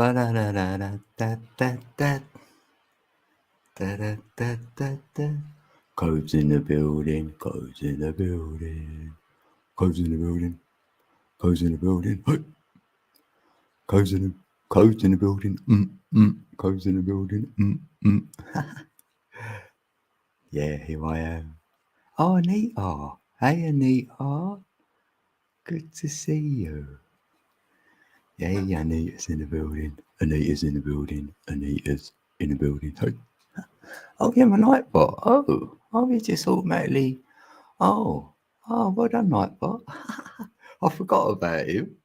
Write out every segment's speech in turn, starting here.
Codes in the building, codes in the building, codes in the building, codes in the building, codes in the building, codes in the building, Yeah, here I am. Oh, Anita. Hey, Anita. Good to see you. Yeah, Anita's in the building. Anita's in the building. Anita's in the building. Hey. Oh, yeah, my Nightbot. Oh, you just automatically. Oh, well done, Nightbot. I forgot about him.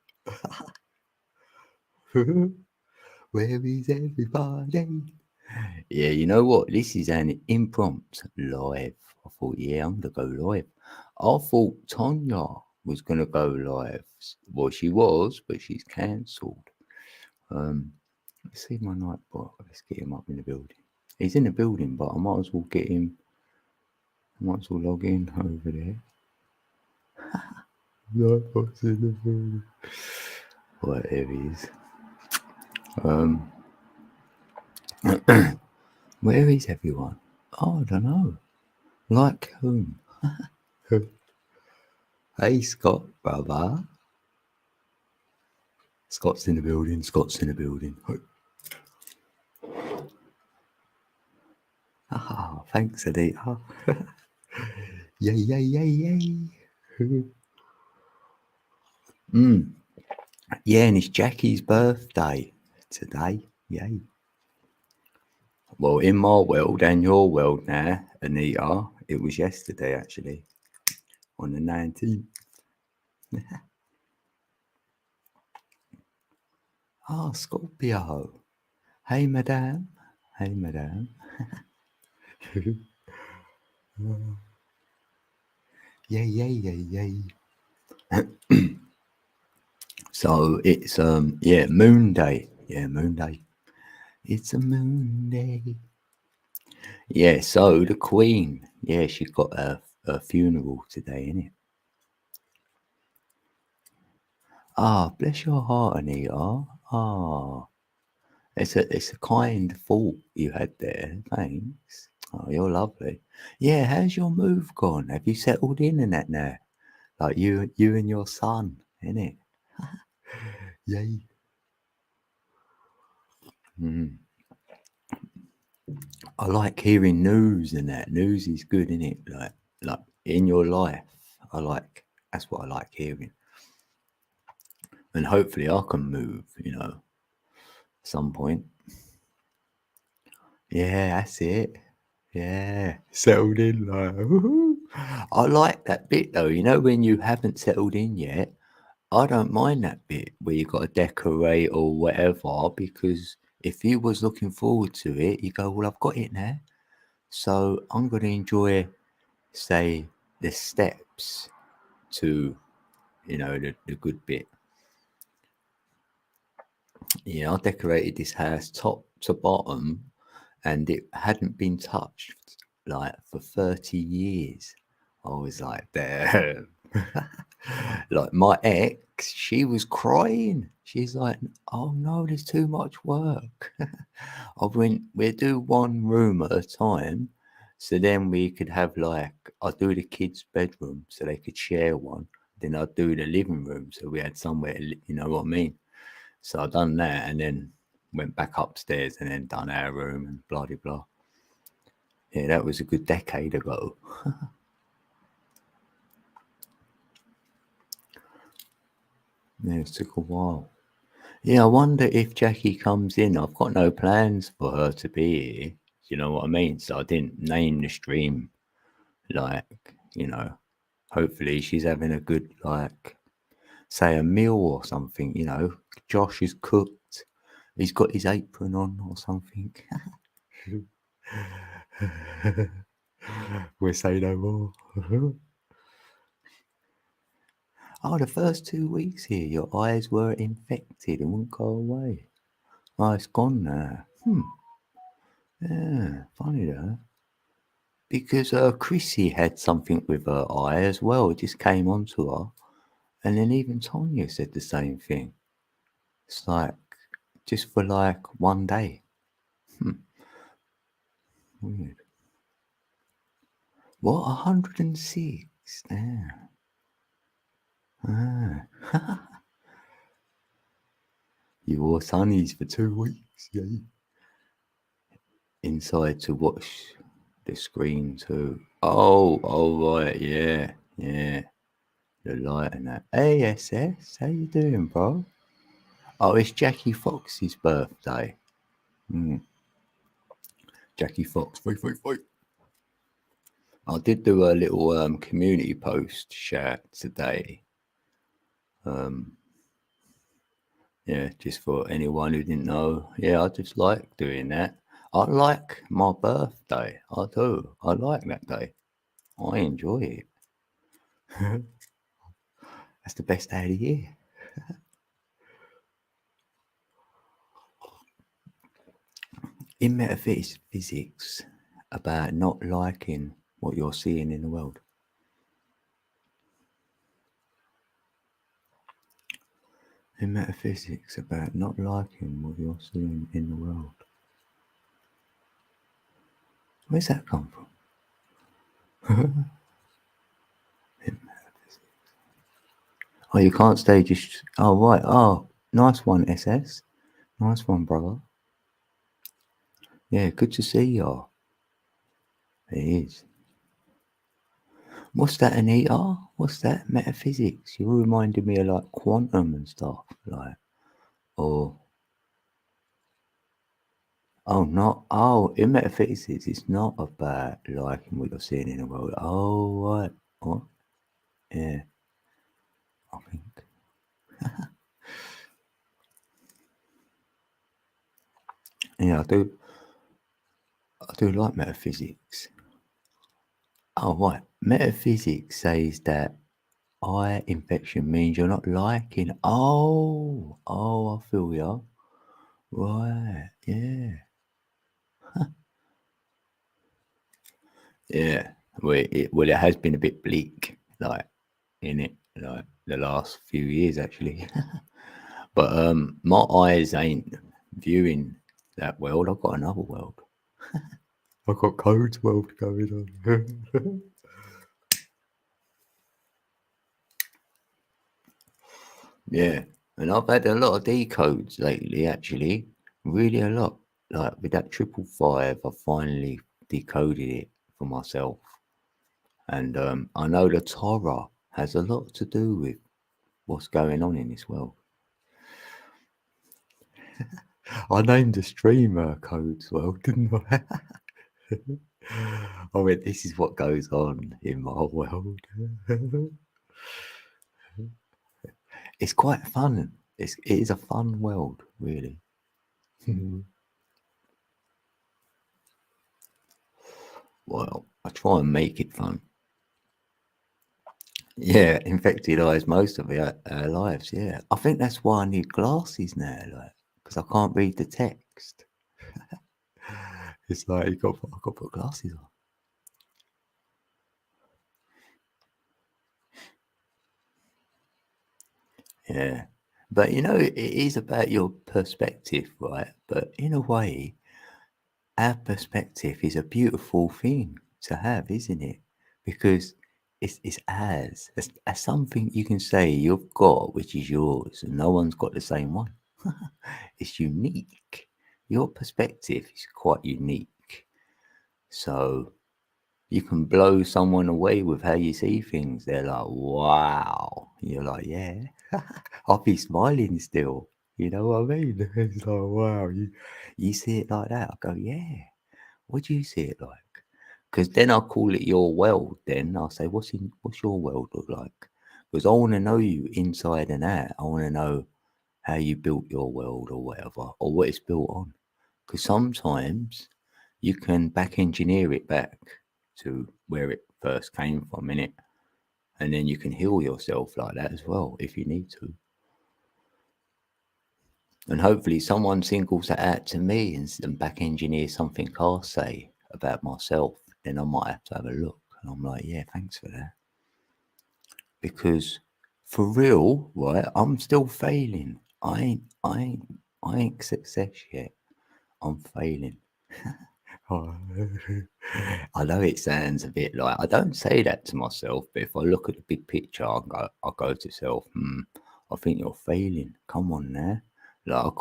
Where is everybody? Yeah, you know what? This is an impromptu live. I thought, yeah, I'm going to go live. I thought Tonya was going to go live. Well, she was, but she's cancelled. Let's see my Nightbot. Let's get him up in the building. He's in the building, but I might as well get him. I might as well log in over there. Nightbot's in the building. Whatever he is. Where is everyone? Oh, I don't know. Like whom? Hey, Scott, brother. Scott's in the building. Scott's in the building. Ah, thanks, Anita. Yay, yay, yay, yay. Yeah, and it's Jackie's birthday today. Yay. Well, in my world and your world now, Anita, it was yesterday actually, on the 19th. Ah, Scorpio. Hey, madame. Hey, madame. Yay, yay, yay, yay. So it's Moon Day. Yeah, Moon Day. It's a moon day. Yeah, so the Queen. Yeah, she got a funeral today, innit? Ah, bless your heart, Anita. Ah, it's a kind thought you had there. Thanks. Oh, you're lovely. Yeah, how's your move gone? Have you settled in that now? Like you and your son, innit? Yay. I like hearing news and that. News is good, innit? Like in your life. That's what I like hearing. And hopefully I can move, some point. Yeah, that's it. Yeah, settled in, like, woohoo. I like that bit though, when you haven't settled in yet. I don't mind that bit where you got to decorate or whatever, because if you was looking forward to it, you go, well, I've got it now. So I'm going to enjoy, say, the steps to, the good bit. Yeah, I decorated this house top to bottom and it hadn't been touched like for 30 years. I was like, damn. Like my ex, she was crying. She's like, oh no, there's too much work. I went, we'll do one room at a time. So then we could have I'll do the kids' bedroom so they could share one. Then I'd do the living room so we had somewhere, you know what I mean? So I done that and then went back upstairs and then done our room and blah, blah, blah. Yeah, that was a good decade ago. Yeah, it took a while. Yeah, I wonder if Jackie comes in. I've got no plans for her to be here. You know what I mean? So I didn't name the stream hopefully she's having a good, say a meal or something, Josh is cooked. He's got his apron on or something. We'll say no more. Oh, the first 2 weeks here, your eyes were infected and wouldn't go away. Oh, it's gone now. Yeah, funny that. Because Chrissy had something with her eye as well. It just came onto her. And then even Tonya said the same thing. It's like, just for like one day. Weird. What? 106? Damn. Ah. You wore sunnies for 2 weeks, yeah. Inside to watch the screen too. Oh right, yeah, yeah. The light and that. Hey SS, how you doing, bro? Oh, it's Jackie Fox's birthday. Jackie Fox, fight. I did do a little community post chat today. Yeah, just for anyone who didn't know. Yeah, I just like doing that. I like my birthday. I do. I like that day. I enjoy it. That's the best day of the year. In metaphysics, about not liking what you're seeing in the world. In metaphysics, about not liking what you're seeing in the world. Where's that come from? In metaphysics. Oh, you can't stay just. Oh, right. Oh, nice one, SS. Nice one, brother. Yeah, good to see you. It is. What's that, Anita? What's that? Metaphysics. You reminded me of like quantum and stuff. Like, or. In metaphysics, it's not about liking what you're seeing in the world. Oh, right. What? Yeah, I think. Yeah, I do like metaphysics. Oh, right. Metaphysics says that eye infection means you're not liking. Oh, I feel ya. Right, yeah. Yeah. Well, it has been a bit bleak, like, in it, like, the last few years, actually. But my eyes ain't viewing that world. I've got another world. I've got Code's world going on. Yeah, and I've had a lot of decodes lately, actually. Really a lot. Like with that 555, I finally decoded it for myself. And I know the Torah has a lot to do with what's going on in this world. I named the streamer Code's World, didn't I? I went, this is what goes on in my world. It's quite fun. It is a fun world, really. Well, I try and make it fun. Yeah, infected eyes most of our lives. Yeah, I think that's why I need glasses now, like, because I can't read the text. It's like I've got to put glasses on. Yeah, but it is about your perspective, right? But in a way, our perspective is a beautiful thing to have, isn't it? Because it's ours. It's something you can say you've got, which is yours, and no one's got the same one. It's unique. Your perspective is quite unique. So you can blow someone away with how you see things. They're like, wow. You're like, yeah. I'll be smiling still. You know what I mean? It's like, wow, you see it like that. I go, yeah. What do you see it like? Because then I'll call it your world. Then I'll say, what's your world look like? Because I want to know you inside and out. I want to know how you built your world or whatever, or what it's built on. Because sometimes you can back engineer it back to where it first came from, innit? And then you can heal yourself like that as well if you need to. And hopefully someone singles that out to me and back engineer something I say about myself. Then I might have to have a look. And I'm like, yeah, thanks for that. Because for real, right, I'm still failing. I I ain't success yet. I'm failing. I know it sounds a bit like, I don't say that to myself, but if I look at the big picture, I go to self, I think you're failing. Come on now. Like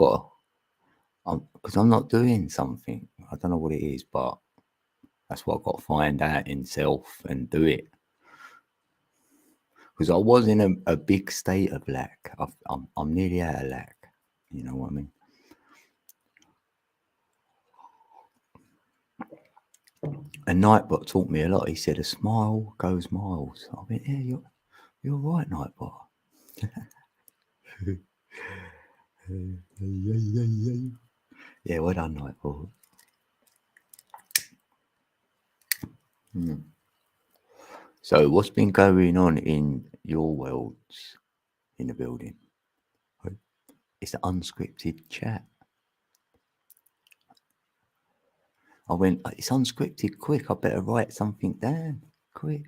because I'm not doing something. I don't know what it is, but that's what I've got to find out in self and do it. Because I was in a big state of lack. I'm nearly out of lack. You know what I mean? And Nightbot taught me a lot. He said, a smile goes miles. I went, yeah, you're right, Nightbot. Yeah, well done, Nightbot. So what's been going on in your worlds in the building? It's the unscripted chat. I went, it's unscripted, quick, I better write something down, quick.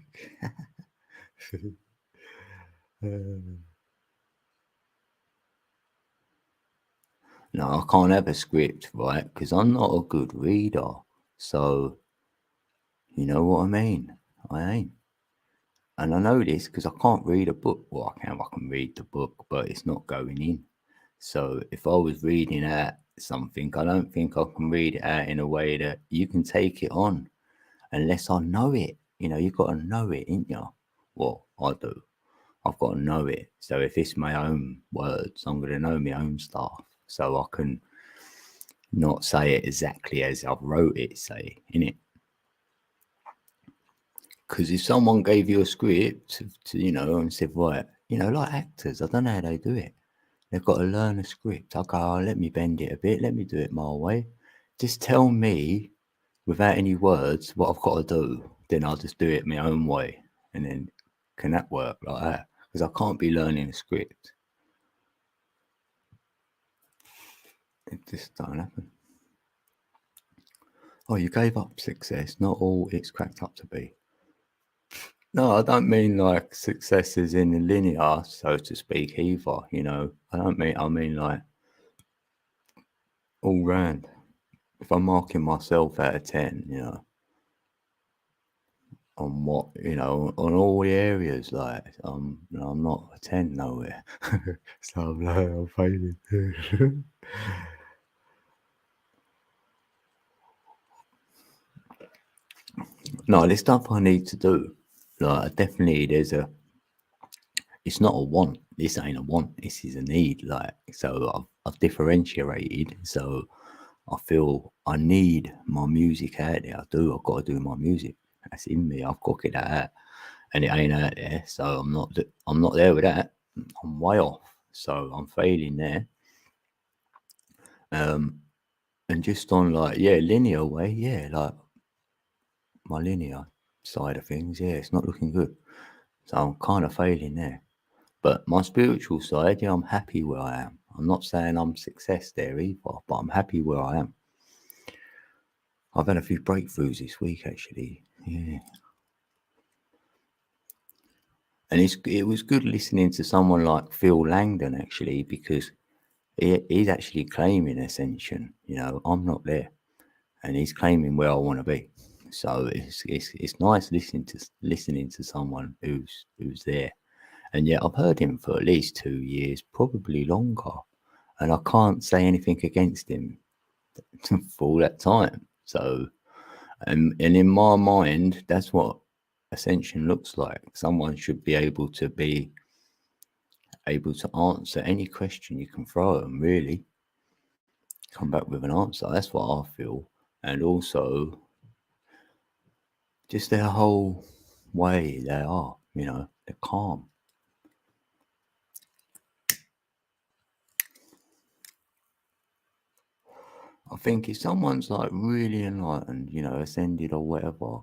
No, I can't have a script, right? Because I'm not a good reader. So, you know what I mean? I ain't. And I know this because I can't read a book. Well, I can read the book, but it's not going in. So if I was reading out something, I don't think I can read it out in a way that you can take it on unless I know it. You know, you've got to know it, ain't you? Well, I do. I've got to know it. So if it's my own words, I'm going to know my own stuff. So I can not say it exactly as I've wrote it, say, innit? Because if someone gave you a script to, you know, and said, right, you know, like actors, I don't know how they do it. They've got to learn a script. I go, oh, let me bend it a bit. Let me do it my way. Just tell me without any words what I've got to do. Then I'll just do it my own way. And then can that work like that? Because I can't be learning a script. It just don't happen. Oh, you gave up success. Not all it's cracked up to be. No, I don't mean like success is in linear, so to speak, either. You know, I mean like all round. If I'm marking myself out of 10, you know, on what, you know, on all the areas, like, you know, I'm not a 10 nowhere. So I'm like, I'm failing. No, there's stuff I need to do. Like, definitely, it's not a want. This ain't a want. This is a need. Like, so I've differentiated. So I feel I need my music out there. I do. I've got to do my music. That's in me. I've got to get that out, and it ain't out there. So I'm not there with that. I'm way off. So I'm failing there. And just on like linear way, like my linear side of things, it's not looking good. So I'm kind of failing there. But my spiritual side, I'm happy where I am. I'm not saying I'm success there either, but I'm happy where I am. I've had a few breakthroughs this week, actually. Yeah. And it was good listening to someone like Phil Langdon, actually, because he's actually claiming ascension. You know, I'm not there. And he's claiming where I want to be. So it's nice listening to someone who's there. And yet I've heard him for at least 2 years, probably longer. And I can't say anything against him for all that time. So, and in my mind, that's what ascension looks like. Someone should be able to answer any question you can throw at them, really. Come back with an answer. That's what I feel. And also, just their whole way they are, you know, they're calm. I think if someone's like really enlightened, you know, ascended or whatever,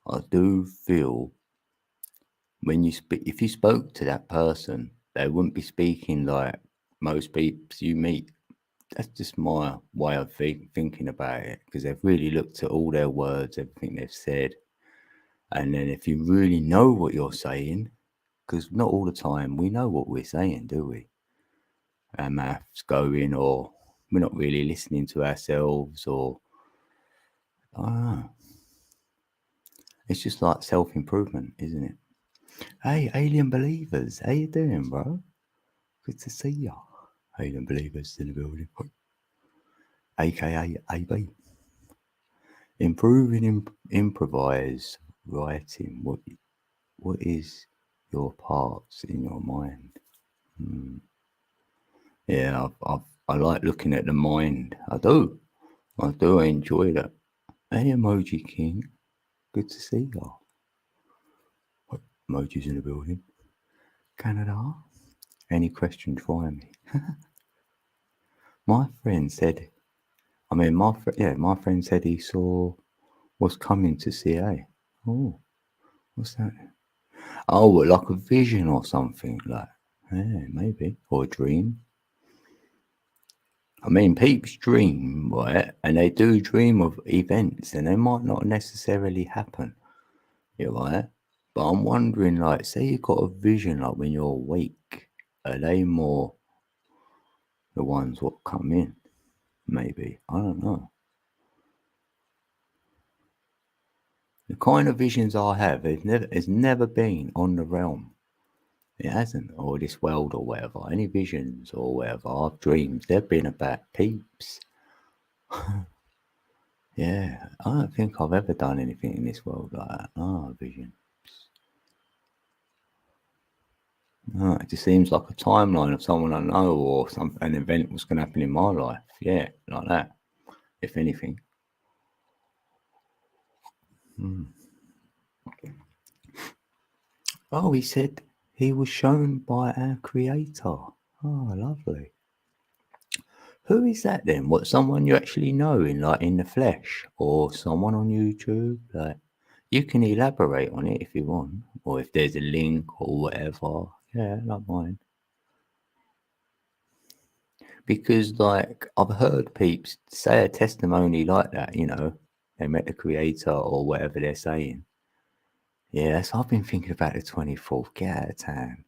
I do feel when you speak, if you spoke to that person, they wouldn't be speaking like most people you meet. That's just my way of thinking about it, because they've really looked at all their words, everything they've said. And then if you really know what you're saying, because not all the time we know what we're saying, do we? Our maths going, or we're not really listening to ourselves, or I don't know. It's just like self-improvement, isn't it? Hey, alien believers, how you doing, bro? Good to see ya. Alien believers in the building, aka AB. Improving improvise writing. What is your parts in your mind? Yeah, I like looking at the mind. I do. I enjoy that. Hey, Emoji King. Good to see you. Emojis in the building. Canada. Any questions for me? My friend said. My friend said he saw what's coming to CA. Oh, what's that? Oh, like a vision or something, like, yeah, maybe, or a dream. I mean, peeps dream, right? And they do dream of events, and they might not necessarily happen, right? But I'm wondering, like, say you got a vision, like when you're awake, are they more the ones what come in? Maybe, I don't know. The kind of visions I have, it's never been on the realm. It hasn't, or this world or whatever. Any visions or whatever, I've dreams, they've been about peeps. Yeah, I don't think I've ever done anything in this world like that. No, vision. No, it just seems like a timeline of someone I know, or an event was going to happen in my life. Yeah, like that, if anything. Oh, he said he was shown by our creator. Oh, lovely. Who is that then? What, someone you actually know in the flesh, or someone on YouTube? Like, you can elaborate on it if you want, or if there's a link or whatever. Yeah, like mine. Because, like, I've heard peeps say a testimony like that. They met the creator or whatever they're saying. Yeah, so I've been thinking about the 24th. Get out of town.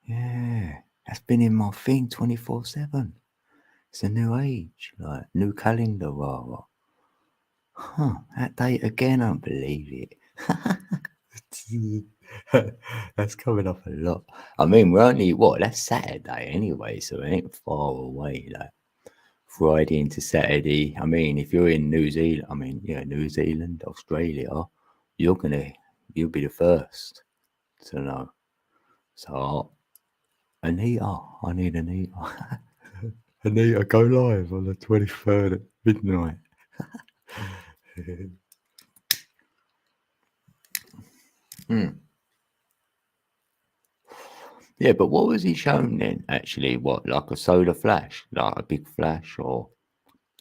Yeah, that's been in my thing 24/7. It's a new age, like new calendar, rather. Huh, that date again, I don't believe it. That's coming up a lot. I mean, we're only, that's Saturday anyway, so it ain't far away. Like Friday into Saturday. I mean, if you're in New Zealand, New Zealand, Australia, you'll be the first to know. So, Anita, I need Anita. Anita, go live on the 23rd at midnight. Yeah, but what was he shown then? Actually, what, like a solar flash, like a big flash, or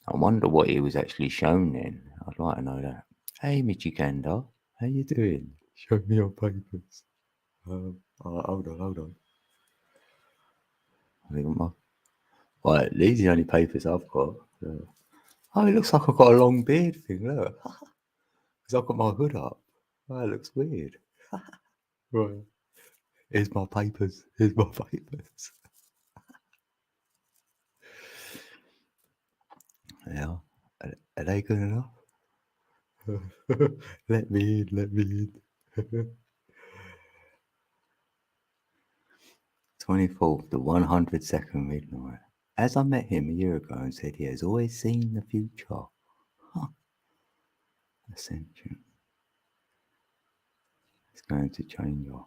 I wonder what he was actually shown then. I'd like to know that. Hey, Michikanda, how you doing? Show me your papers. Hold on. I think right, these are the only papers I've got. Oh, it looks like I've got a long beard thing. Look, because I've got my hood up. Oh, it looks weird. Right. Here's my papers. Yeah. Are they good enough? Let me in. 24th, the 102nd midnight. As I met him a year ago and said he has always seen the future. Ascension. It's going to change us.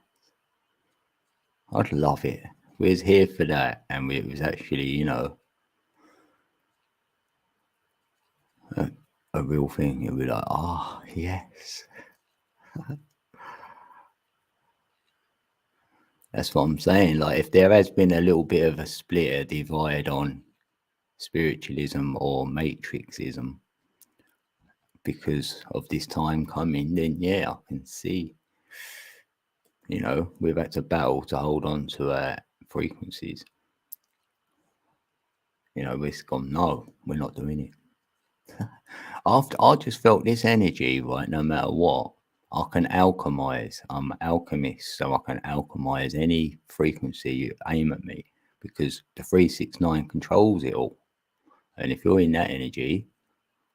I'd love it. We was here for that, and it was actually, a real thing. It'd be like, yes. That's what I'm saying. Like, if there has been a little bit of a split, a divide on spiritualism or matrixism because of this time coming, then yeah, I can see. We've had to battle to hold on to our frequencies. We've gone, no, we're not doing it. After I just felt this energy, right, no matter what, I can alchemize. I'm an alchemist, so I can alchemize any frequency you aim at me because the 369 controls it all. And if you're in that energy,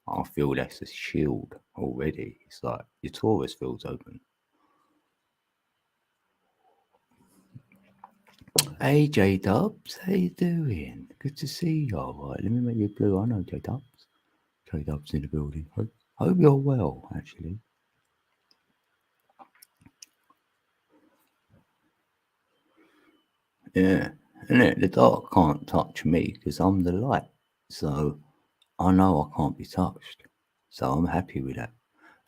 I feel that's a shield already. It's like your Taurus feels open. Hey J Dubs, how you doing? Good to see you. All right, let me make you blue. I know J Dubs. J Dubs in the building. Hope you're well, actually. Yeah, and the dark can't touch me because I'm the light. So I know I can't be touched. So I'm happy with that.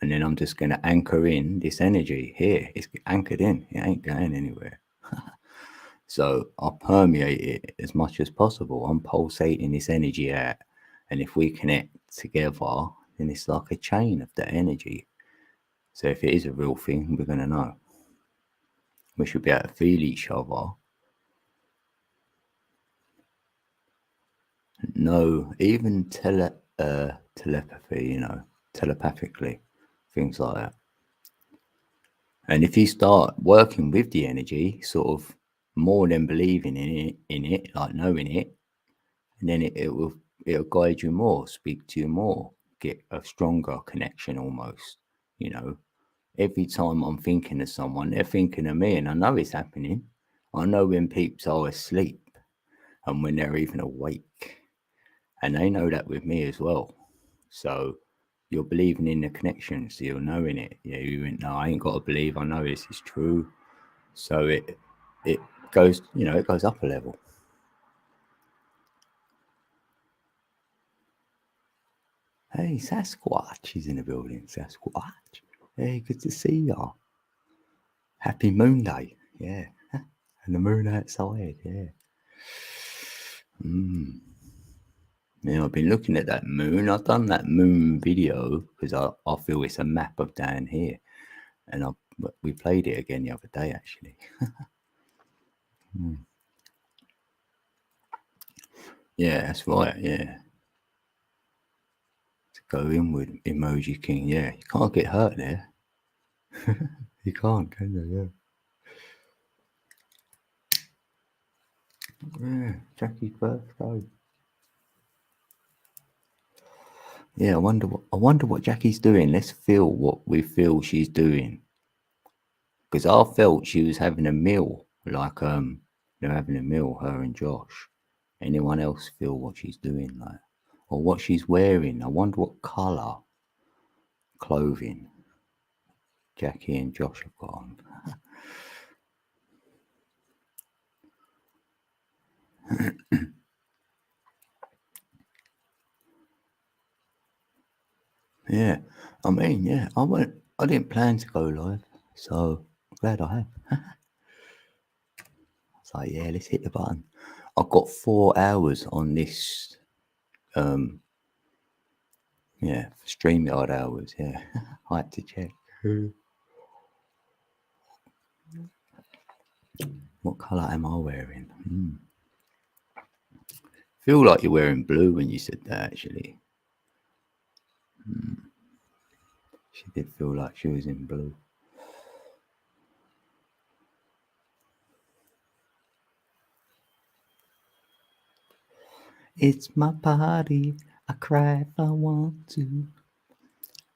And then I'm just going to anchor in this energy here. It's anchored in. It ain't going anywhere. So I'll permeate it as much as possible. I'm pulsating this energy out. And if we connect together, then it's like a chain of that energy. So if it is a real thing, we're going to know. We should be able to feel each other. No, even telepathy, telepathically, things like that. And if you start working with the energy, sort of more than believing in it, like knowing it, and then it'll guide you more, speak to you more, get a stronger connection almost. Every time I'm thinking of someone, they're thinking of me, and I know it's happening. I know when peeps are asleep and when they're even awake, and they know that with me as well. So you're believing in the connection, so you're knowing it. Yeah, you went, no, I ain't got to believe. I know this is true. So it goes, it goes up a level. Hey, Sasquatch is in the building. Sasquatch. Hey, good to see ya. Happy Moon Day. Yeah. And the moon outside. Yeah. Yeah, I've been looking at that moon. I've done that moon video because I feel it's a map of down here. And we played it again the other day, actually. Yeah, that's right. Yeah. To go in with Emoji King. Yeah, you can't get hurt there. You can't, can you? Yeah, Jackie's birthday. Yeah, I wonder what Jackie's doing. Let's feel what we feel she's doing. Because I felt she was having a meal, like they're having a meal, her and Josh. Anyone else feel what she's doing, like, or what she's wearing? I wonder what colour clothing Jackie and Josh have got on. Yeah, I mean, yeah, I didn't plan to go live, so I'm glad I have. It's like, yeah, let's hit the button. I've got 4 hours on this, yeah, StreamYard hours, yeah. I had to check. What colour am I wearing? Feel like you're wearing blue when you said that, actually. She did feel like she was in blue. It's my party. I cry if I want to.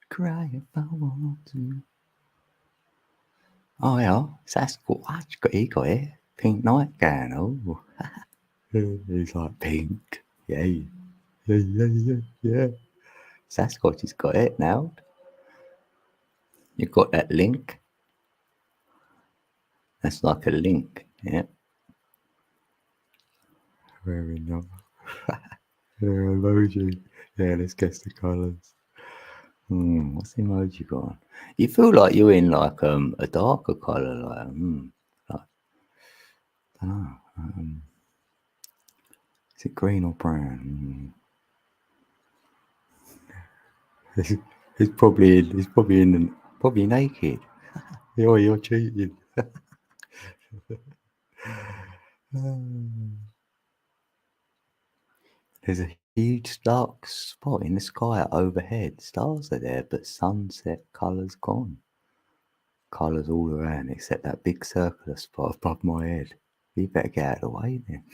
Cry if I want to. Oh, yeah. Sasquatch. He got it. Pink nightgown. Oh. He's like pink. Yay. Yeah. Sasquatch has got it now. You got that link? That's like a link. Yeah. Very nice. Yeah, emoji. Yeah, let's guess the colours. What's the emoji got on? You feel like you're in like a darker colour, like I don't know. Is it green or brown? He's probably naked. You're cheating. There's a huge dark spot in the sky overhead. Stars are there, but sunset colours gone. Colours all around except that big circular spot above my head. You better get out of the way then.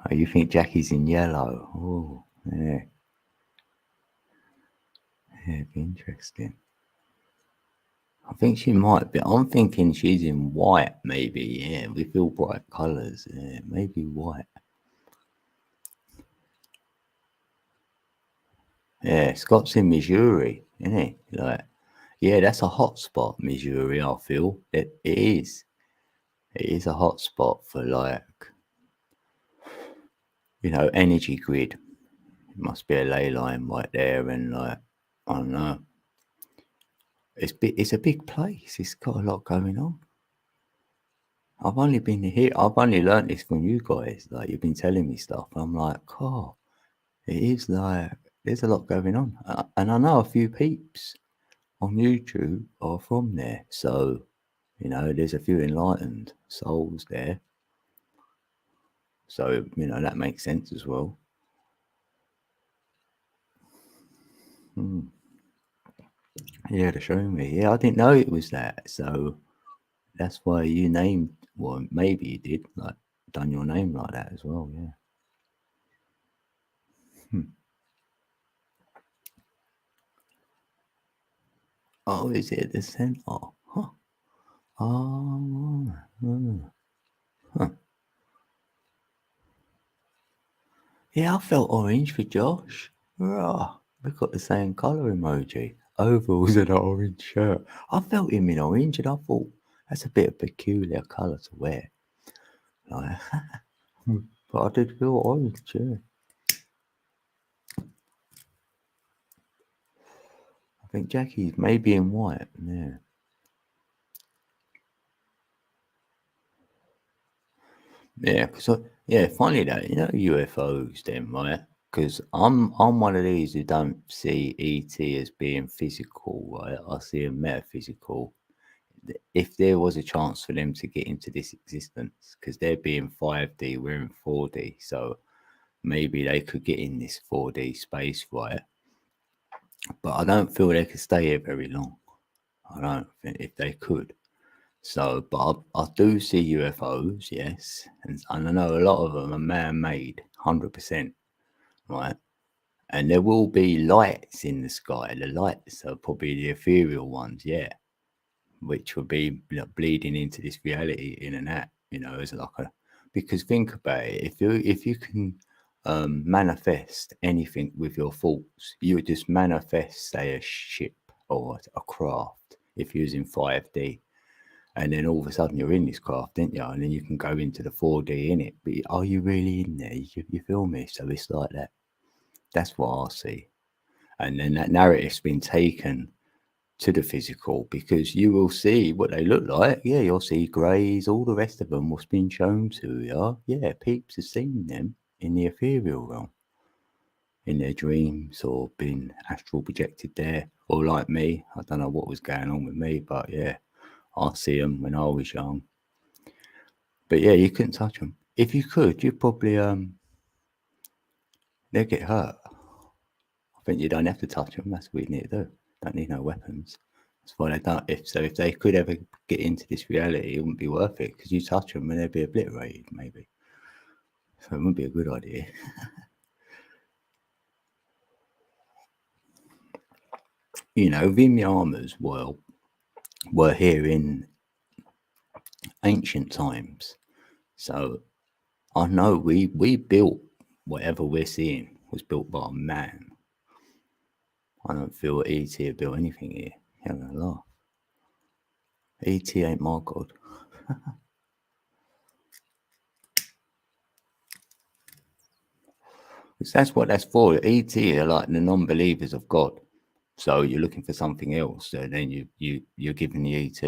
Oh, you think Jackie's in yellow? Oh, yeah. Yeah, it'd be interesting. I think she might be. I'm thinking she's in white, maybe. Yeah, we feel bright colours. Yeah, maybe white. Yeah, Scott's in Missouri, isn't he? Like, yeah, that's a hot spot, Missouri. I feel it is. It is a hot spot for like, energy grid. It must be a ley line right there, and like, I don't know. It's a big place. It's got a lot going on. I've only been here. I've only learnt this from you guys. Like, you've been telling me stuff. And I'm like, oh, it is like there's a lot going on, and I know a few peeps on YouTube are from there. So there's a few enlightened souls there. So that makes sense as well. Yeah, they're showing me. Yeah, I didn't know it was that. So that's why you named. Well, maybe you did like done your name like that as well. Yeah. Oh, is it the center? Huh. Oh, huh. Yeah, I felt orange for Josh. Rah, we got the same colour emoji. Overalls and an orange shirt. I felt him in orange and I thought that's a bit of peculiar colour to wear. Like, but I did feel orange, yeah. I think Jackie's maybe in white, yeah. Yeah, funny that, UFOs then, right? Because I'm one of these who don't see ET as being physical, right? I see them metaphysical. If there was a chance for them to get into this existence, because they're being 5D, we're in 4D, so maybe they could get in this 4D space, right? But I don't feel they could stay here very long. I don't think if they could. So, but I do see UFOs, yes, and I know a lot of them are man-made, 100%, right? And there will be lights in the sky. The lights are probably the ethereal ones, yeah, which will be bleeding into this reality in and out, as like a, because think about it, if you can manifest anything with your thoughts, you would just manifest, say, a ship or a craft if you're using 5D, and then all of a sudden you're in this craft, didn't you? And then you can go into the 4D in it, but are you really in there? You feel me? So it's like that. That's what I see. And then that narrative's been taken to the physical, because you will see what they look like. Yeah, you'll see greys, all the rest of them, what's been shown to you. Yeah, peeps have seen them in the ethereal realm, in their dreams, or been astral projected there. Or like me, I don't know what was going on with me, but yeah, I see them when I was young. But yeah, you couldn't touch them. If you could, you'd probably they'd get hurt. I think you don't have to touch them. That's what you need to do. Don't need no weapons. That's why they don't. If they could ever get into this reality, it wouldn't be worth it, because you touch them and they'd be obliterated, maybe. So it wouldn't be a good idea. Vinyamas were here in ancient times. So I know we built whatever we're seeing was built by a man. I don't feel ET built anything here. You're gonna laugh. ET ain't my god. That's what that's for. ET are like the non-believers of God. So you're looking for something else, and then you're giving the ET,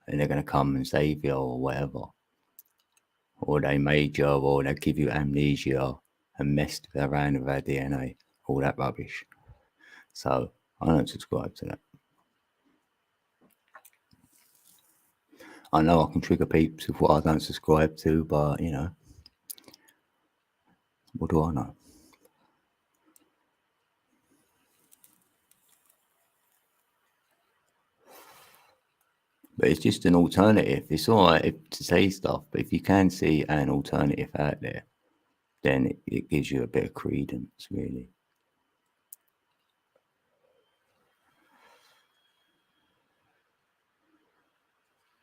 and they're gonna come and save you or whatever. Or they made you, or they give you amnesia and messed around with our DNA, all that rubbish. So I don't subscribe to that. I know I can trigger peeps with what I don't subscribe to, but what do I know? But it's just an alternative. It's all right to say stuff, but if you can see an alternative out there, then it gives you a bit of credence, really.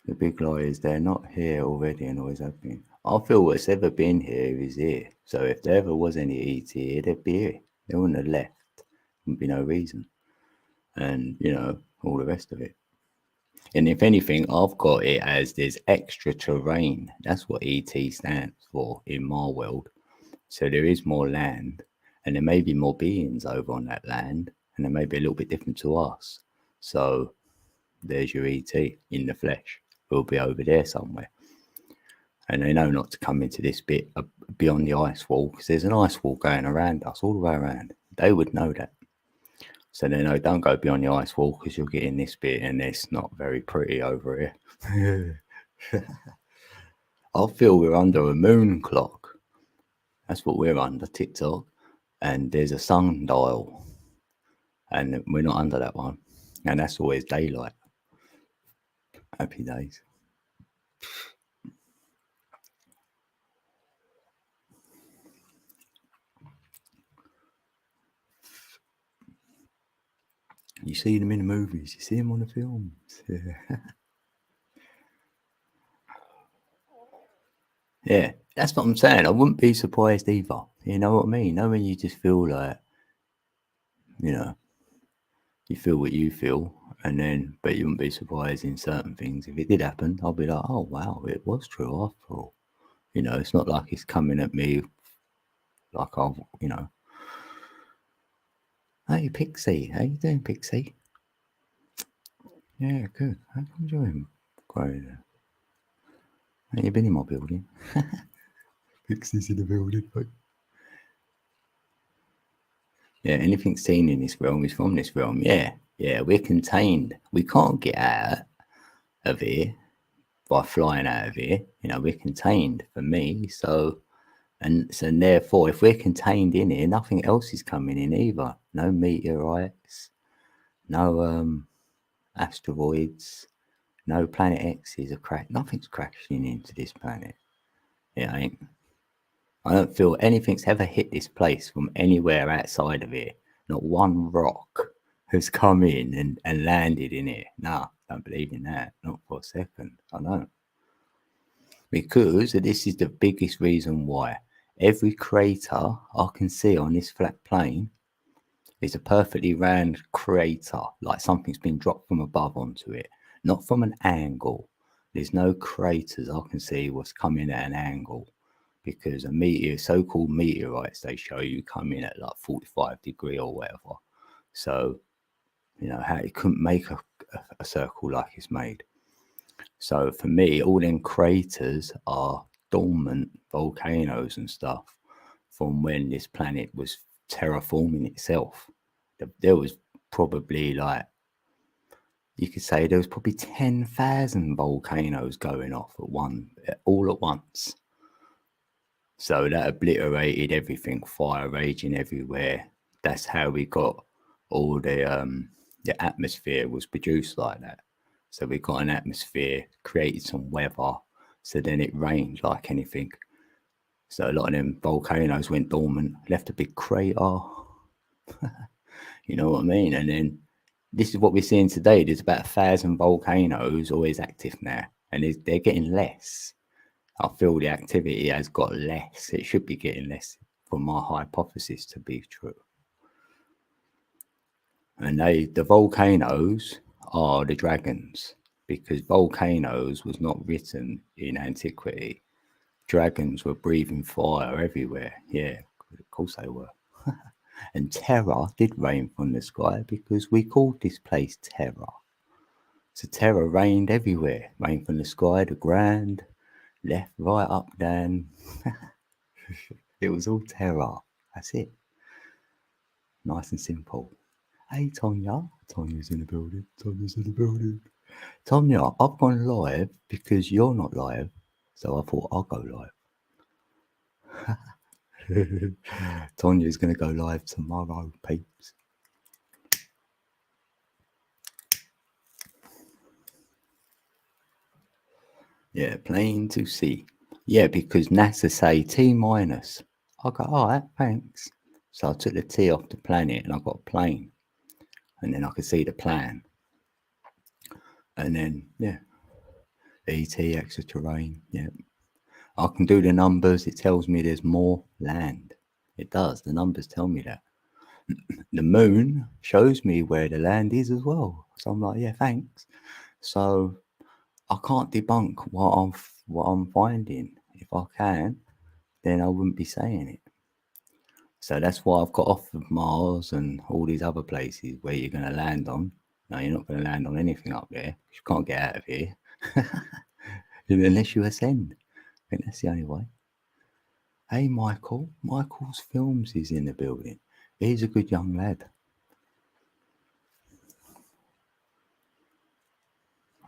The big lie is they're not here already and always have been. I feel what's ever been here is here. So if there ever was any ET here, they'd be here. They wouldn't have left. Wouldn't be no reason. And, all the rest of it. And if anything, I've got it as there's extra terrain. That's what ET stands for in my world. So there is more land, and there may be more beings over on that land, and they may be a little bit different to us. So there's your ET in the flesh. We'll be over there somewhere. And they know not to come into this bit beyond the ice wall, because there's an ice wall going around us, all the way around. They would know that. So they know, don't go beyond the ice wall, because you'll get in this bit, and it's not very pretty over here. I feel we're under a moon clock. That's what we're under, TikTok. And there's a sundial. And we're not under that one. And that's always daylight. Happy days. You see them in the movies. You see them on the films. Yeah. Yeah, that's what I'm saying. I wouldn't be surprised either. You know what I mean? When you just feel like, you feel what you feel, but you wouldn't be surprised in certain things. If it did happen, I'll be like, oh wow, it was true after all. It's not like it's coming at me like I've, Hey Pixie, how you doing, Pixie? Yeah, good. How come you're doing? Great. Ain't you been in my building? Pixie's in the building, but yeah, anything seen in this realm is from this realm. Yeah, we're contained. We can't get out of here by flying out of here. We're contained for me. So therefore, if we're contained in here, nothing else is coming in either. No meteorites, no asteroids, no planet X's are nothing's crashing into this planet. It ain't. I don't feel anything's ever hit this place from anywhere outside of here. Not one rock has come in and landed in it. Nah, don't believe in that. Not for a second. I don't. Because this is the biggest reason why. Every crater I can see on this flat plane is a perfectly round crater, like something's been dropped from above onto it, not from an angle. There's no craters I can see what's coming at an angle, because so-called meteorites, they show you come in at like 45 degree or whatever. So, how it couldn't make a circle like it's made. So for me, all them craters are dormant volcanoes and stuff from when this planet was terraforming itself. There was probably you could say there was probably 10,000 volcanoes going off all at once. So that obliterated everything, fire raging everywhere. That's how we got all the atmosphere was produced like that. So we got an atmosphere, created some weather, so then it rained like anything. So a lot of them volcanoes went dormant, left a big crater. You know what I mean? And then this is what we're seeing today. There's about 1,000 volcanoes always active now, and they're getting less. I feel the activity has got less. It should be getting less for my hypothesis to be true. And the volcanoes are the dragons, because volcanoes was not written in antiquity. Dragons were breathing fire everywhere. Yeah, of course they were. And terror did rain from the sky, because we called this place Terror. So terror rained everywhere. Rained from the sky, the ground, left, right, up, down. It was all terror. That's it. Nice and simple. Hey, Tonya. Tonya's in the building. Tonya, I've gone live because you're not live. So I thought I'll go live. Tonya's going to go live tomorrow, peeps. Yeah, plain to see. Yeah, because NASA say T-. I go, all right, thanks. So I took the T off the planet and I got a plane. And then I could see the plan. And then, yeah, ET, extraterranean, yeah. I can do the numbers. It tells me there's more land. It does. The numbers tell me that. The moon shows me where the land is as well. So I'm like, yeah, thanks. So I can't debunk what I'm finding. If I can, then I wouldn't be saying it. So that's why I've got off of Mars and all these other places where you're going to land on. No, you're not going to land on anything up there. You can't get out of here unless you ascend. I think that's the only way. Hey, Michael. Michael's Films is in the building. He's a good young lad.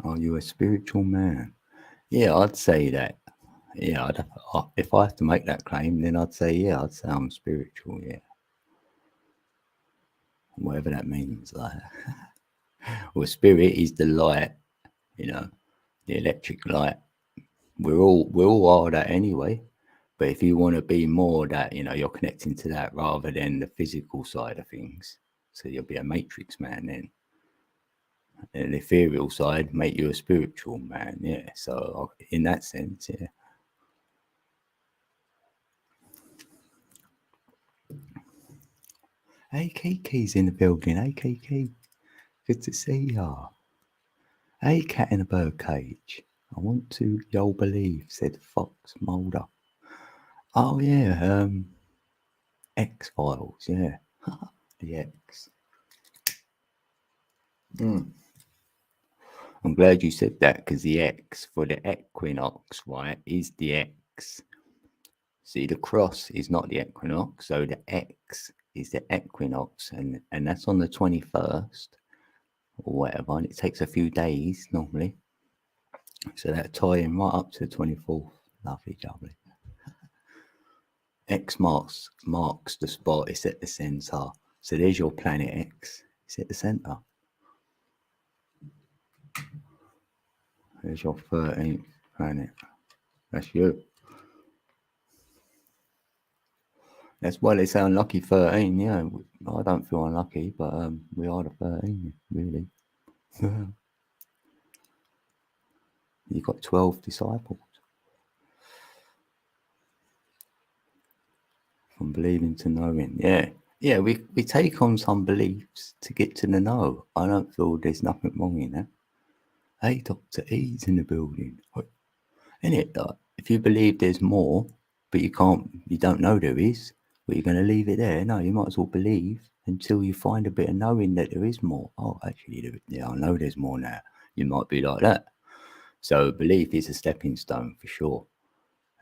Are you a spiritual man? Yeah, I'd say that. Yeah, if I have to make that claim, then I'd say, yeah, I'd say I'm spiritual, yeah. Whatever that means. Like, well, spirit is the light, the electric light. We all are that anyway. But if you want to be more that, you're connecting to that rather than the physical side of things. So you'll be a matrix man then. And the ethereal side make you a spiritual man, yeah. So in that sense, yeah. Hey, Kiki's in the building. Hey, Kiki. Good to see ya. Hey, cat in a bird cage. I want to, y'all believe, said Fox Mulder. Oh, yeah, X-Files, yeah. The X. I'm glad you said that because the X for the equinox, right, is the X. See, the cross is not the equinox, so the X is the equinox, and that's on the 21st or whatever, and it takes a few days normally. So that tie in right up to the 24th. Lovely, lovely. X marks the spot. It's at the center. So there's your planet X. It's at the center. There's your 13th planet. That's you. That's why they say unlucky 13. Yeah, I don't feel unlucky, but we are the 13, really. You got 12 disciples. From believing to knowing. Yeah, we take on some beliefs to get to the know. I don't feel there's nothing wrong in that. Hey, Dr. E's in the building. Isn't it? If you believe there's more, but you don't know there is, but you're going to leave it there. No, you might as well believe until you find a bit of knowing that there is more. Oh, actually, yeah, I know there's more now. You might be like that. So belief is a stepping stone for sure.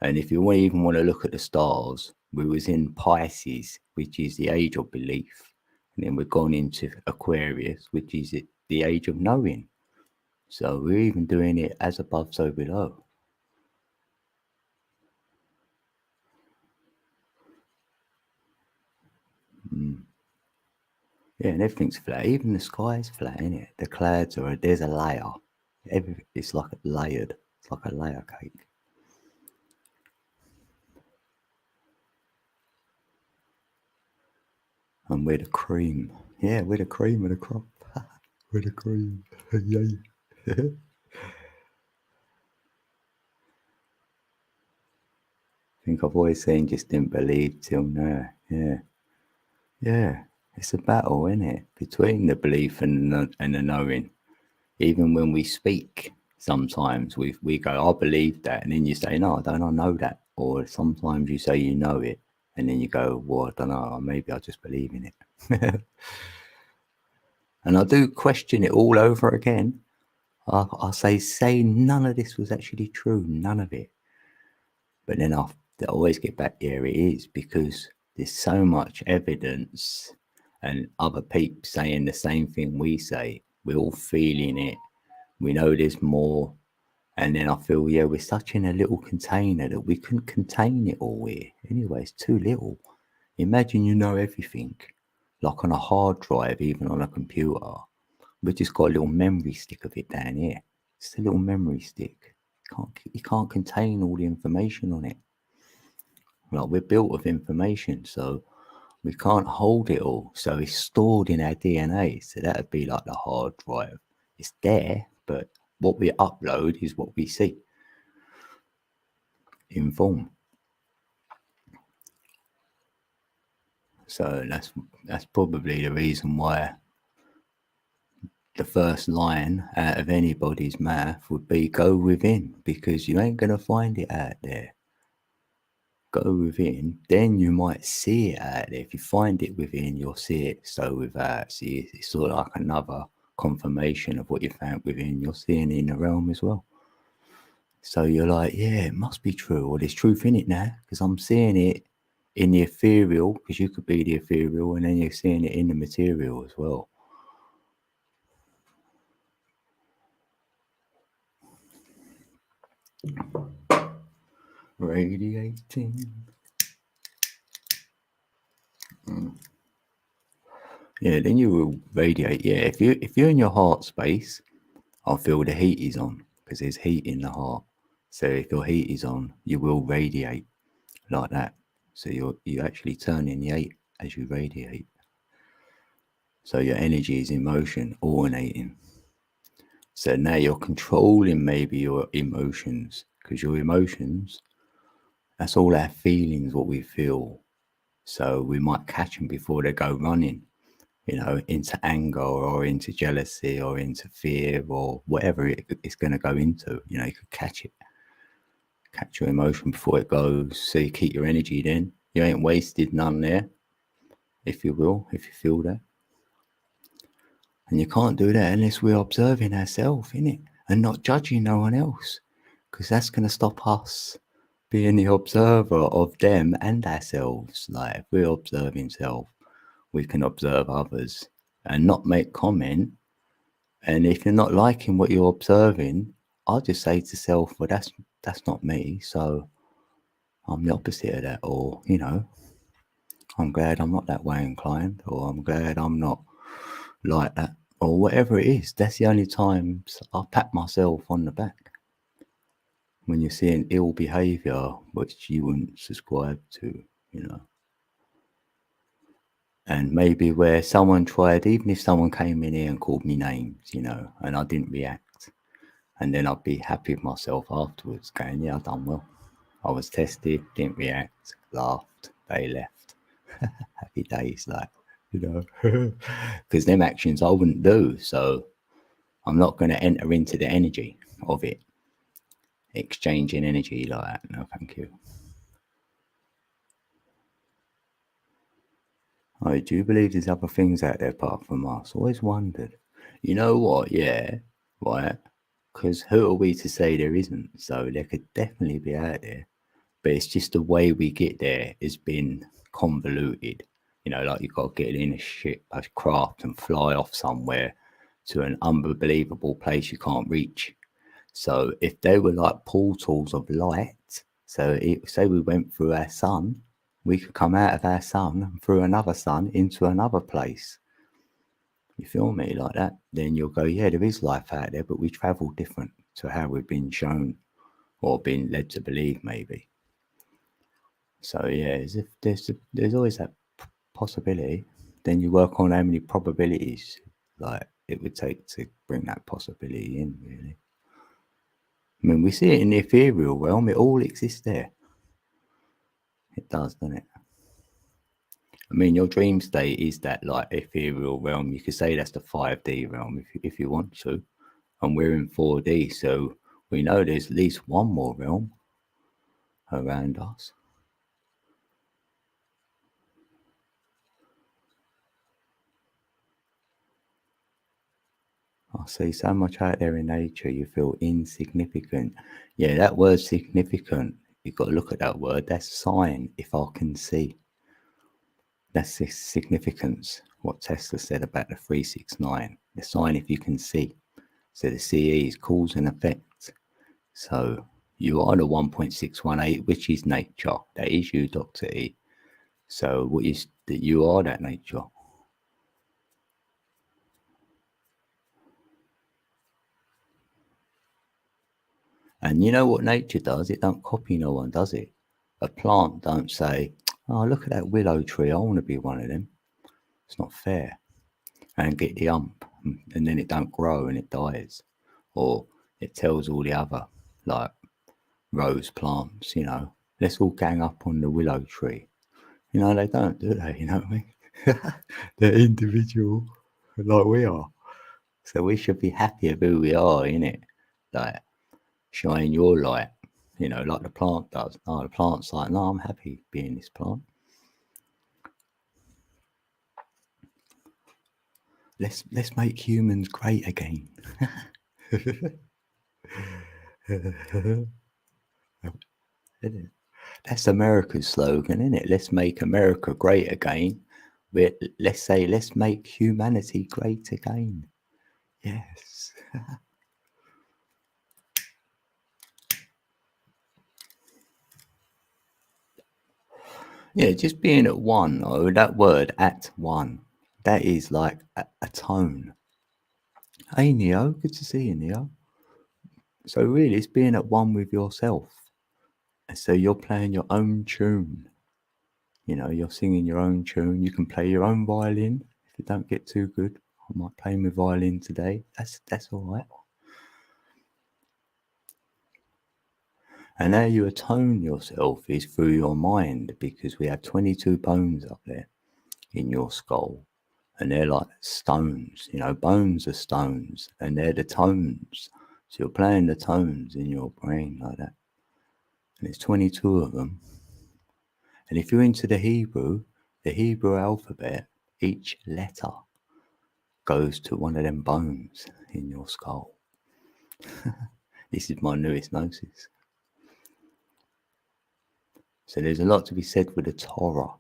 And if you even want to look at the stars, we was in Pisces, which is the age of belief. And then we've gone into Aquarius, which is the age of knowing. So we're even doing it as above, so below. Yeah, and everything's flat. Even the sky's flat, isn't it? The clouds there's a layer. It's like layered. It's like a layer cake. And we're the cream. Yeah, we're the cream of the crop. We're the cream. Yay. I think I've always seen just didn't believe till now. Yeah. Yeah. It's a battle, isn't it? Between the belief and the knowing. Even when we speak, sometimes we go, I believe that. And then you say, no, I know that. Or sometimes you say you know it. And then you go, well, I don't know, maybe I just believe in it. And I do question it all over again. I say none of this was actually true, none of it. But then I always get back, yeah, it is, because there's so much evidence and other people saying the same thing we say. We're all feeling it. We know there's more. And then I feel, yeah, we're such in a little container that we couldn't contain it all here. Anyway, it's too little. Imagine you know everything, like on a hard drive, even on a computer. We just got a little memory stick of it down here. It's a little memory stick. You can't contain all the information on it. Like, we're built of information, so we can't hold it all. So it's stored in our DNA. So that would be like the hard drive. It's there, but what we upload is what we see in form. So that's probably the reason why the first line out of anybody's mouth would be go within, because you ain't going to find it out there. Go within, then you might see it out there. If you find it within, you'll see it. So without, see, it's sort of like another confirmation of what you found within. You're seeing it in the realm as well. So you're like, yeah, it must be true, or there's truth in it now, because I'm seeing it in the ethereal, because you could be the ethereal, and then you're seeing it in the material as well. Radiating. Yeah, then you will radiate. Yeah, if you're in your heart space, I'll feel the heat is on, because there's heat in the heart. So if your heat is on, you will radiate like that. So you actually turn in the 8 as you radiate. So your energy is in motion, ornating. So now you're controlling maybe your emotions, because your emotions, that's all our feelings, what we feel. So we might catch them before they go running, into anger or into jealousy or into fear or whatever it's going to go into. You could catch your emotion before it goes. So you keep your energy then. You ain't wasted none there, if you feel that. And you can't do that unless we're observing ourselves, innit? And not judging no one else, because that's going to stop us being the observer of them and ourselves. Like, if we're observing self, we can observe others and not make comment. And if you're not liking what you're observing, I'll just say to self, well, that's not me. So I'm the opposite of that. Or, I'm glad I'm not that way inclined, or I'm glad I'm not like that, or whatever it is. That's the only times I pat myself on the back. When you're seeing ill behavior, which you wouldn't subscribe to, And maybe where someone tried, even if someone came in here and called me names, and I didn't react, and then I'd be happy with myself afterwards, going, yeah, I've done well. I was tested, didn't react, laughed, they left. Happy days, like, because them actions I wouldn't do. So I'm not going to enter into the energy of it, exchanging energy like that. No, thank you. I do believe there's other things out there apart from us. Always wondered. You know what? Yeah, right. Because who are we to say there isn't? So there could definitely be out there, but it's just the way we get there has been convoluted. Like you've got to get in a ship, a craft, and fly off somewhere to an unbelievable place you can't reach. So if they were like portals of light, say we went through our sun, we could come out of our sun and through another sun into another place. You feel me? Like that? Then you'll go, yeah, there is life out there, but we travel different to how we've been shown or been led to believe, maybe. So yeah, as if there's always that possibility. Then you work on how many probabilities like it would take to bring that possibility in, really. I mean, we see it in the ethereal realm. It all exists there. It does, doesn't it? I mean, your dream state is that like ethereal realm. You could say that's the 5D realm if you want to. And we're in 4D, so we know there's at least one more realm around us. I see so much out there in nature, you feel insignificant. Yeah, that word significant, you've got to look at that word. That's sign, if I can see. That's the significance, what Tesla said about the 369. The sign, if you can see. So the CE is cause and effect. So you are the 1.618, which is nature. That is you, Dr. E. So what is that you are that nature. And you know what nature does? It don't copy no one, does it? A plant don't say, oh, look at that willow tree, I want to be one of them. It's not fair. And get the ump, and then it don't grow and it dies. Or it tells all the other, like, rose plants, let's all gang up on the willow tree. They don't, do they? You know what I mean? They're individual, like we are. So we should be happy of who we are, innit? Like, shine your light, like the plant does. No, the plant's like, no, I'm happy being this plant. Let's make humans great again. That's America's slogan, isn't it? Let's make America great again. Let's say, let's make humanity great again. Yes. Yeah, just being at one, though, that word, at one, that is like a tone. Hey, Neo, good to see you, Neo. So really, it's being at one with yourself. And so you're playing your own tune. You're singing your own tune. You can play your own violin. If you don't get too good, I might play my violin today. That's all right. And how you attune yourself is through your mind, because we have 22 bones up there in your skull. And they're like stones, bones are stones, and they're the tones. So you're playing the tones in your brain like that. And there's 22 of them. And if you're into the Hebrew alphabet, each letter goes to one of them bones in your skull. This is my newest gnosis. So there's a lot to be said with the Torah.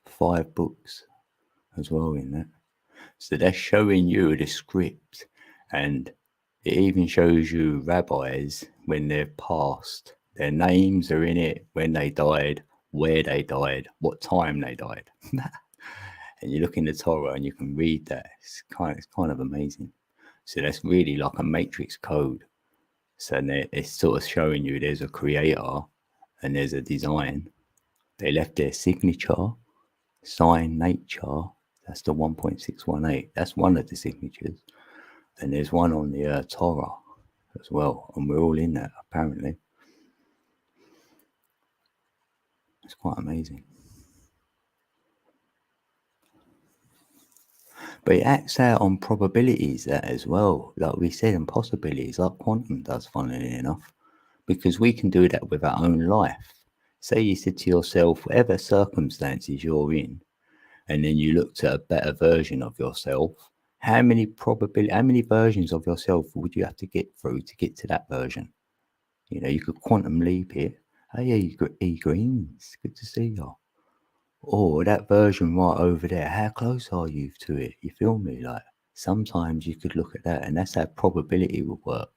5 books as well in that. So they're showing you the script, and it even shows you rabbis when they've passed. Their names are in it, when they died, where they died, what time they died. And you look in the Torah and you can read that. It's kind of amazing. So that's really like a matrix code. So it's sort of showing you there's a creator and there's a design. They left their signature, sign nature. That's the 1.618. That's one of the signatures. And there's one on the Torah as well. And we're all in that, apparently. It's quite amazing. But it acts out on probabilities that as well, like we said, and possibilities, like quantum does, funnily enough, because we can do that with our own life. Say you said to yourself, whatever circumstances you're in, and then you looked at a better version of yourself, how many versions of yourself would you have to get through to get to that version? You could quantum leap it. Hey, E-Greens, good to see you. Or that version right over there, how close are you to it? You feel me? Like, sometimes you could look at that, and that's how probability would work.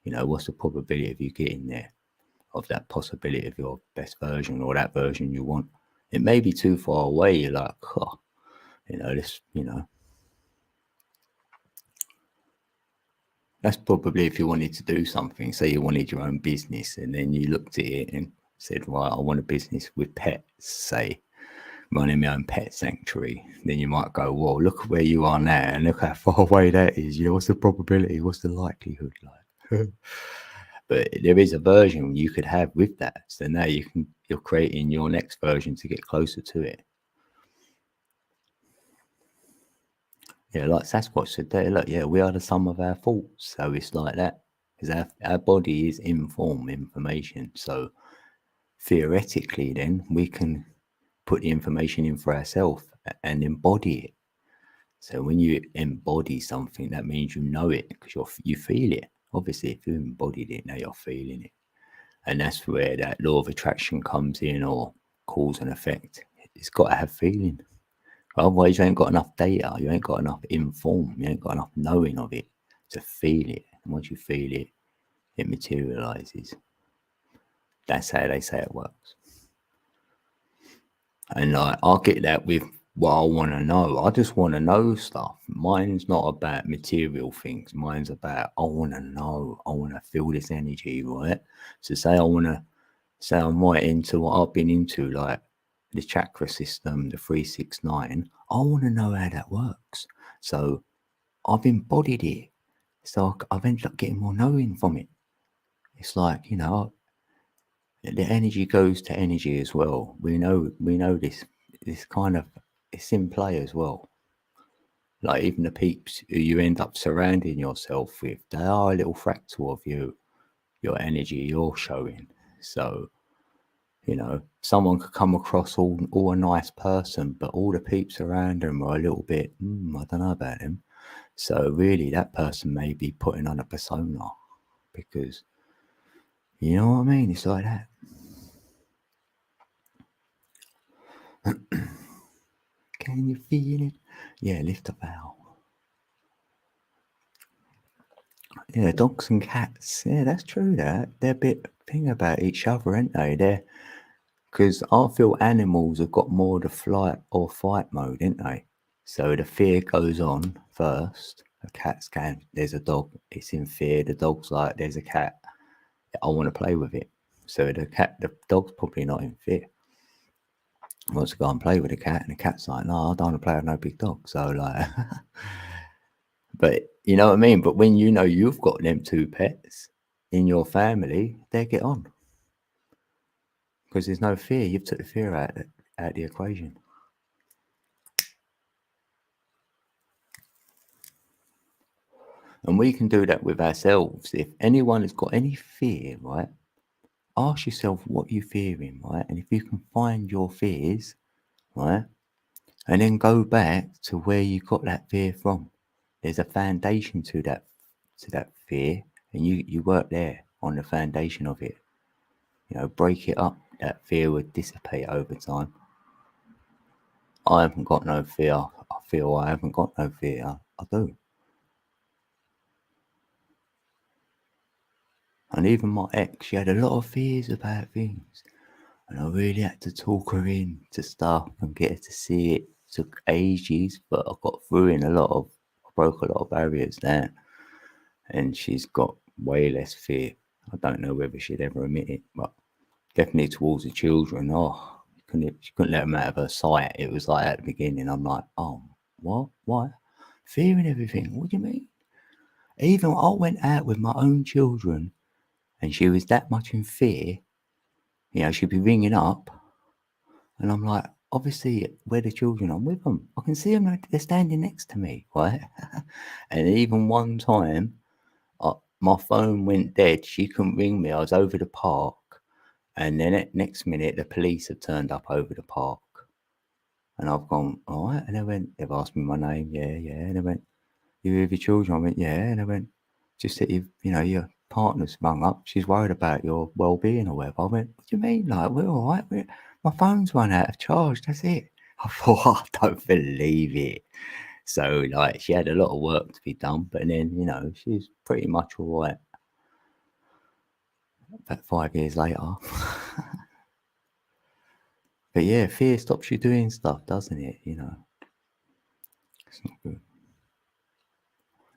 What's the probability of you getting there, of that possibility of your best version or that version you want? It may be too far away. You're like, oh, that's probably if you wanted to do something. Say you wanted your own business, and then you looked at it and said, right, I want a business with pets, say, running my own pet sanctuary. Then you might go, whoa, look where you are now and look how far away that is. What's the probability? What's the likelihood like? But there is a version you could have with that. So now you're creating your next version to get closer to it. Yeah, like Sasquatch said there, look, yeah, we are the sum of our thoughts. So it's like that. Because our body is information. So theoretically then we can put the information in for ourselves and embody it. So when you embody something, that means you know it because you feel it. Obviously, if you embodied it, now you're feeling it. And that's where that law of attraction comes in, or cause and effect. It's got to have feeling. Otherwise, you ain't got enough data. You ain't got enough inform. You ain't got enough knowing of it to feel it. And once you feel it, it materializes. That's how they say it works. And I'll get that with Well, I want to know. I just want to know stuff. Mine's not about material things. Mine's about, I want to know. I want to feel this energy, right? So say I'm right into what I've been into, like the chakra system, the 369. I want to know how that works. So I've embodied it. So I've ended up getting more knowing from it. It's like, the energy goes to energy as well. We know this kind of, it's in play as well. Like even the peeps who you end up surrounding yourself with, they are a little fractal of your energy you're showing. So, someone could come across all a nice person, but all the peeps around them are a little bit, I don't know about them. So really that person may be putting on a persona because, you know what I mean? It's like that. Can you feel it? Yeah, lift a bow. Yeah, dogs and cats. Yeah, that's true. They're a bit thing about each other, aren't they? Because I feel animals have got more the flight or fight mode, ain't they? So the fear goes on first. A cat's can. There's a dog. It's in fear. The dog's like, there's a cat. I want to play with it. So the dog's probably not in fear. Wants to go and play with the cat, and the cat's like, no, I don't want to play with no big dog. So like, but you know what I mean. But when you've got them two pets in your family, they get on because there's no fear. You've took the fear out the equation. And we can do that with ourselves. If anyone has got any fear, right, ask yourself what you're fearing, right? And if you can find your fears, right, and then go back to where you got that fear from. There's a foundation to that fear, and you work there on the foundation of it. Break it up. That fear would dissipate over time. I haven't got no fear. I feel I haven't got no fear. I do. And even my ex, she had a lot of fears about things. And I really had to talk her into stuff and get her to see it. It took ages, but I got through I broke a lot of barriers down. And she's got way less fear. I don't know whether she'd ever admit it, but definitely towards the children. She couldn't let them out of her sight. It was like at the beginning, I'm like, oh, what? Why? Fear and everything. What do you mean? Even I went out with my own children and she was that much in fear, she'd be ringing up and I'm like, obviously, where the children, I'm with them. I can see them, they're standing next to me, right? And even one time, my phone went dead. She couldn't ring me. I was over the park. And then next minute, the police have turned up over the park. And I've gone, all right. And they've asked me my name. Yeah. And they went, you with your children? I went, yeah. And they went, just that your partner's rung up. She's worried about your well-being or whatever. I went, what do you mean? Like, we're all right. My phone's run out of charge. That's it. I thought, I don't believe it. So, like, she had a lot of work to be done. But then, she's pretty much all right. About 5 years later. But yeah, fear stops you doing stuff, doesn't it? It's not good.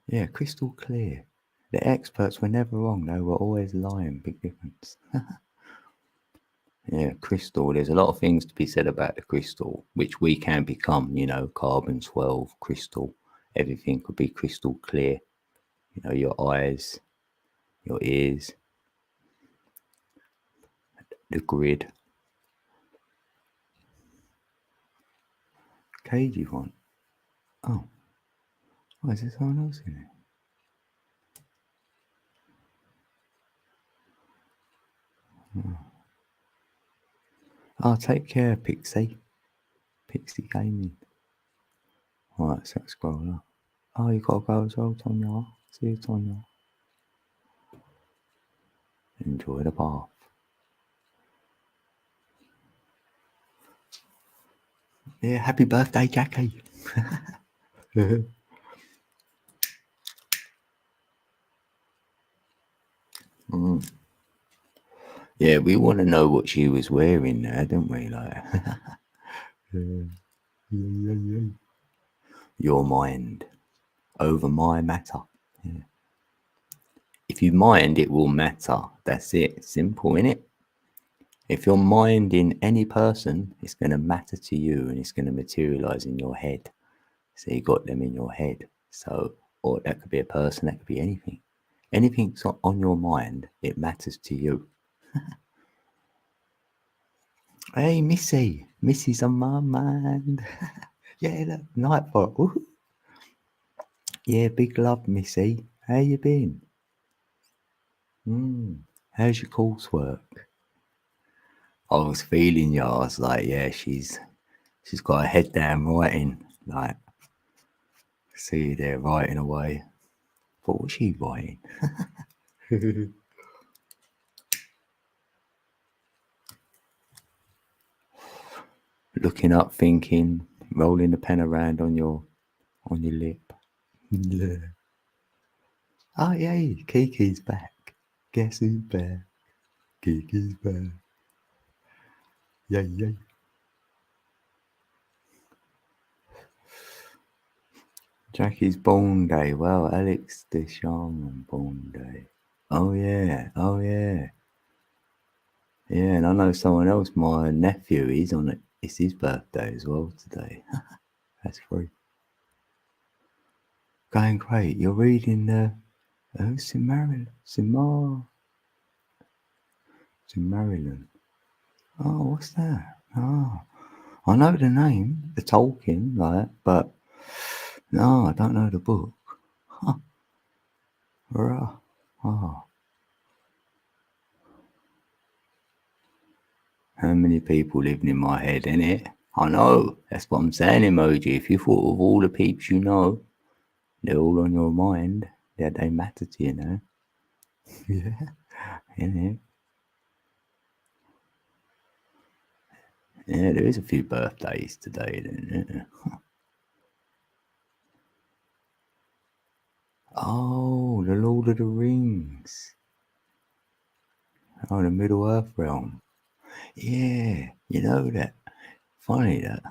Yeah, crystal clear. The experts were never wrong. They were always lying. Big difference. Yeah, crystal. There's a lot of things to be said about the crystal, which we can become, carbon 12, crystal. Everything could be crystal clear. Your eyes, your ears, the grid. Cagey one. Oh. Why is there someone else in it? Oh, take care, Pixie. Pixie Gaming. Alright, so let's scroll up. Oh, you gotta go as well, Tonya. See you, Tonya. Enjoy the bath. Yeah, happy birthday, Jackie. Yeah, we want to know what she was wearing there, don't we? Like, Your mind over my matter. Yeah. If you mind, it will matter. That's it. Simple, innit? If you're minding any person, it's going to matter to you and it's going to materialize in your head. So you got them in your head. So, or that could be a person, that could be anything. Anything's on your mind, it matters to you. Hey, Missy. Missy's on my mind. Yeah, look, Nightbot. Woo. Yeah, big love, Missy. How you been? How's your coursework? I was feeling you. I was like, yeah, she's got her head down writing. Like, see you there writing away. What was she writing? Looking up, thinking, rolling the pen around on your lip. Yeah. Oh yay, Kiki's back. Guess who's back? Kiki's back. Yay, yay. Jackie's born day. Well, Alex Deschamps born day. Oh yeah, oh yeah. Yeah, and I know someone else, my nephew, he's on it. It's his birthday as well today. That's free. Going great. You're reading the Cimarron. Oh, what's that? Oh, I know the name, the Tolkien, like, but no, I don't know the book. Huh. Oh. How many people living in my head, innit? I know. That's what I'm saying, emoji. If you thought of all the peeps you know, they're all on your mind. Yeah, they matter to you now. Yeah, innit? Yeah, there is a few birthdays today, then. Yeah. Oh, the Lord of the Rings. Oh, the Middle Earth realm. Yeah, you know that. Funny that.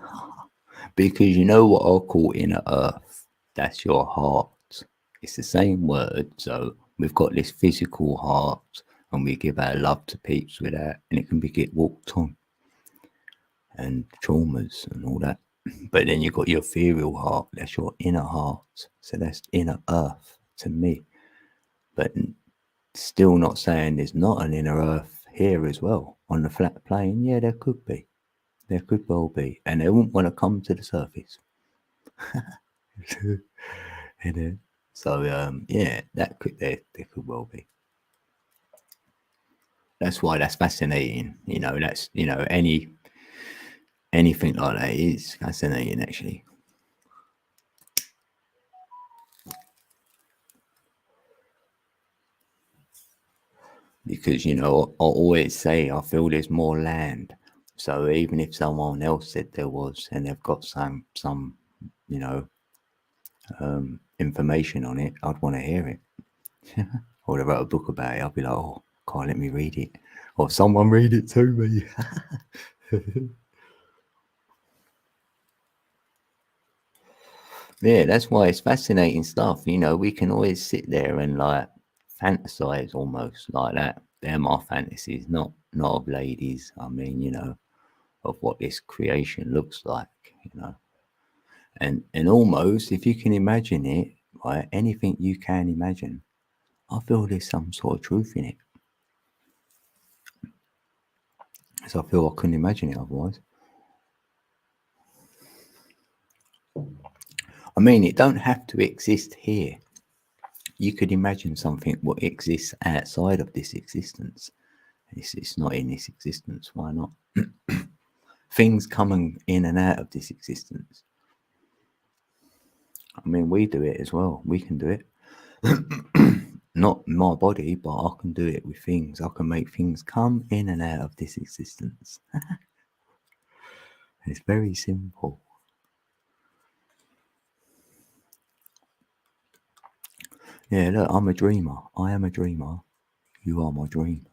Because you know what I'll call inner earth? That's your heart. It's the same word. So we've got this physical heart and we give our love to peeps with that and it can be get walked on and traumas and all that. But then you've got your ethereal heart. That's your inner heart. So that's inner earth to me. But still not saying there's not an inner earth here as well on the flat plane. Yeah, there could be. There could well be. And they wouldn't want to come to the surface. So yeah, that could there could well be. That's why that's fascinating. You know, that's anything like that is fascinating actually. Because I always say I feel there's more land. So even if someone else said there was and they've got some information on it, I'd want to hear it. Or they wrote a book about it, I'll be like, oh, can't let me read it. Or someone read it to me. Yeah, that's why it's fascinating stuff. We can always sit there and like fantasize almost like that. They're my fantasies, not of ladies. I mean, of what this creation looks like, and almost if you can imagine it, right, anything you can imagine, I feel there's some sort of truth in it. So I feel I couldn't imagine it otherwise. I mean, it don't have to exist here. You could imagine something what exists outside of this existence. It's not in this existence. Why not? Things coming in and out of this existence. I mean, we do it as well. We can do it. Not my body, but I can do it with things. I can make things come in and out of this existence. It's very simple. Yeah, look, I'm a dreamer. I am a dreamer. You are my dream.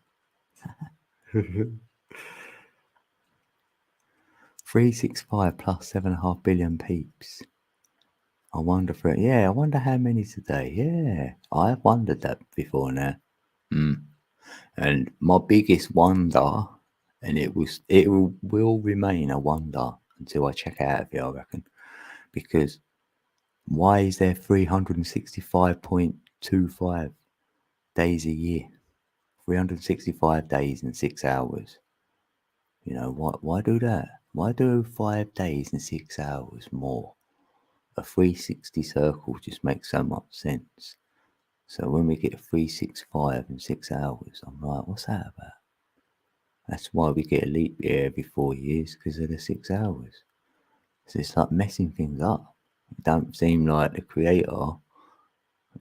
365 plus 7.5 billion peeps. I wonder for it. Yeah, I wonder how many today. Yeah, I've wondered that before now. And my biggest wonder, and it will remain a wonder until I check out of it, I reckon. Because why is there 365.25 days a year? 365 days and 6 hours. You know, why do that? Why do 5 days and 6 hours more? A 360 circle just makes so much sense. So when we get 365 and 6 hours, I'm like, what's that about? That's why we get a leap year every 4 years, because of the 6 hours. So it's like messing things up. It don't seem like the creator.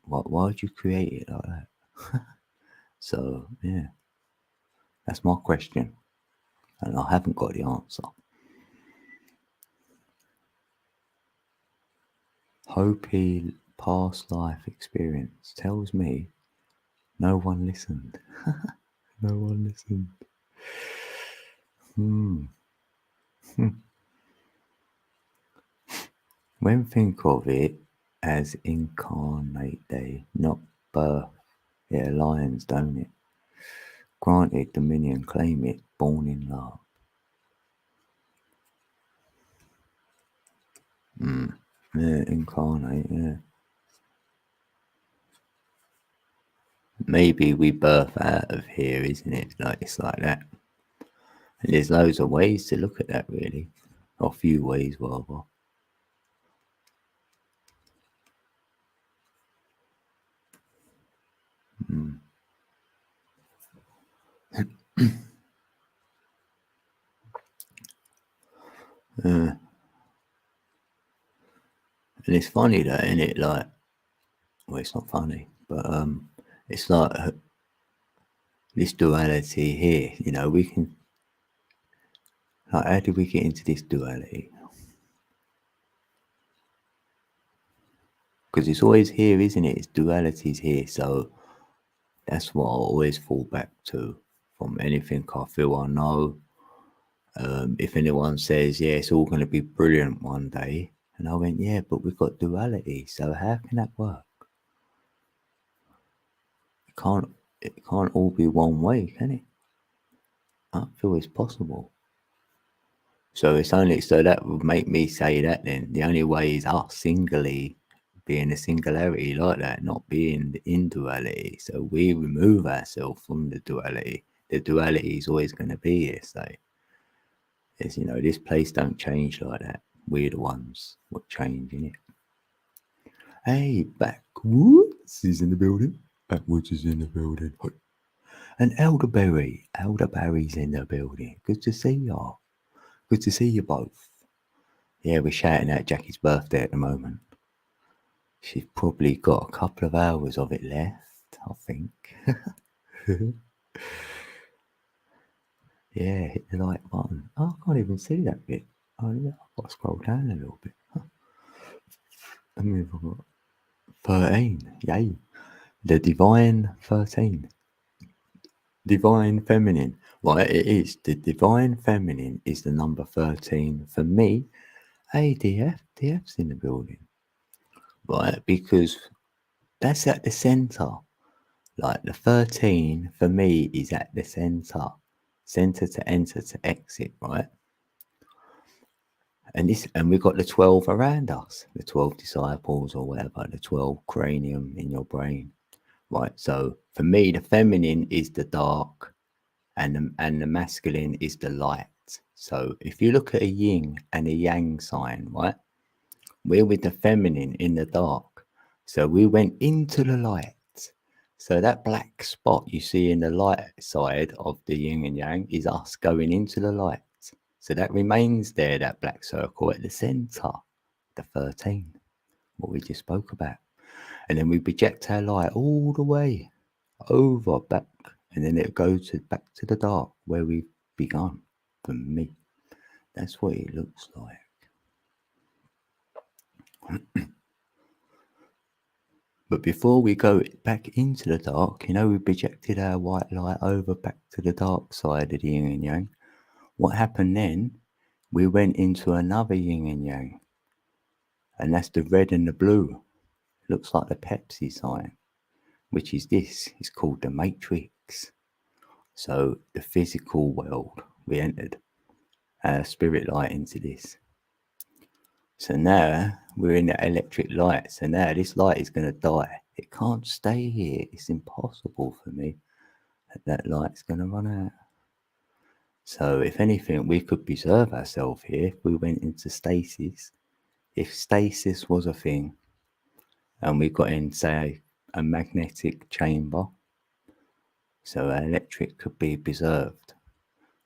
Why would you create it like that? So yeah, that's my question, and I haven't got the answer. Hopi past life experience tells me no one listened. No one listened. When think of it as incarnate day, not birth, it aligns, don't it? Granted, dominion, claim it, born in love. Yeah, incarnate, yeah. Maybe we birth out of here, isn't it? Like, it's like that. And there's loads of ways to look at that, really. Or a few ways, rather. And it's funny though, isn't it? Like, well, it's not funny, but it's like this duality here. You know, we can. Like, how did we get into this duality? Because it's always here, isn't it? It's duality's here, so that's what I always fall back to from anything I feel I know. If anyone says, yeah, it's all going to be brilliant one day, and I went, yeah, but we've got duality, so how can that work? It can't all be one way, can it? I don't feel it's possible. So it's only, so that would make me say that then the only way is us singly being a singularity like that, not being in duality. So we remove ourselves from the duality. The duality is always going to be here. So it's, you know, this place don't change like that. We're the ones what change in it. Hey, Backwoods is in the building. Backwoods is in the building. And Elderberry's in the building. Good to see y'all. Good to see you both. Yeah, we're shouting out Jackie's birthday at the moment. She's probably got a couple of hours of it left, I think. Yeah, hit the like button. Oh, I can't even see that bit. Oh, yeah, I've got to scroll down a little bit. Let me have a look. 13, yay. The Divine 13. Divine Feminine. Well, it is. The Divine Feminine is the number 13 for me. Hey, DF's in the building. Right, because that's at the centre. Like the 13 for me is at the centre. Centre to enter to exit, right? And we've got the 12 around us, the 12 disciples or whatever, the 12 cranium in your brain. Right. So for me, the feminine is the dark and the masculine is the light. So if you look at a yin and a yang sign, right? We're with the feminine in the dark. So we went into the light. So that black spot you see in the light side of the yin and yang is us going into the light. So that remains there, that black circle at the center, the 13, what we just spoke about. And then we project our light all the way over back, and then it'll go back to the dark where we've begun. For me, that's what it looks like. But before we go back into the dark, you know, we projected our white light over back to the dark side of the yin and yang. What happened then we went into another yin and yang, and that's the red and the blue. It looks like the Pepsi sign, which is this. It's called the Matrix. So the physical world, we entered spirit light into this. So now we're in the electric light. So now this light is going to die. It can't stay here. It's impossible for me. That light's going to run out. So if anything, we could preserve ourselves here if we went into stasis. If stasis was a thing and we got in, say, a magnetic chamber, so our electric could be preserved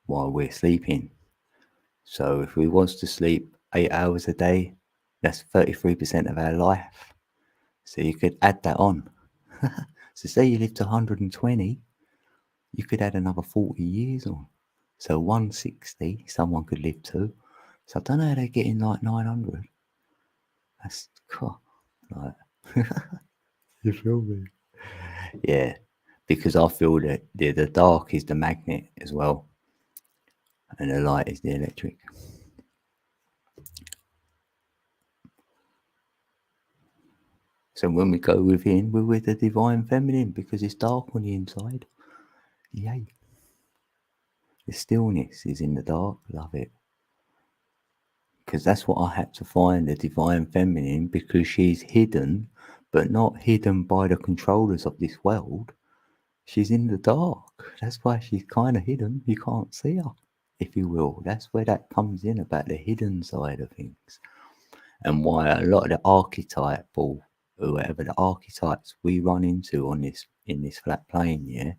while we're sleeping. So if we was to sleep 8 hours a day, that's 33% of our life. So you could add that on. So say you lived to 120, you could add another 40 years on. So 160, someone could live to. So I don't know how they're getting like 900. That's cool. Like, you feel me? Yeah, because I feel that the dark is the magnet as well, and the light is the electric. So when we go within, we're with the divine feminine because it's dark on the inside. Yay. The stillness is in the dark. Love it. Because that's what I had to find, the divine feminine, because she's hidden, but not hidden by the controllers of this world. She's in the dark. That's why she's kind of hidden. You can't see her, if you will. That's where that comes in, about the hidden side of things. And why a lot of the archetype, or whatever the archetypes we run into on this, in this flat plane, yeah,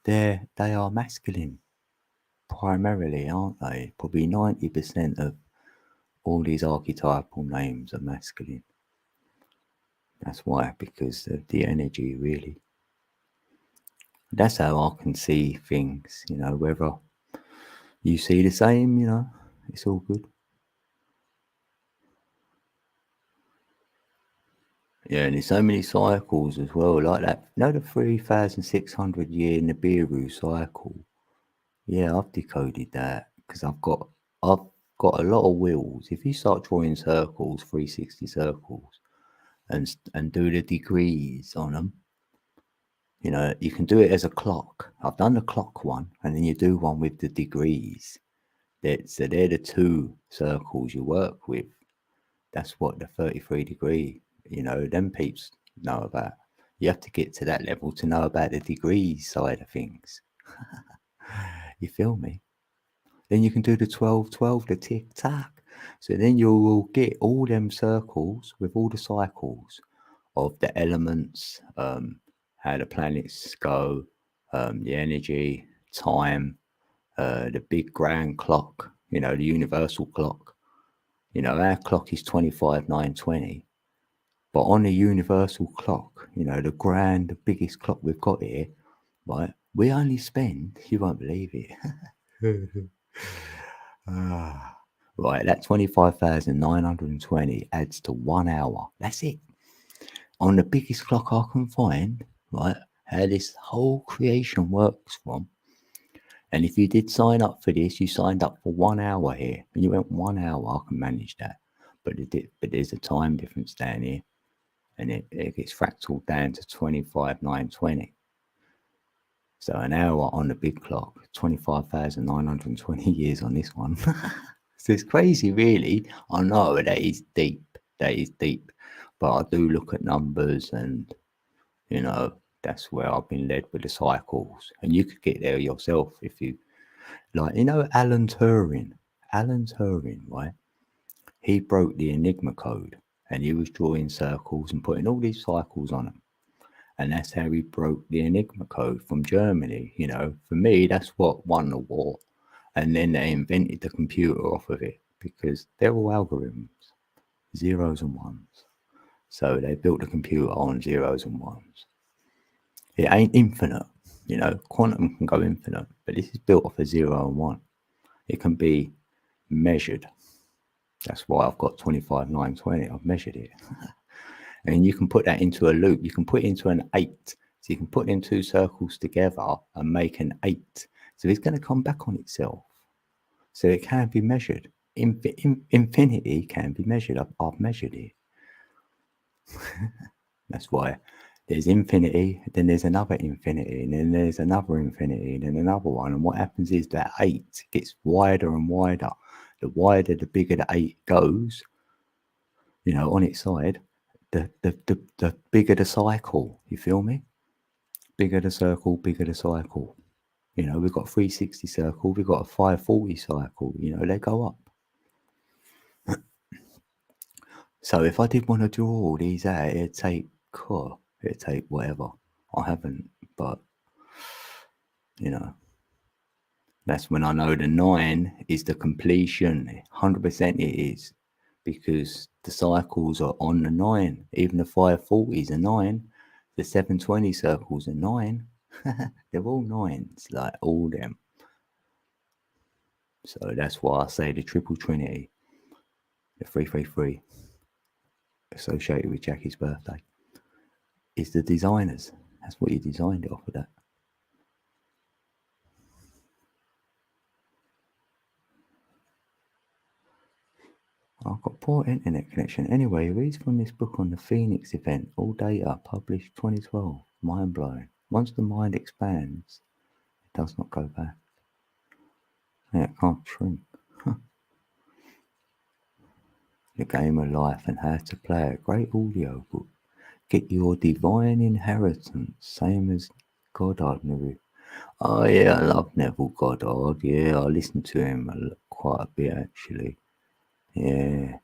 they are masculine primarily, aren't they? Probably 90% of all these archetypal names are masculine. That's why, because of the energy, really. That's how I can see things, you know, whether you see the same, you know, it's all good. Yeah, and there's so many cycles as well, like that. You know, the 3,600 year Nibiru cycle. Yeah, I've decoded that because I've got a lot of wheels. If you start drawing circles, 360 circles, and do the degrees on them, you know, you can do it as a clock. I've done the clock one, and then you do one with the degrees. So they're the two circles you work with. That's what the 33 degree, you know, them peeps know about. You have to get to that level to know about the degrees side of things. You feel me? Then you can do the 12-12, the tick-tack. So then you will get all them circles with all the cycles of the elements, how the planets go, the energy, time, the big grand clock, you know, the universal clock. You know, our clock is 25,920. But on the universal clock, you know, the biggest clock we've got here, right, we only spend, you won't believe it. Right, that 25,920 adds to 1 hour. That's it. On the biggest clock I can find, right, how this whole creation works from. And if you did sign up for this, you signed up for 1 hour here, and you went 1 hour, I can manage that. But there's a time difference down here, and it gets fractaled down to 25,920. So an hour on the big clock, 25,920 years on this one. So it's crazy, really. I know that is deep. That is deep. But I do look at numbers, and, you know, that's where I've been led with the cycles. And you could get there yourself if you like. You know, Alan Turing, right? He broke the Enigma code, and he was drawing circles and putting all these cycles on them. And that's how he broke the Enigma code from Germany. You know, for me, that's what won the war. And then they invented the computer off of it, because they're all algorithms, zeros and ones. So they built the computer on zeros and ones. It ain't infinite, you know, quantum can go infinite, but this is built off a 0 and 1. It can be measured. That's why I've got 25,920. I've measured it. And you can put that into a loop. You can put it into an 8. So you can put in two circles together and make an 8. So it's going to come back on itself. So it can be measured. infinity can be measured. I've measured it. That's why there's infinity, then there's another infinity, and then there's another infinity, and then another one. And what happens is that 8 gets wider and wider. The wider, the bigger the 8 goes, on its side, the bigger the cycle. You feel me? Bigger the circle, bigger the cycle. We've got 360 circle, we've got a 540 cycle, they go up. So if I did want to draw all these out, it'd take whatever. I haven't, but that's when I know the 9 is the completion. 100% it is, because the cycles are on the 9. Even the 540s are 9. The 720 circles are 9. They're all 9s, like all them. So that's why I say the triple trinity, the 333, associated with Jackie's birthday, is the designers. That's what you designed it off of that. I've got poor internet connection. Anyway, it reads from this book on the Phoenix event. All data published 2012. Mind blowing. Once the mind expands, it does not go back. Yeah, it can't shrink. The Game of Life and How to Play It. Great audio book. Get your divine inheritance. Same as Goddard movie. Oh yeah, I love Neville Goddard. Yeah, I listen to him quite a bit actually. Yeah.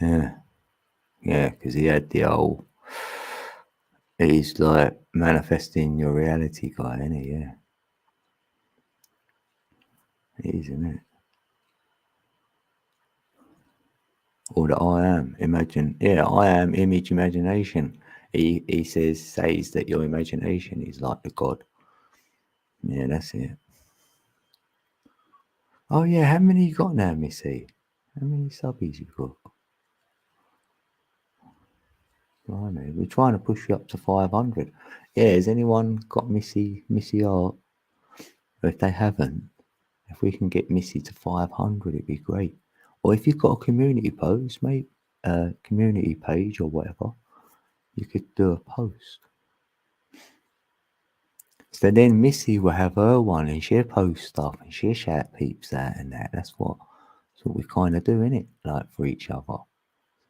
Yeah, because he had the old... He's like manifesting your reality guy, isn't he? Yeah. It is, isn't it? Or the I am. I am image imagination. He says that your imagination is like the God. Yeah, that's it. Oh yeah, how many you got now, Missy? How many subbies you got? Blimey, we're trying to push you up to 500. Yeah, has anyone got Missy Art? If they haven't, if we can get Missy to 500, it'd be great. Or if you've got a community post, mate, community page or whatever, you could do a post. So then Missy will have her one and she'll post stuff and she'll shout peeps out and that. That's what we kind of do, innit? Like for each other.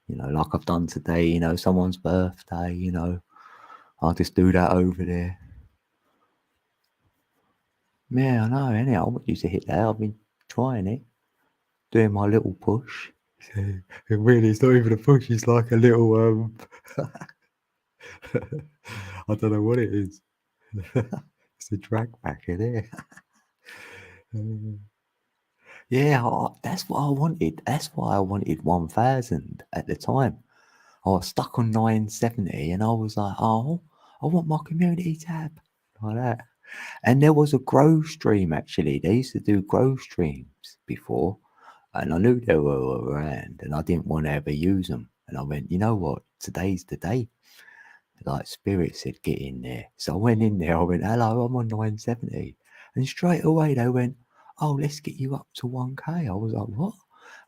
Like I've done today, someone's birthday, I'll just do that over there. Yeah, I know, innit? I want you to hit that. I've been trying it. Doing my little push. It really, it's not even a push, it's like a little, I don't know what it is. It's a drag back in there. Yeah, that's what I wanted. That's why I wanted 1,000 at the time. I was stuck on 970 and I was like, oh, I want my community tab. Like that. And there was a grow stream actually. They used to do grow streams before. And I knew they were around and I didn't want to ever use them. And I went, you know what? Today's the day. Like Spirit said, get in there. So I went in there. I went, hello, I'm on 970. And straight away they went, oh, let's get you up to 1K. I was like, what?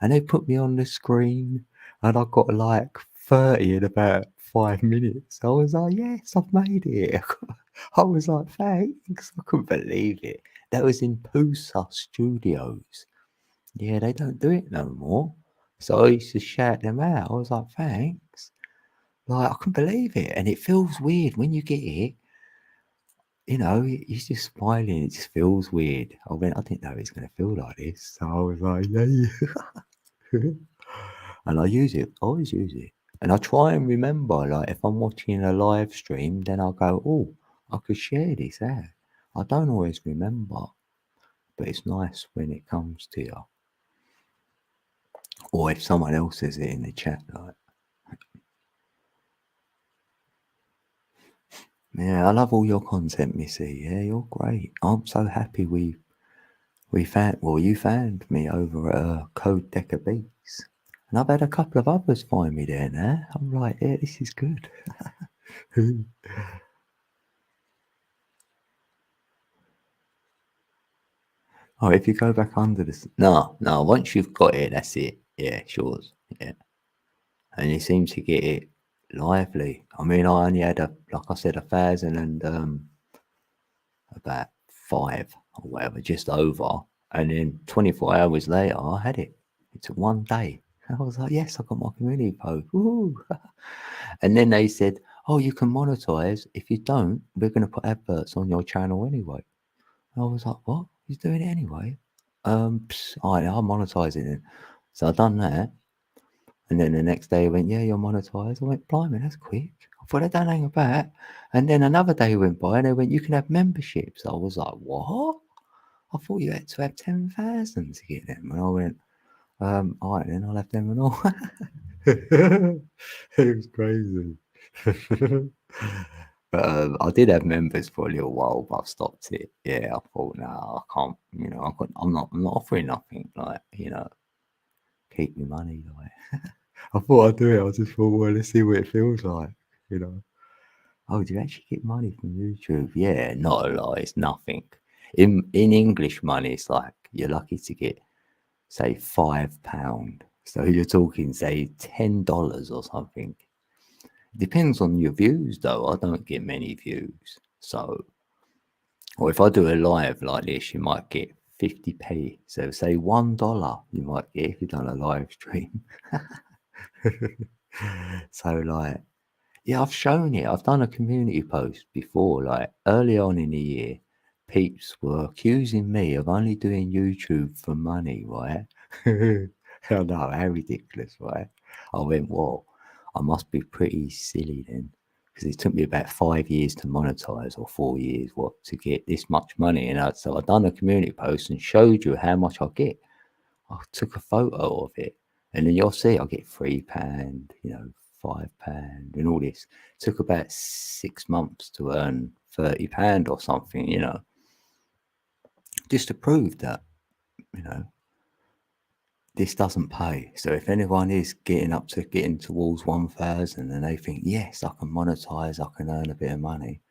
And they put me on the screen and I got like 30 in about 5 minutes. I was like, yes, I've made it. I was like, thanks. I couldn't believe it. That was in Pusa Studios. Yeah, they don't do it no more. So I used to shout them out. I was like, thanks. Like, I couldn't believe it. And it feels weird when you get it. You're just smiling. It just feels weird. I didn't know it's going to feel like this. So I was like, yeah. And I use it. I always use it. And I try and remember, like, if I'm watching a live stream, then I'll go, oh, I could share this out. I don't always remember, but it's nice when it comes to you. Or if someone else says it in the chat, like, yeah, I love all your content, Missy. Yeah, you're great. I'm so happy you found me over at Code Decker Beats. And I've had a couple of others find me there now. I'm like, yeah, this is good. Oh, if you go back under this, no, once you've got it, that's it. Yeah, it's yours. Yeah. And you seem to get it lively. I mean, I only had like I said, 1,000 and about 5 or whatever, just over. And then 24 hours later, I had it. It took 1 day. I was like, yes, I got my community post. Woo! And then they said, oh, you can monetize. If you don't, we're going to put adverts on your channel anyway. And I was like, what? He's doing it anyway. All right, I'll monetize it then. So I done that. And then the next day he went, yeah, you're monetized. I went, blimey, that's quick. I thought I don't hang about. And then another day went by and they went, you can have memberships. I was like, what? I thought you had to have 10,000 to get them. And I went, all right, then I'll have them and all. It was crazy. But I did have members for a little while, but I've stopped it. Yeah, I thought, no, I can't. I'm not offering nothing. Like, keep your money. Like, I thought I'd do it. I just thought, well, let's see what it feels like. Oh, do you actually get money from YouTube? Yeah, not a lot. It's nothing. In English money, it's like you're lucky to get, say, £5. So you're talking, say, $10 or something. Depends on your views, though. I don't get many views. So, or if I do a live like this, you might get 50p. So say $1 you might get if you've done a live stream. So like, yeah, I've shown it. I've done a community post before, like early on in the year. Peeps were accusing me of only doing YouTube for money, right? I know, how ridiculous, right? I went, well, I must be pretty silly then, because it took me about 5 years to monetize, or 4 years, to get this much money. And so I done a community post and showed you how much I get. I took a photo of it, and then you'll see I get £3, £5, and all this. It took about 6 months to earn £30 or something, just to prove that, this doesn't pay. So if anyone is getting towards 1,000 and they think, yes, I can monetize, I can earn a bit of money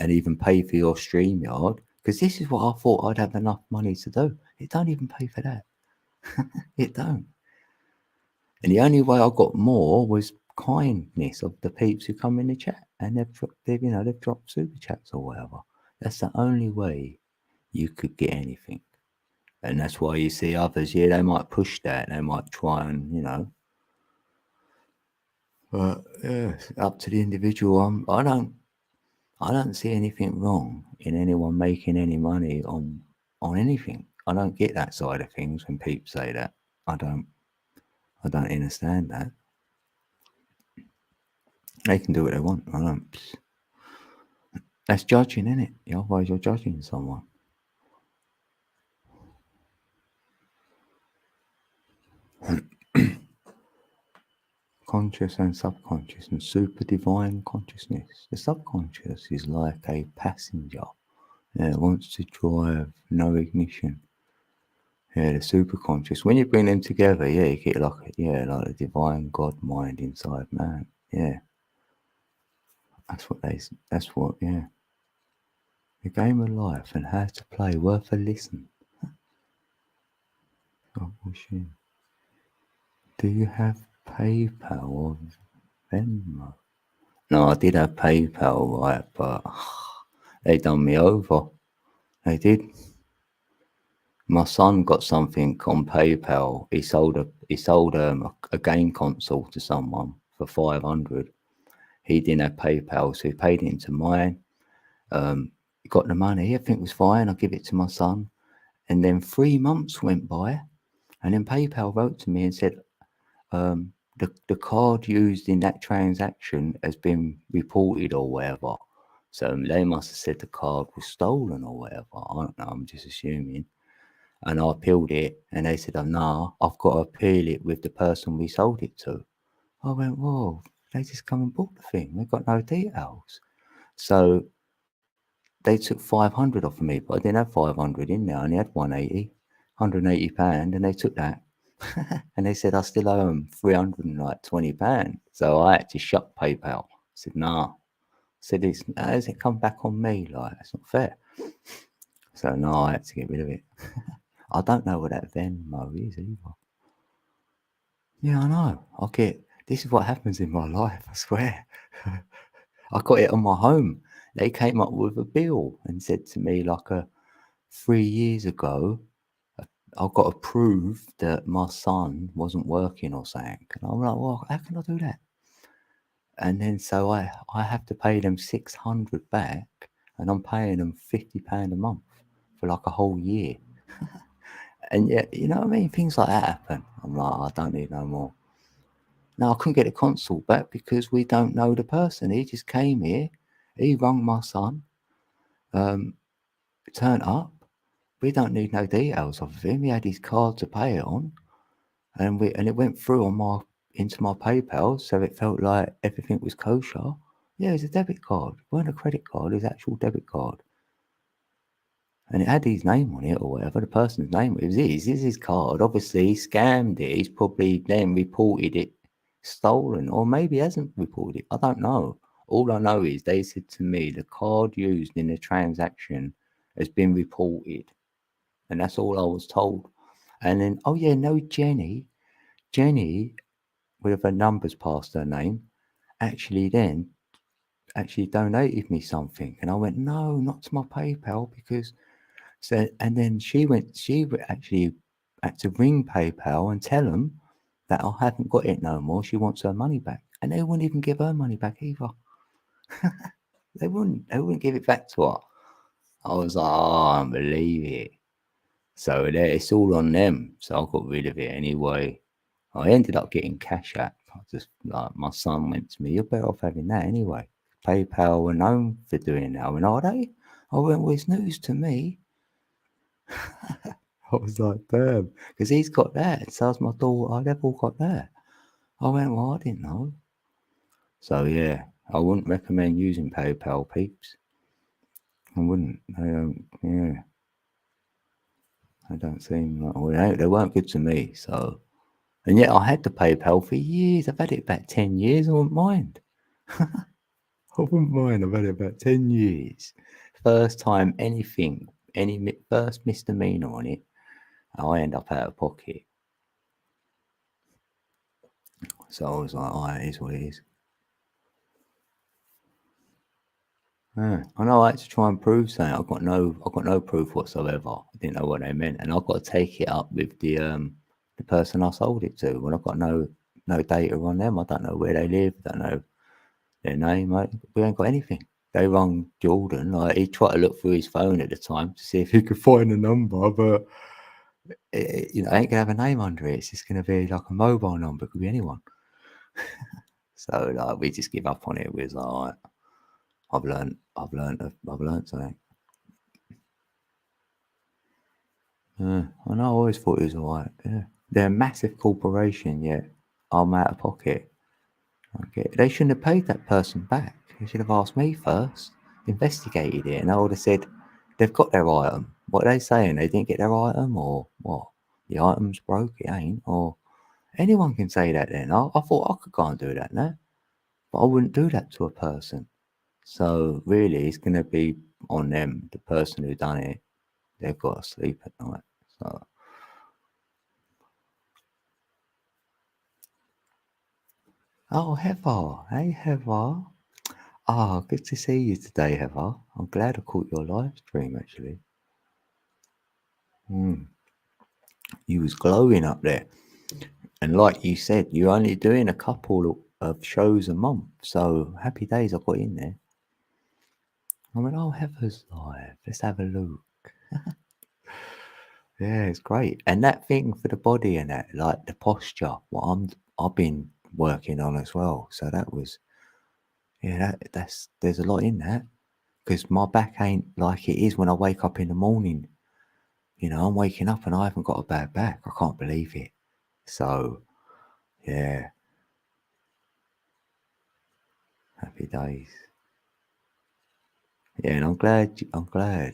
and even pay for your StreamYard, because this is what I thought I'd have enough money to do. It don't even pay for that. It don't. And the only way I got more was kindness of the peeps who come in the chat, and they've dropped super chats or whatever. That's the only way you could get anything. And that's why you see others, yeah, they might push that, they might try and, but yeah, it's up to the individual. I don't see anything wrong in anyone making any money on anything. I don't get that side of things when people say that. I don't understand that. They can do what they want. I don't. That's judging, isn't it? Otherwise, you're judging someone. Conscious and subconscious and super divine consciousness. The subconscious is like a passenger. Yeah, it wants to drive, no ignition. Yeah, the super conscious. When you bring them together, yeah, you get like a divine God mind inside man. Yeah. That's what, yeah. The game of life and how to play, worth a listen. Oh, shit. Do you have PayPal or Venmo? No, I did have PayPal, right, but they done me over. They did. My son got something on PayPal. He sold a game console to someone for 500. He didn't have PayPal, so he paid it into mine. He got the money. Everything was fine. I give it to my son, and then 3 months went by, and then PayPal wrote to me and said, the card used in that transaction has been reported or whatever. So they must have said the card was stolen or whatever. I don't know. I'm just assuming. And I appealed it, and they said, "Oh no, I've got to appeal it with the person we sold it to." I went, "Whoa, they just come and bought the thing. They've got no details." So they took 500 off of me, but I didn't have 500 in there. I only had 180 pound, and they took that. And they said I still owe them £320. So I had to shut PayPal. I said, "Nah." I said, how does it come back on me? Like, it's not fair. So no, I had to get rid of it. I don't know what that Venmo is either. Yeah, I know. This is what happens in my life, I swear. I got it on my home. They came up with a bill and said to me, like, 3 years ago, I got to prove that my son wasn't working or something. And I'm like, well, how can I do that? And then so I have to pay them 600 back, and I'm paying them £50 a month for like a whole year. And yet, you know what I mean? Things like that happen. I'm like, I don't need no more. No, I couldn't get a consult back because we don't know the person. He just came here. He rung my son, turned up. We don't need no details of him. He had his card to pay it on, and it went through on into my PayPal, so it felt like everything was kosher. Yeah, it's a debit card. It wasn't a credit card. It's an actual debit card. And it had his name on it or whatever, the person's name. It was his card. Obviously, he scammed it. He's probably then reported it stolen, or maybe hasn't reported it. I don't know. All I know is they said to me the card used in the transaction has been reported. And that's all I was told. And then, oh yeah, no, Jenny, with her numbers past her name, actually donated me something. And I went, no, not to my PayPal because so, and then actually had to ring PayPal and tell them that I haven't got it no more. She wants her money back. And they wouldn't even give her money back either. They wouldn't give it back to her. I was like, oh, I don't believe it. So it's all on them. So I got rid of it anyway. I ended up getting Cash App. I just like my son went to me, you're better off having that anyway. PayPal were known for doing that. I went, are they? I went, well, it's news to me. I was like, damn, because he's got that. So has my daughter. They've all got that. I went, well, I didn't know. So yeah, I wouldn't recommend using PayPal, peeps. I wouldn't. Yeah, they don't seem like, well, they weren't good to me. So, and yet I had the PayPal for years. I've had it about 10 years. I wouldn't mind. I wouldn't mind. I've had it about 10 years. First time anything, first misdemeanor on it, I end up out of pocket. So I was like, oh, it is what it is. Yeah. I know I had to try and prove something. I got no proof whatsoever. I didn't know what they meant, and I've got to take it up with the person I sold it to. When I've got no data on them, I don't know where they live, don't know their name. We ain't got anything. They rung Jordan. Like he tried to look through his phone at the time to see if he could find a number, but it ain't gonna have a name under it. It's just gonna be like a mobile number. It could be anyone. So like we just give up on it. We was like, all right, I've learned something. Yeah, I know. I always thought it was alright. Yeah, they're a massive corporation, yet I'm out of pocket. They shouldn't have paid that person back. They should have asked me first, investigated it, and I would have said they've got their item. What are they saying? They didn't get their item, or what? The item's broke. It ain't. Or anyone can say that. Then I thought I could go and do that now, but I wouldn't do that to a person. So really, it's going to be on them, the person who done it. They've got to sleep at night. So. Oh, Heather. Hey, Heather. Ah, good to see you today, Heather. I'm glad I caught your live stream, actually. You was glowing up there. And like you said, you're only doing a couple of shows a month. So happy days I got in there. I went, oh, Heather's live. Let's have a look. Yeah, it's great. And that thing for the body and that, like the posture, I've been working on as well. So that was, yeah, there's a lot in that. Because my back ain't like it is when I wake up in the morning. I'm waking up and I haven't got a bad back. I can't believe it. So, yeah, happy days. Yeah, and I'm glad.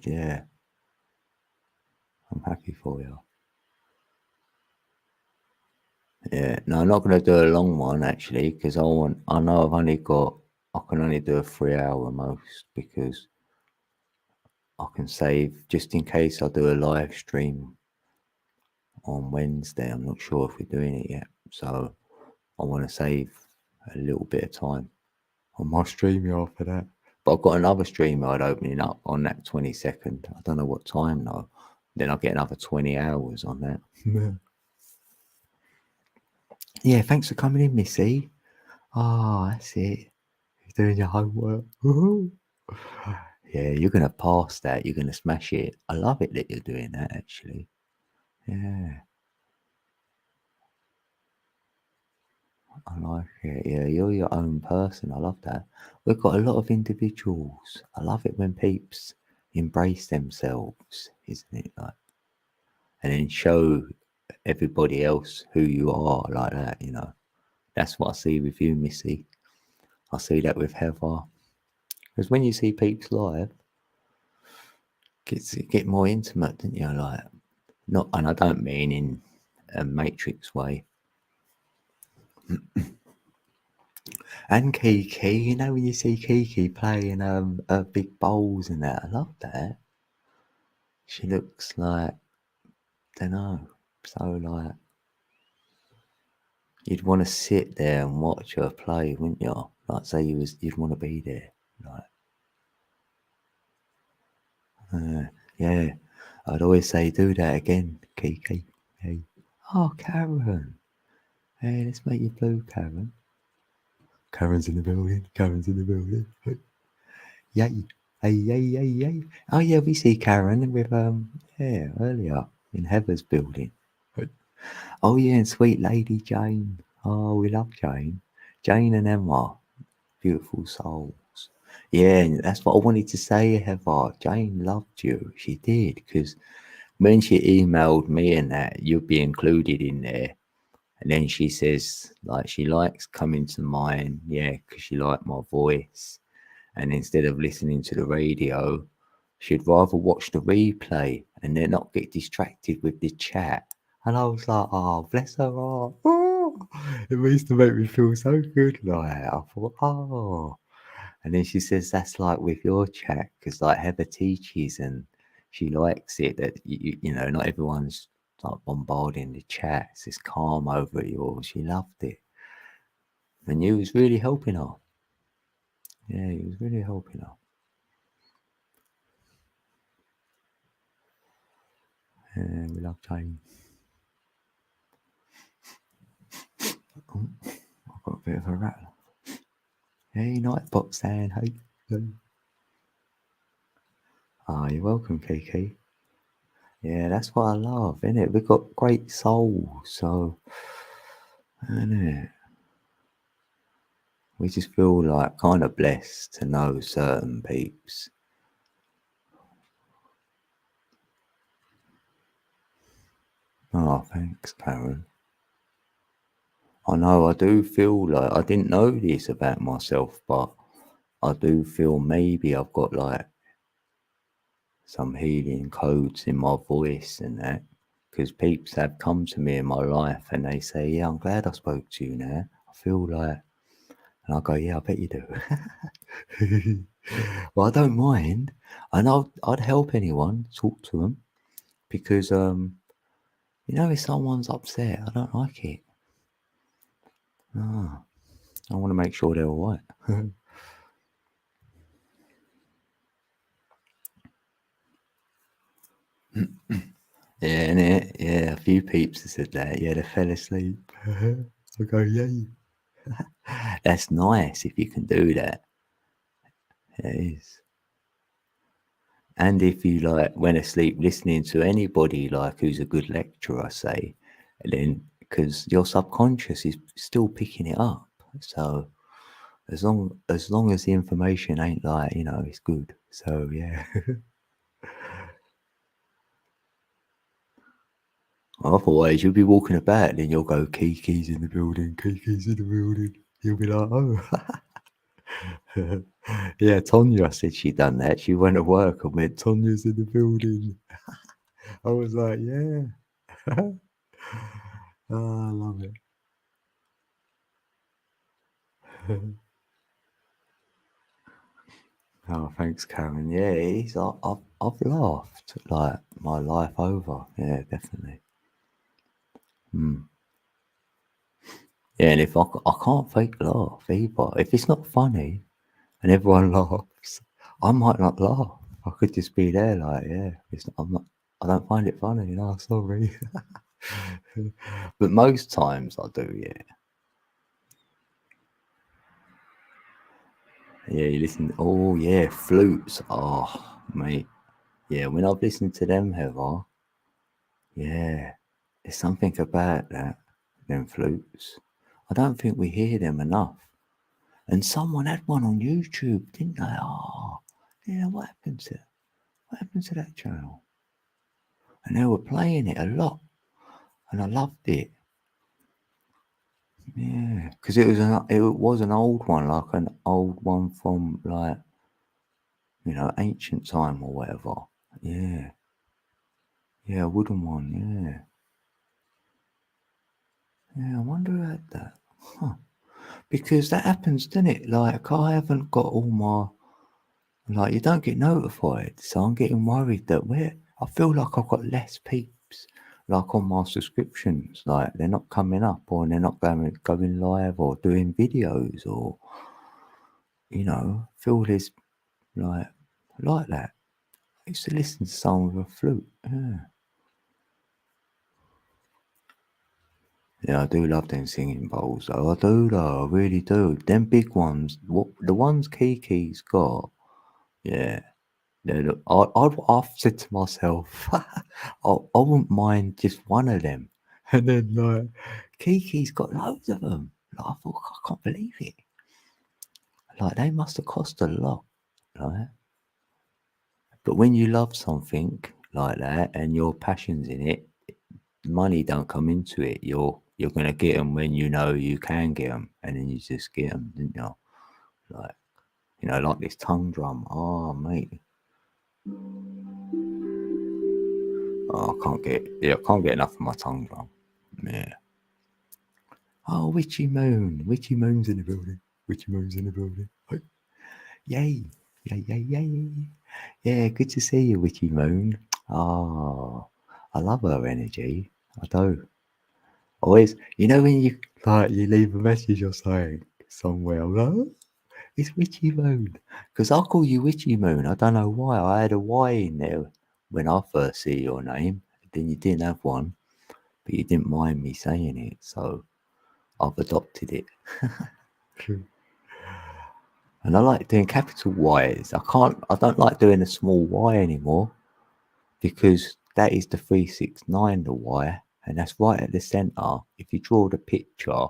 Yeah, I'm happy for you. Yeah, no, I'm not going to do a long one actually because I know I can only do a 3 hour most because I can save just in case I do a live stream on Wednesday. I'm not sure if we're doing it yet, so I want to save a little bit of time on my streamer after that. But I've got another streamer I'd opening up on that 22nd. I don't know what time though. Then I'll get another 20 hours on that. Yeah, thanks for coming in, Missy. Oh, that's it. You're doing your homework. Woohoo. Yeah, you're going to pass that. You're going to smash it. I love it that you're doing that, actually. Yeah, I like it. Yeah, you're your own person. I love that. We've got a lot of individuals. I love it when peeps embrace themselves, isn't it? Like, and then show everybody else who you are like that, you know. That's what I see with you, Missy. I see that with Heather. Because when you see peeps live, get more intimate, don't you? Like, not, and I don't mean in a Matrix way. And Kiki, you know when you see Kiki playing big bowls and that, I love that. She looks like, don't know, so like you'd want to sit there and watch her play, wouldn't you? Like say you'd want to be there, like yeah. I'd always say do that again, Kiki. Hey, oh Karen, hey, let's make you blue, Karen. Karen's in the building. Karen's in the building. Yay. Hey, yay, yay, yay. Oh, yeah, we see Karen with, yeah, earlier in Heather's building. Oh, yeah, and sweet lady Jane. Oh, we love Jane. Jane and Emma, beautiful souls. Yeah, and that's what I wanted to say, Heather. Jane loved you. She did, because when she emailed me and that, you'd be included in there. And then she says, like, she likes coming to mine, yeah, because she liked my voice. And instead of listening to the radio, she'd rather watch the replay and then not get distracted with the chat. And I was like, oh, bless her heart. Oh, it used to make me feel so good. Like, I thought, oh. And then she says, that's like with your chat, because like Heather teaches and she likes it that, you know, not everyone's like bombarding the chat. It's this calm over it yours. She loved it. And you was really helping her. Yeah, you was really helping her. Yeah, we love Jane. Oh, I've got a bit of a rattle. Hey, Nightbot saying hey. Ah, you're welcome, Kiki. Yeah, that's what I love, innit? We've got great souls, so, innit? We just feel like kind of blessed to know certain peeps. Oh, thanks, Karen. I know I do feel like I didn't know this about myself, but I do feel maybe I've got like some healing codes in my voice and that. Because peeps have come to me in my life and they say, yeah, I'm glad I spoke to you now. I feel like, and I go, yeah, I bet you do. Well, I don't mind. And I'd help anyone, talk to them. Because, you know, if someone's upset, I don't like it. Ah, I want to make sure they're all right. Yeah, innit? Yeah, a few peeps have said that. Yeah, they fell asleep. I go, yay. That's nice if you can do that. It is. And if you like went asleep listening to anybody like who's a good lecturer, say, and then because your subconscious is still picking it up. So as long as the information ain't like, you know, it's good. So yeah. Otherwise you'll be walking about and then you'll go, Kiki's in the building, Kiki's in the building. You'll be like, oh. Yeah, Tonya said she done that. She went to work and went, Tonya's in the building. I was like, yeah. Oh, I love it. Oh, thanks, Karen. Yeah, I've laughed like my life over. Yeah, definitely. Yeah, and if I can't fake laugh either. If it's not funny and everyone laughs, I might not laugh. I could just be there like, yeah, I don't find it funny, sorry. But most times I do, yeah. Yeah, you listen, oh yeah, flutes. Oh, mate. Yeah, when I've listened to them, Heather, yeah, there's something about that, them flutes. I don't think we hear them enough. And someone had one on YouTube, didn't they? Oh, yeah, what happened to that channel? And they were playing it a lot, and I loved it. Yeah, because it was an old one, like an old one from like ancient time or whatever. Yeah, yeah, a wooden one. Yeah, yeah. I wonder who had that. Huh. Because that happens, doesn't it? Like I haven't got all my you don't get notified, so I'm getting worried that I feel like I've got less peeps like on my subscriptions, like they're not coming up or they're not going live or doing videos or feel this like like that. I used to listen to some with a flute. Yeah, I do love them singing bowls though. I do though, I really do. Them big ones, the ones Kiki's got, yeah. No, look, I've said to myself, I wouldn't mind just one of them. And then, Kiki's got loads of them. I thought, I can't believe it. Like, they must have cost a lot. Like, but when you love something like that and your passion's in it, money don't come into it. You're gonna get them when you know you can get them, and then you just get them, didn't you? Like, like this tongue drum. Oh, mate. Oh, I can't get enough of my tongue drum. Yeah. Oh, Witchy Moon. Witchy Moon's in the building. Witchy Moon's in the building. Hey. Yay. Yay, yay, yay. Yeah, good to see you, Witchy Moon. Oh, I love her energy. I do. Always, when you leave a message or something somewhere, I'm like, oh, it's Witchy Moon. Because I call you Witchy Moon. I don't know why. I had a Y in there when I first see your name. Then you didn't have one, but you didn't mind me saying it. So I've adopted it. And I like doing capital Y's. I don't like doing a small Y anymore because that is the 369, the Y, and that's right at the center. If you draw the picture,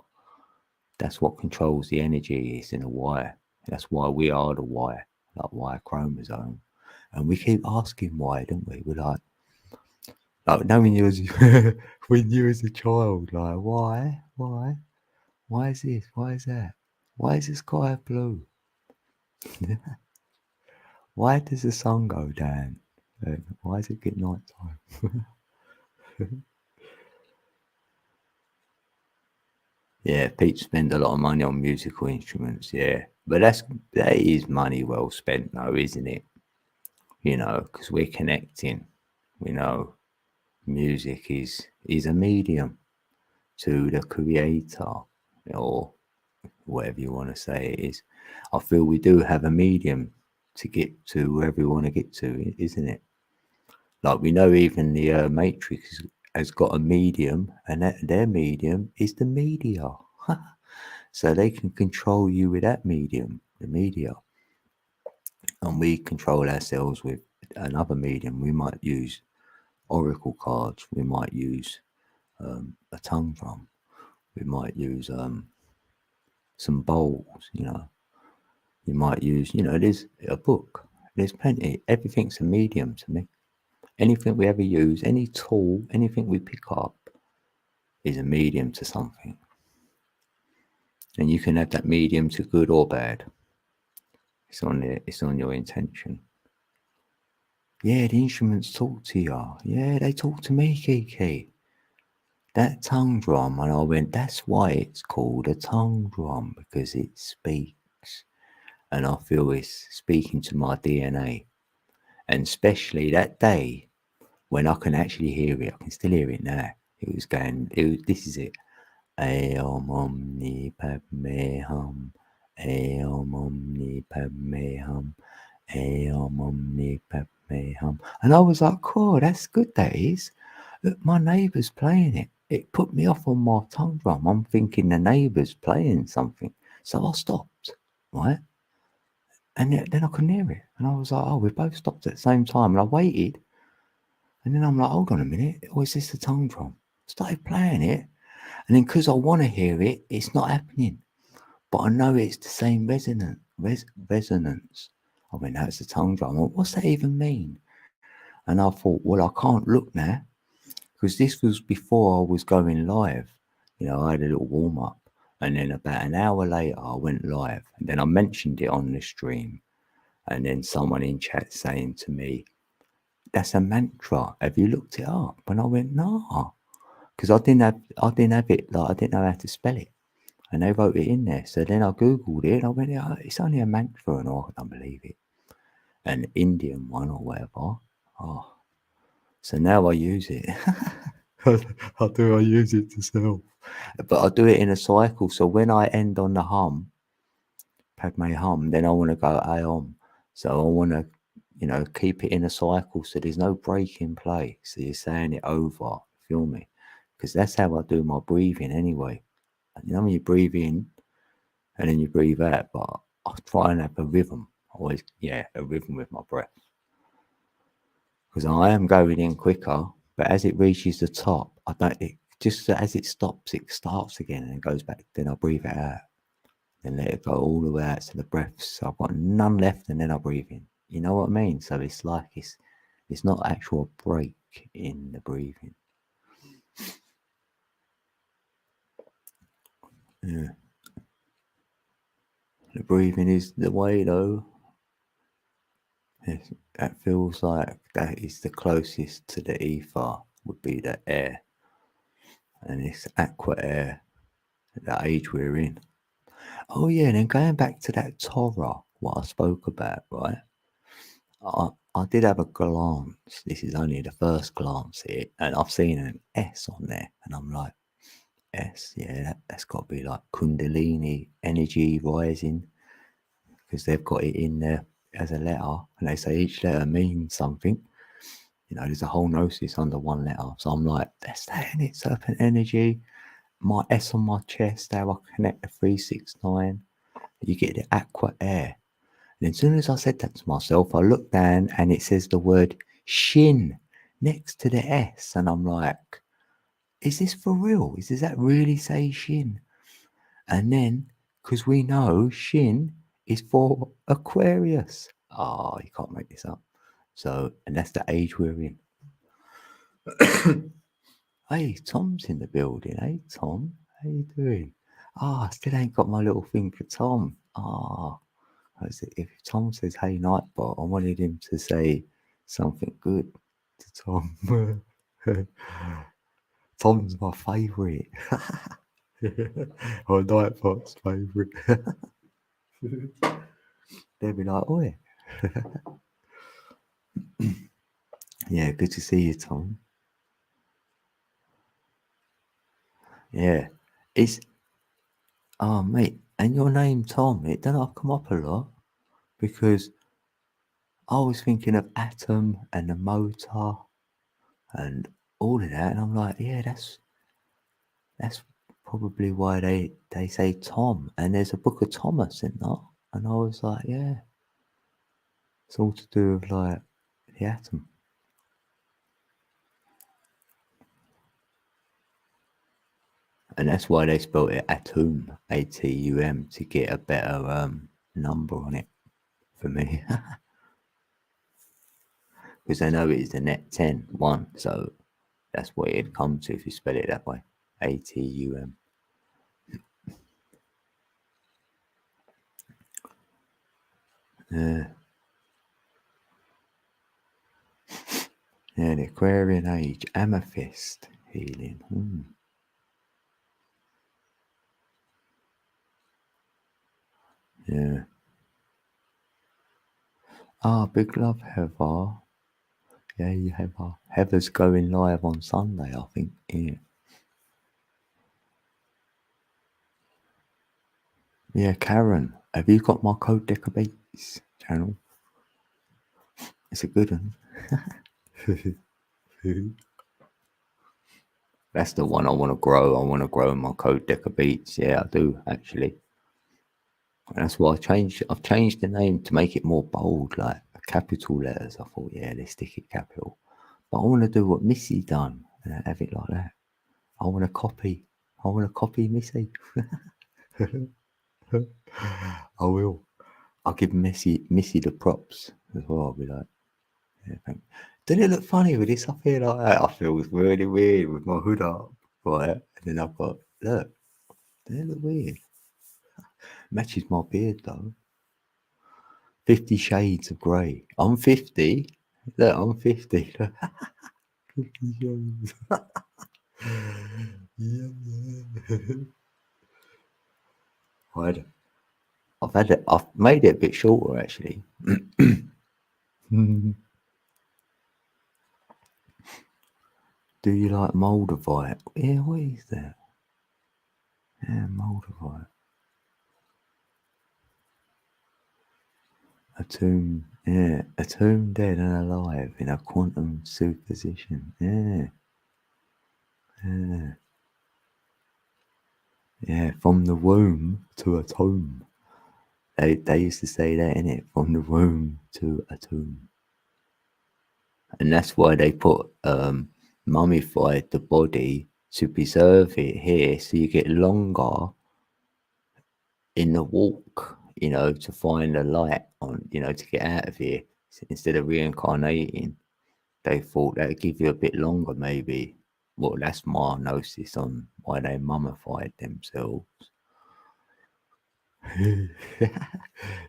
that's what controls the energy is in a Y. That's why we are the Y, like Y chromosome. And we keep asking why, don't we? We're like knowing you as when you was a child, like why is this? Why is that? Why is the sky blue? Why does the sun go down? Why does it get night time? Yeah, people spend a lot of money on musical instruments, yeah. But that is money well spent though, isn't it? Because we're connecting. We know music is a medium to the creator or whatever you want to say it is. I feel we do have a medium to get to wherever we want to get to, isn't it? Like we know even the Matrix has got a medium, and their medium is the media. So they can control you with that medium, the media. And we control ourselves with another medium. We might use oracle cards. We might use a tongue drum. We might use some bowls, You might use, there's a book. There's plenty. Everything's a medium to me. Anything we ever use, any tool, anything we pick up is a medium to something. And you can have that medium to good or bad. It's on your intention. Yeah, the instruments talk to you. Yeah, they talk to me, Kiki. That tongue drum, and I went, that's why it's called a tongue drum, because it speaks. And I feel it's speaking to my DNA. And especially that day when I can actually hear it, I can still hear it now. It was going. This is it. Aum omni padme hum. Aum omni padme hum. Aum omni padme hum. And I was like, cool, that's good, that is. Look, my neighbour's playing it. It put me off on my tongue drum. I'm thinking the neighbour's playing something. So I stopped, right? And then I couldn't hear it. And I was like, oh, we both stopped at the same time. And I waited. And then I'm like, hold on a minute. Or is this the tongue drum? Started playing it. And then because I want to hear it, it's not happening. But I know it's the same resonance. I went, that's the tongue drum. I went, what's that even mean? And I thought, well, I can't look now. Because this was before I was going live. You know, I had a little warm up. And then about an hour later, I went live. And then I mentioned it on the stream. And then someone in chat saying to me, that's a mantra. Have you looked it up? And I went, no. Because I didn't have it, like I didn't know how to spell it. And they wrote it in there. So then I Googled it and I went, yeah, it's only a mantra. And I don't believe it. An Indian one or whatever. Oh. So now I use it. How do I use it to sell? But I do it in a cycle. So when I end on the hum, Padme hum, then I want to go Aom. So I want to, you know, keep it in a cycle so there's no break in play. So you're saying it over, feel me? Because that's how I do my breathing anyway. You know, when you breathe in and then you breathe out, but I try and have a rhythm. Always, yeah, a rhythm with my breath. Because I am going in quicker, but as it reaches the top, I don't. Just as it stops, it starts again and goes back. Then I breathe it out, then let it go all the way out to the breaths. So I've got none left, and then I breathe in. You know what I mean? So it's like it's not actual break in the breathing. Yeah, the breathing is the way though. That feels like that is the closest to the ether would be the air, and it's aqua air, the age we're in. Oh yeah, and then going back to that Torah, what I spoke about, right? I did have a glance. This is only the first glance here, and I've seen an S on there, and I'm like, S, yeah, that's got to be like Kundalini energy rising, because they've got it in there as a letter, and they say each letter means something. You know, there's a whole gnosis under one letter. So I'm like, that's that in it, serpent energy. My S on my chest, how I connect the 369. You get the aqua air. And as soon as I said that to myself, I looked down and it says the word shin next to the S. And I'm like, is this for real? Does that really say shin? And then, because we know shin is for Aquarius. Oh, you can't make this up. So, and that's the age we're in. Hey, Tom's in the building. Hey, Tom, how you doing? I still ain't got my little thing for Tom. If Tom says, hey, Nightbot, I wanted him to say something good to Tom. Tom's my favourite. Or Nightbot's favourite. They'll be like, oi. Yeah, good to see you, Tom. Yeah. Oh, mate, and your name, Tom, it doesn't come up a lot because I was thinking of Atom and the motor and all of that, and I'm like, yeah, that's probably why they say Tom. And there's a book of Thomas in that, and I was like, yeah, it's all to do with like the atom, and that's why they spelled it Atum, Atum, to get a better number on it for me, because they know it is the net 10 1, so that's what it'd come to if you spell it that way, Atum. Yeah. Yeah, the Aquarian age, amethyst healing. Yeah. Big love, Heather. Yeah, you Heather. Heather's going live on Sunday, I think. Yeah. Yeah, Karen, have you got my Code Decker Beats channel? It's a good one. That's the one I want to grow. I want to grow my Code Decker Beats. Yeah, I do actually. And that's why I've changed the name to make it more bold, like capital letters. I thought, yeah, let's stick it capital. But I want to do what Missy done and have it like that. I want to copy. I want to copy Missy. I will. I'll give Missy the props as well. I'll be like, yeah, thank. Doesn't it look funny with this up here like that? I feel it's really weird with my hood up, right? And then I've got look. Doesn't it look weird? Matches my beard though. 50 Shades of Grey. I'm 50. Look, I'm 50. 50 Shades. Yeah. I've made it a bit shorter actually. Do you like Moldavite? Yeah, what is that? Yeah, Moldavite. A tomb, yeah, a tomb dead and alive in a quantum superposition. Yeah, yeah, yeah. From the womb to a tomb. They used to say that, innit? From the womb to a tomb. And that's why they put mummified the body to preserve it here, so you get longer in the walk, to find the light on, to get out of here. Instead of reincarnating, they thought that'd give you a bit longer, maybe. Well, that's my gnosis on why they mummified themselves. Yeah,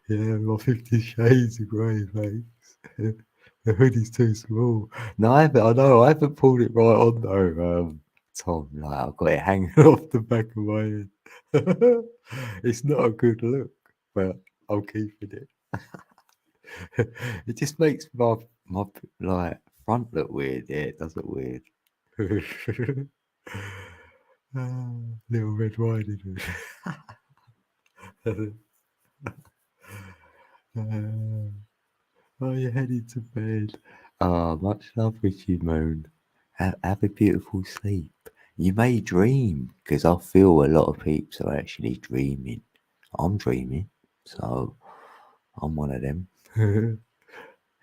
my 50 Shades of Grey, thanks. The hoodie's too small. No, I haven't pulled it right on though, Tom. Like, I've got it hanging off the back of my head. It's not a good look, but I'm keeping it. It just makes my like front look weird. Yeah, it does look weird. Little Red Riding Hood. Oh, you're heading to bed. Ah, much love with you, Moon. Have a beautiful sleep. You may dream, because I feel a lot of peeps are actually dreaming. I'm dreaming, so I'm one of them.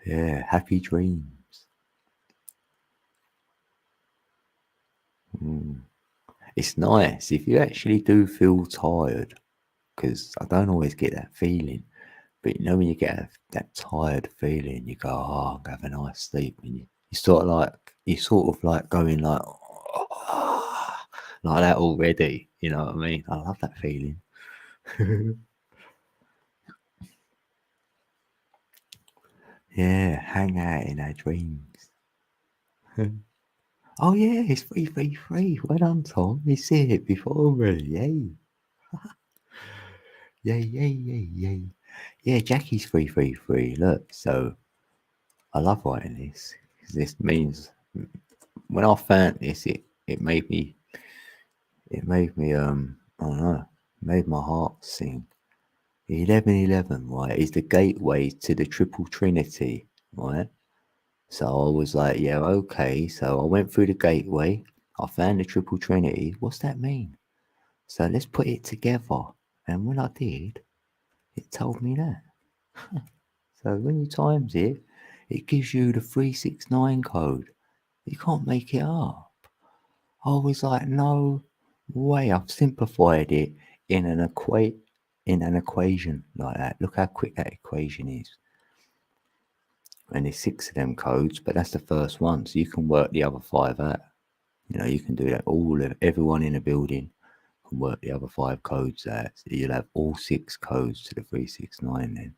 Yeah, happy dreams. It's nice if you actually do feel tired, because I don't always get that feeling. But when you get that tired feeling, you go, "Oh, I'm gonna have a nice sleep," and you sort of like going like, "Oh," like that already. You know what I mean? I love that feeling. Yeah, hang out in our dreams. Oh yeah, it's 333. Well done, Tom. You see it before me. Yay. Yay, yay, yay, yay. Yeah, Jackie's 333. Look, so I love writing this, 'cause this means when I found this, it made me I don't know, made my heart sing. 1111, right, is the gateway to the triple trinity, right? So I was like, yeah, okay. So I went through the gateway. I found the triple trinity. What's that mean? So let's put it together. And when I did, it told me that. So when you times it, it gives you the 369 code. You can't make it up. I was like, no way. I've simplified it in an equation like that. Look how quick that equation is. And there's 6 of them codes, but that's the first one. So you can work the other 5 out. You can do that. Everyone in a building can work the other 5 codes out. So you'll have all 6 codes to the 369 then.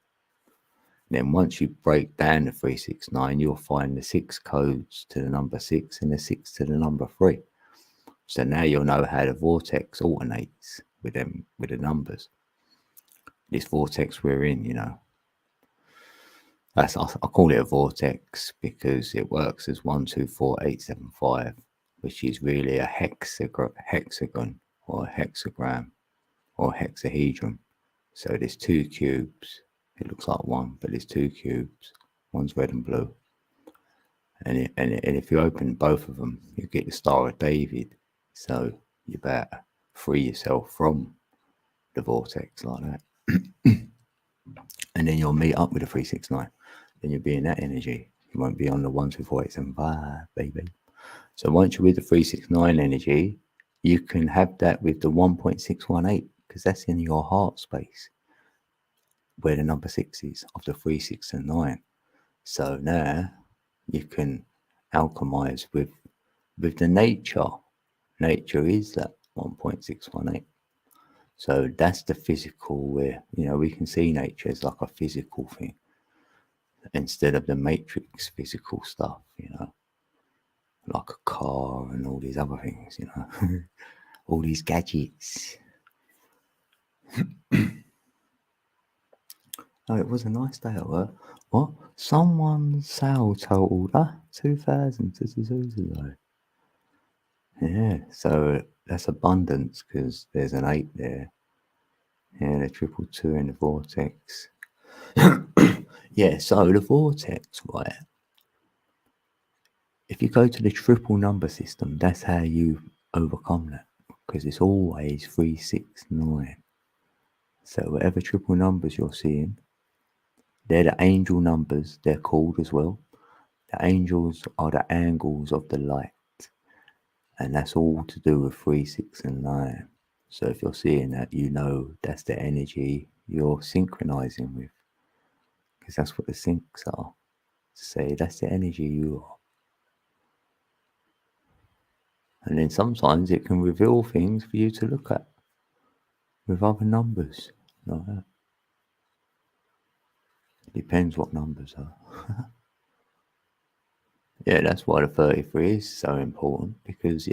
Then once you break down the 369, you'll find the 6 codes to the number 6 and the 6 to the number 3. So now you'll know how the vortex alternates with the numbers. This vortex we're in, I call it a vortex because it works as 124875, which is really a hexagon or a hexagram or hexahedron. So there's 2 cubes. It looks like one, but there's 2 cubes. One's red and blue. And if you open both of them, you get the Star of David. So you better free yourself from the vortex like that. And then you'll meet up with the 369. Then you'll be in that energy. You won't be on the 1, 2, 4, 8, 7, 5, baby. So once you're with the 369 energy, you can have that with the 1.618 because that's in your heart space where the number 6 is of the 3, 6, and 9. So now you can alchemize with the nature. Nature is that 1.618. So that's the physical where, we can see nature as like a physical thing instead of the matrix physical stuff, like a car and all these other things, all these gadgets. Oh, it was a nice day at work. What? Someone's sale totaled 2,000 today. Yeah, so that's abundance because there's an 8 there. Yeah, the 222 in the vortex. Yeah, so the vortex, right? If you go to the triple number system, that's how you overcome that because it's always 3, 6, 9. So whatever triple numbers you're seeing, they're the angel numbers, they're called as well. The angels are the angles of the light. And that's all to do with 3, 6, and 9. So if you're seeing that, that's the energy you're synchronizing with. Because that's what the syncs are. Say that's the energy you are. And then sometimes it can reveal things for you to look at with other numbers. Like that. Depends what numbers are. Yeah, that's why the 33 is so important. Because,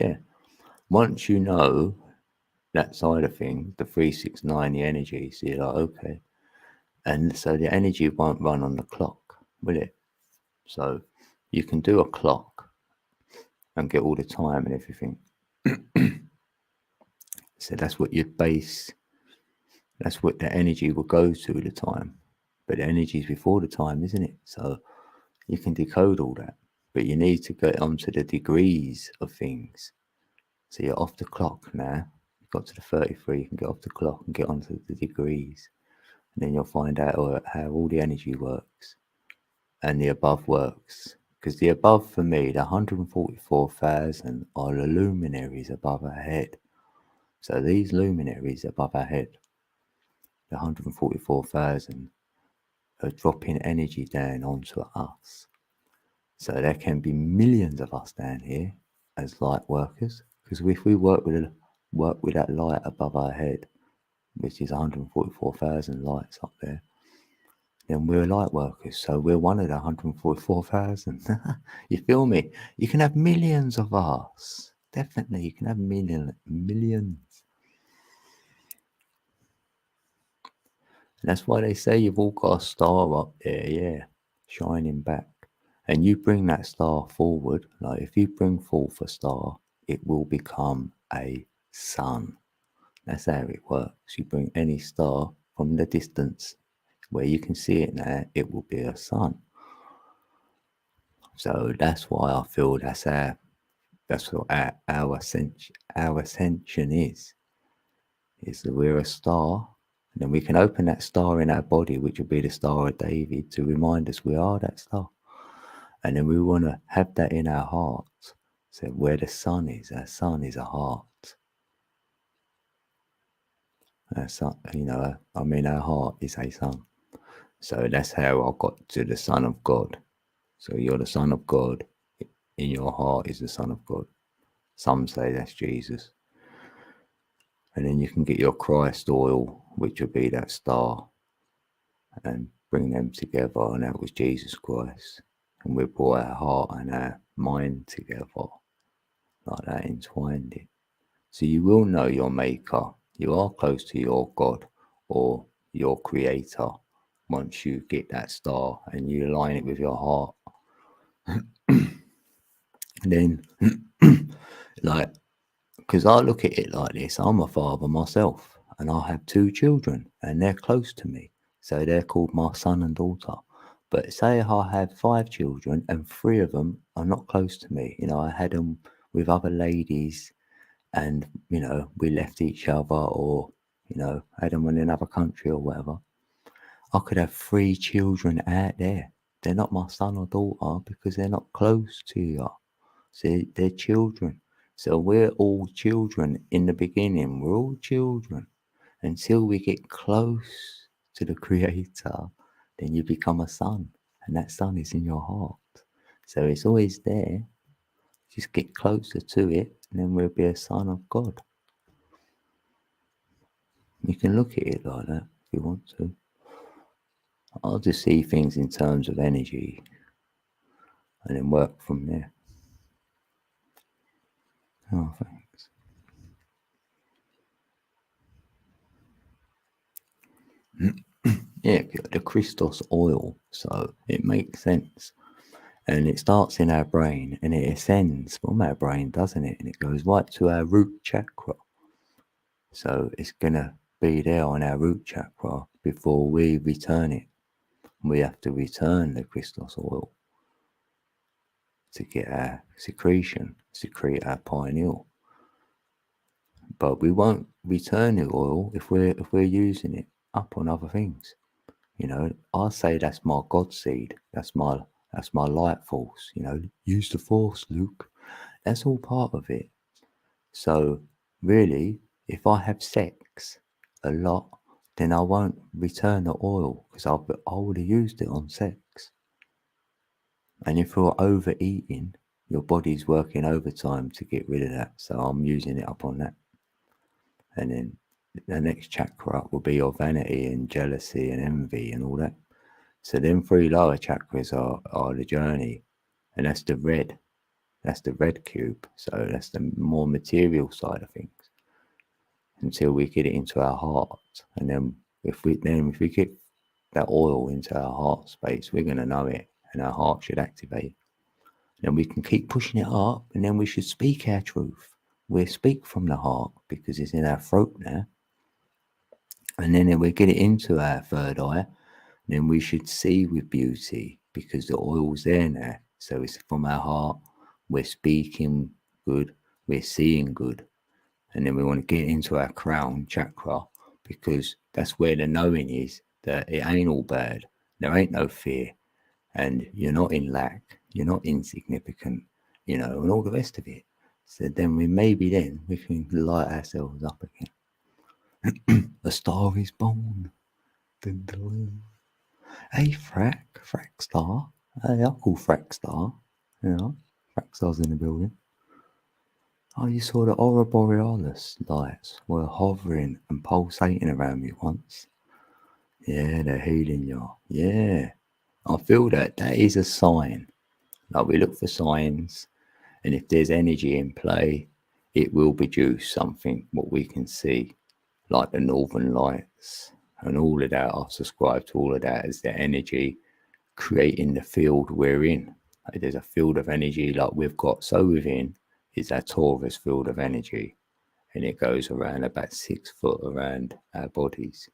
once you know that side of things, the 369, the energy, so you're like, okay. And so the energy won't run on the clock, will it? So you can do a clock and get all the time and everything. So that's what you'd base, that's what the energy will go to the time. But the energy is before the time, isn't it? So you can decode all that. But you need to get onto the degrees of things. So you're off the clock now. You've got to the 33, you can get off the clock and get onto the degrees. And then you'll find out how all the energy works. And the above works. Because the above for me, the 144,000 are the luminaries above our head. So these luminaries above our head, the 144,000, are dropping energy down onto us. So there can be millions of us down here as light workers. Because if we work with that light above our head, which is 144,000 lights up there, then we're light workers. So we're one of the 144,000. You feel me? You can have millions of us. Definitely, you can have millions. And that's why they say you've all got a star up there, shining back. And you bring that star forward. Like if you bring forth a star, it will become a sun. That's how it works. You bring any star from the distance where you can see it now, it will be a sun. So that's why I feel that's what our ascension is that we're a star, and then we can open that star in our body, which will be the Star of David, to remind us we are that star. And then we want to have that in our heart. So where the sun is, our sun is a heart. Our sun, our heart is a sun. So that's how I got to the Son of God. So you're the Son of God. In your heart is the Son of God. Some say that's Jesus. And then you can get your Christ oil, which will be that star, and bring them together. And that was Jesus Christ. And we brought our heart and our mind together, like that, entwined it. So you will know your maker. You are close to your God or your creator once you get that star and you align it with your heart. And then, like, because I look at it like this, I'm a father myself. and I have 2 children, and they're close to me, so they're called my son and daughter. But say I have 5 children, and 3 of them are not close to me. I had them with other ladies, and we left each other, or had them in another country or whatever. I could have 3 children out there. They're not my son or daughter because they're not close to you. So they're children. So we're all children in the beginning. We're all children until we get close to the Creator. Then you become a son, and that son is in your heart. So it's always there. Just get closer to it, and then we'll be a son of God. You can look at it like that if you want to. I'll just see things in terms of energy and then work from there. Oh, thanks. Yeah, the Christos oil, so it makes sense. And it starts in our brain and it ascends from our brain, doesn't it? And it goes right to our root chakra. So it's going to be there on our root chakra before we return it. We have to return the Christos oil to get our secrete our pineal. But we won't return the oil if we're using it up on other things. I say that's my God seed. That's my light force. Use the force, Luke. That's all part of it. So really, if I have sex a lot, then I won't return the oil because I would have used it on sex. And if you're overeating, your body's working overtime to get rid of that. So I'm using it up on that. And then the next chakra will be your vanity and jealousy and envy and all that. So them 3 lower chakras are the journey, and that's the red. That's the red cube. So that's the more material side of things. Until we get it into our heart, and then if we get that oil into our heart space, we're gonna know it, and our heart should activate. Then we can keep pushing it up, and then we should speak our truth. We speak from the heart because it's in our throat now. And then we get it into our third eye, then we should see with beauty because the oil's there now. So it's from our heart. We're speaking good. We're seeing good. And then we want to get into our crown chakra because that's where the knowing is that it ain't all bad. There ain't no fear. And you're not in lack. You're not insignificant, and all the rest of it. So then we can light ourselves up again. A star is born. Hey, Frackstar. Hey, I'll call Frackstar. Frackstar's in the building. Oh, you saw the Aurora Borealis lights were hovering and pulsating around me once. Yeah, they're healing you. Yeah, I feel that. That is a sign. Like we look for signs, and if there's energy in play, it will produce something what we can see, like the Northern Lights and all of that. I subscribe to all of that as the energy creating the field we're in. Like there's a field of energy like we've got. So within is that Taurus field of energy, and it goes around about 6 foot around our bodies.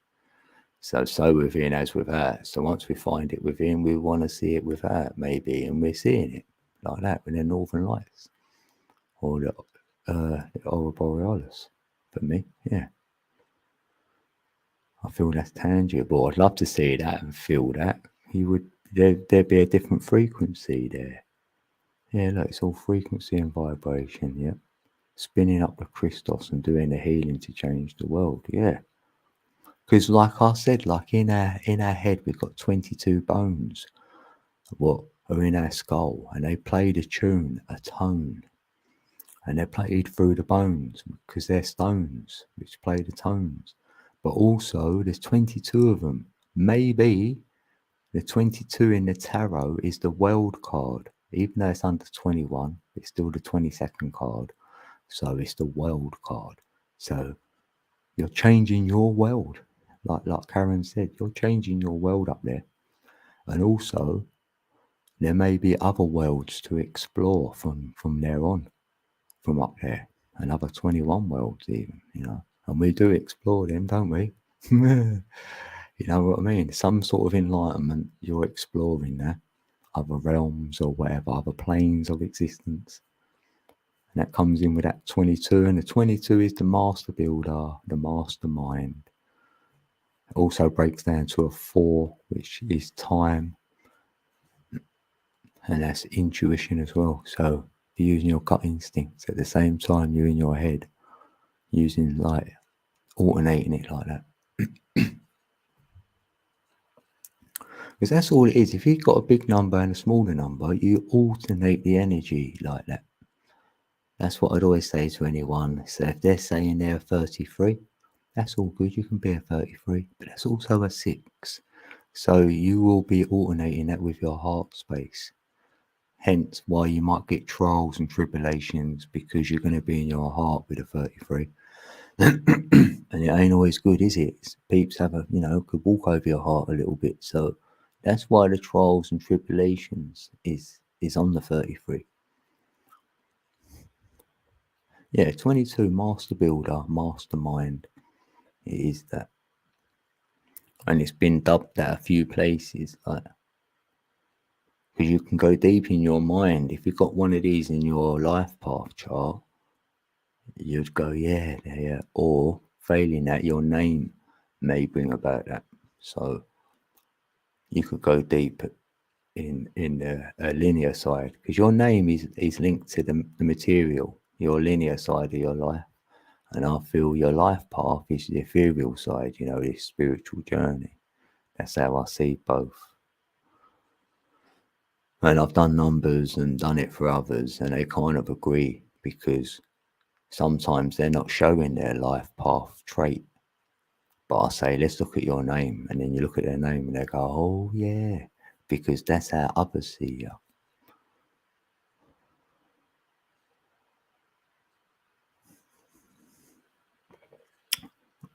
So within as without. So once we find it within, we want to see it without maybe, and we're seeing it like that with the Northern Lights or the Aurora Borealis. For me, yeah. I feel that's tangible. I'd love to see that and feel that. There'd be a different frequency there. Yeah, look, it's all frequency and vibration, yeah. Spinning up the Christos and doing the healing to change the world, yeah. Because like I said, like in our head, we've got 22 bones what are in our skull, and they played a tune, a tone. And they're played through the bones because they're stones which play the tones. But also there's 22 of them. Maybe the 22 in the tarot is the world card. Even though it's under 21, it's still the 22nd card. So it's the world card. So you're changing your world. Like Karen said, you're changing your world up there. And also, there may be other worlds to explore from there on, from up there. Another 21 worlds even, And we do explore them, don't we? You know what I mean? Some sort of enlightenment, you're exploring that. Other realms or whatever, other planes of existence. And that comes in with that 22. And the 22 is the master builder, the mastermind. It also breaks down to a 4, which is time. And that's intuition as well. So you're using your gut instincts at the same time you're in your head, using like alternating it like that. Because that's all it is. If you've got a big number and a smaller number, you alternate the energy like that. That's what I'd always say to anyone. So if they're saying they're 33, that's all good. You can be a 33, but that's also a 6. So you will be alternating that with your heart space. Hence why you might get trials and tribulations, because you're going to be in your heart with a 33. And it ain't always good, is it? Peeps have a, could walk over your heart a little bit. So that's why the trials and tribulations is on the 33. Yeah, 22, master builder, mastermind. It is that. And it's been dubbed at a few places, like, because you can go deep in your mind. If you've got one of these in your life path chart, you'd go, yeah. Or failing that, your name may bring about that. So you could go deep in the linear side, because your name is linked to the material, your linear side of your life. And I feel your life path is the ethereal side, this spiritual journey. That's how I see both. And I've done numbers and done it for others, and they kind of agree, because sometimes they're not showing their life path trait. But I say, let's look at your name. And then you look at their name and they go, oh, yeah, because that's how others see you.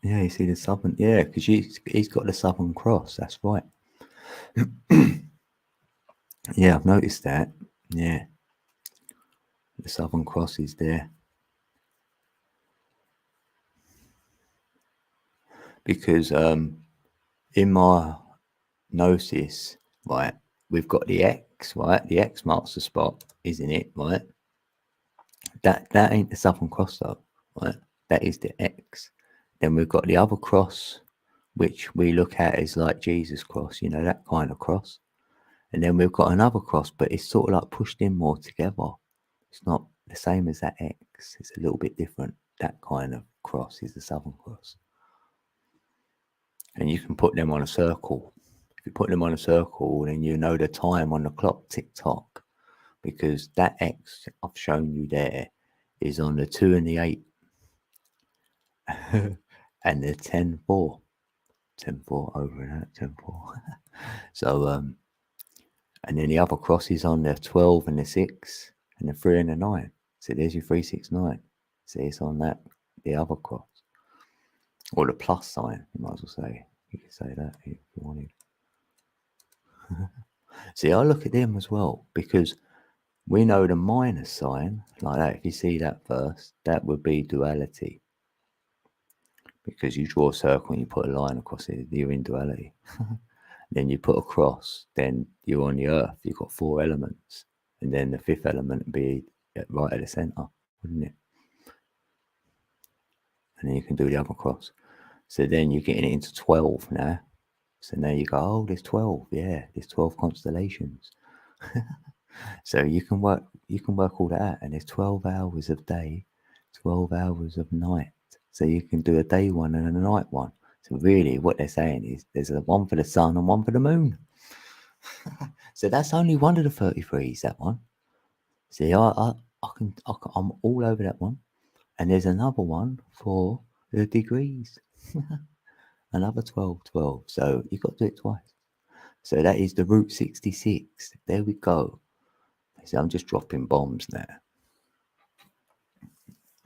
Yeah, you see the Southern, yeah, because he's got the Southern Cross. That's right. Yeah, I've noticed that. Yeah, the Southern Cross is there. Because in my gnosis, right, we've got the X, right? The X marks the spot, isn't it? Right. That ain't the Southern Cross though, right? That is the X. Then we've got the other cross, which we look at as like Jesus cross, that kind of cross. And then we've got another cross, but it's sort of like pushed in more together. It's not the same as that X. It's a little bit different. That kind of cross is the Southern Cross. And you can put them on a circle. If you put them on a circle, then you know the time on the clock, tick tock, because that X I've shown you there is on the 2 and the 8 and the 10-4. 10-4 over and out, 10-4. So, and then the other cross is on the 12 and the 6 and the 3 and the 9. So there's your 369. See, it's on that, the other cross. Or the plus sign, you might as well say. You could say that if you wanted. See, I look at them as well, because we know the minus sign, like that, if you see that first, that would be duality. Because you draw a circle and you put a line across it, you're in duality. Then you put a cross, then you're on the earth, you've got 4 elements. And then the 5th element would be right at the centre, wouldn't it? And then you can do the other cross. So then you're getting it into 12 now. So now you go, oh, there's 12. Yeah, there's 12 constellations. So you can work all that out. And there's 12 hours of day, 12 hours of night. So you can do a day one and a night one. So really what they're saying is there's a one for the sun and one for the moon. So that's only one of the 33s, that one. See, I'm all over that one. And there's another one for the degrees. Another 12. So you've got to do it twice. So that is the Route 66. There we go. So I'm just dropping bombs now.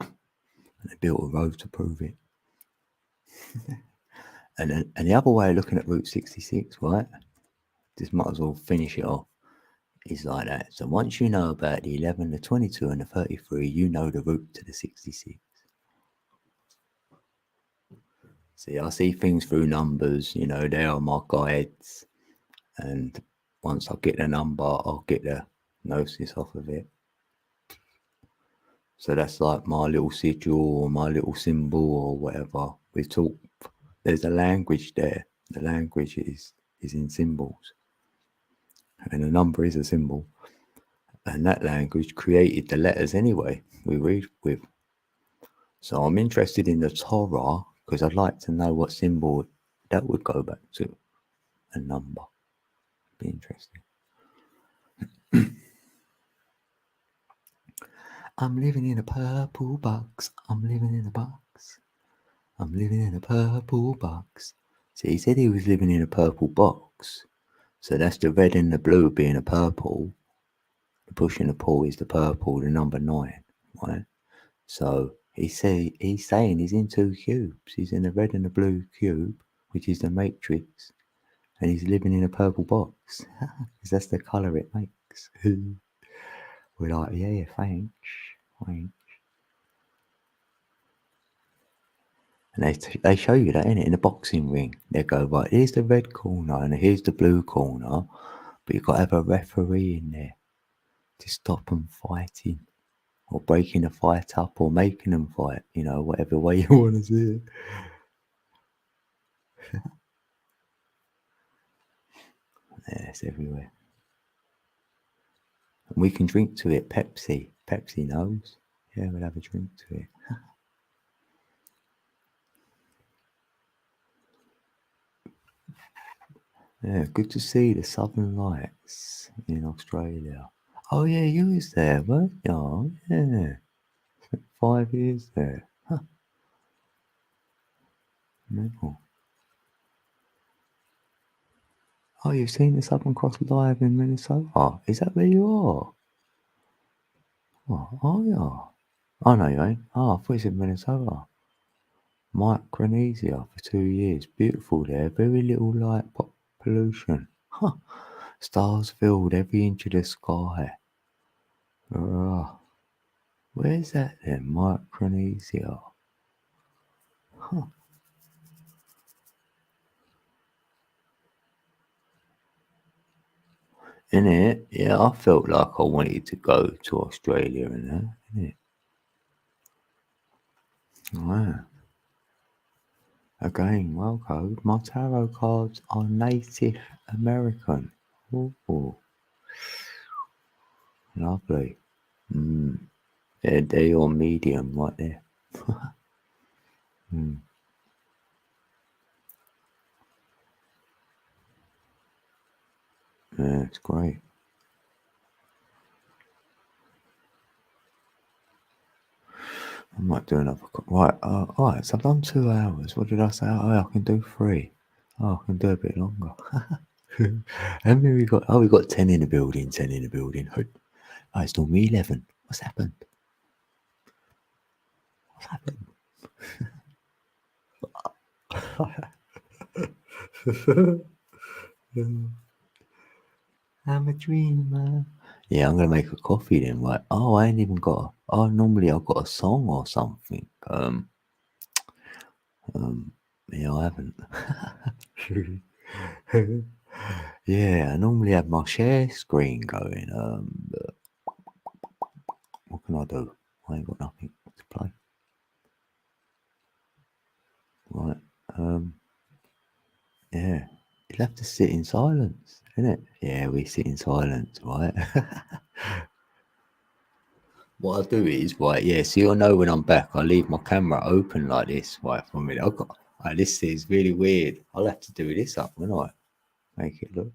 And they built a road to prove it. and the other way of looking at Route 66, right? Just might as well finish it off. Is like that. So once you know about the 11, the 22, and the 33, you know the route to the 66. See, I see things through numbers, you know, they are my guides. And once I get the number, I'll get the gnosis off of it. So that's like my little sigil or my little symbol or whatever. We talk, there's a language there. The language is in symbols. And a number is a symbol. And that language created the letters anyway, we read with. So I'm interested in the Torah because I'd like to know what symbol that would go back to. A number. Be interesting. I'm living in a purple box. I'm living in a box. I'm living in a purple box. So he said he was living in a purple box. So that's the red and the blue being a purple. The push and the pull is the purple, the number 9, right? So he's saying he's in 2 cubes. He's in the red and the blue cube, which is the matrix, and he's living in a purple box because that's the color it makes. We're like, yeah, thanks. And they show you that, innit, in the boxing ring. They go, right, here's the red corner and here's the blue corner, but you've got to have a referee in there to stop them fighting or breaking the fight up or making them fight, you know, whatever way you want to see it. Yeah, it's everywhere. And we can drink to it. Pepsi knows. Yeah, we'll have a drink to it. Yeah, good to see the Southern Lights in Australia. Oh yeah, you was there, weren't you? Yeah, 5 years there. Huh. Mental. Oh, you've seen the Southern Cross live in Minnesota? Is that where you are? Oh yeah. Oh no, you ain't. Oh, I thought you said Minnesota. Micronesia for 2 years. Beautiful there. Very little light pollution. Huh. Stars filled every inch of the sky. Where's that then? Micronesia. Huh. In it, yeah, I felt like I wanted to go to Australia and that, innit? Wow. Again, well code. My tarot cards are Native American. Ooh, lovely. They're your medium right there. Yeah, it's great. I might do another. Right, alright, so I've done 2 hours. What did I say? Oh, I can do 3. Oh, I can do a bit longer. How many we got? Oh, we got 10 in the building, 10 in the building. Oh, it's normally 11. What's happened? What's happened? I'm a dreamer. Yeah, I'm gonna make a coffee then. Right. Oh, I ain't even got. Normally I've got a song or something. Yeah, I haven't. Yeah, I normally have my share screen going. But what can I do? I ain't got nothing to play. Right. Yeah. You'll have to sit in silence, innit? Yeah, we sit in silence, right? What I'll do is, right, yeah, so you'll know when I'm back. I'll leave my camera open like this, right, for a minute. This is really weird. I'll have to do this up, won't I? Make it look.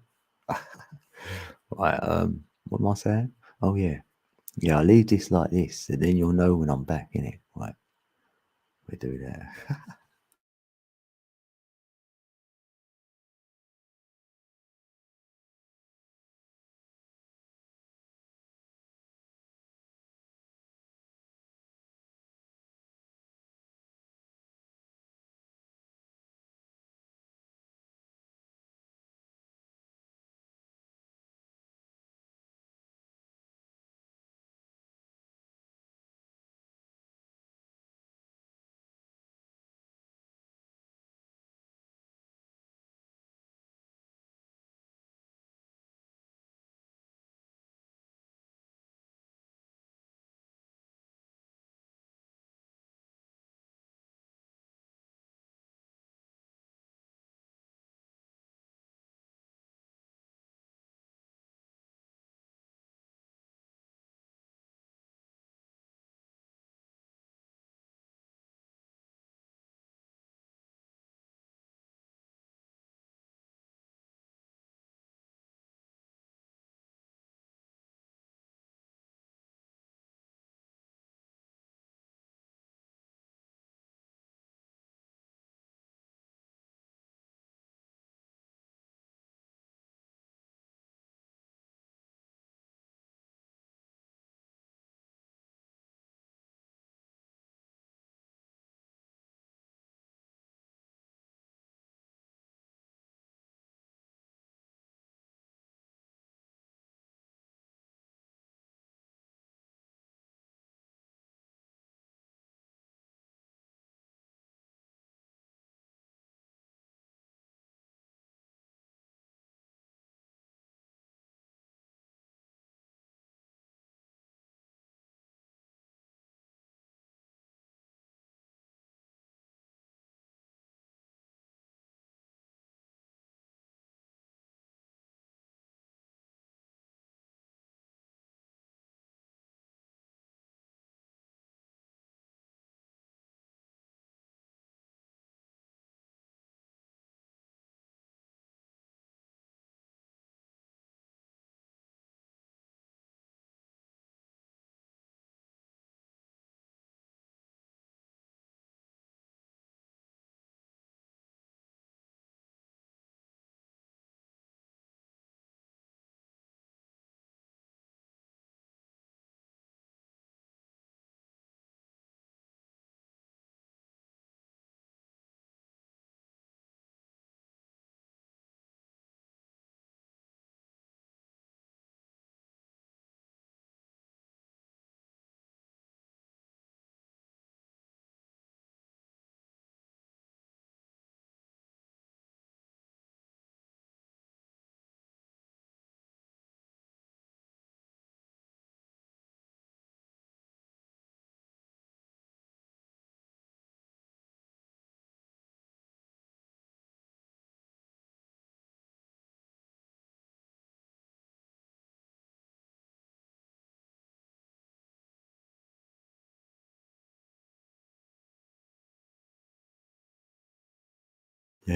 Right, what am I saying? Oh, yeah. Yeah, I'll leave this like this, and then you'll know when I'm back, innit? Right, we do that.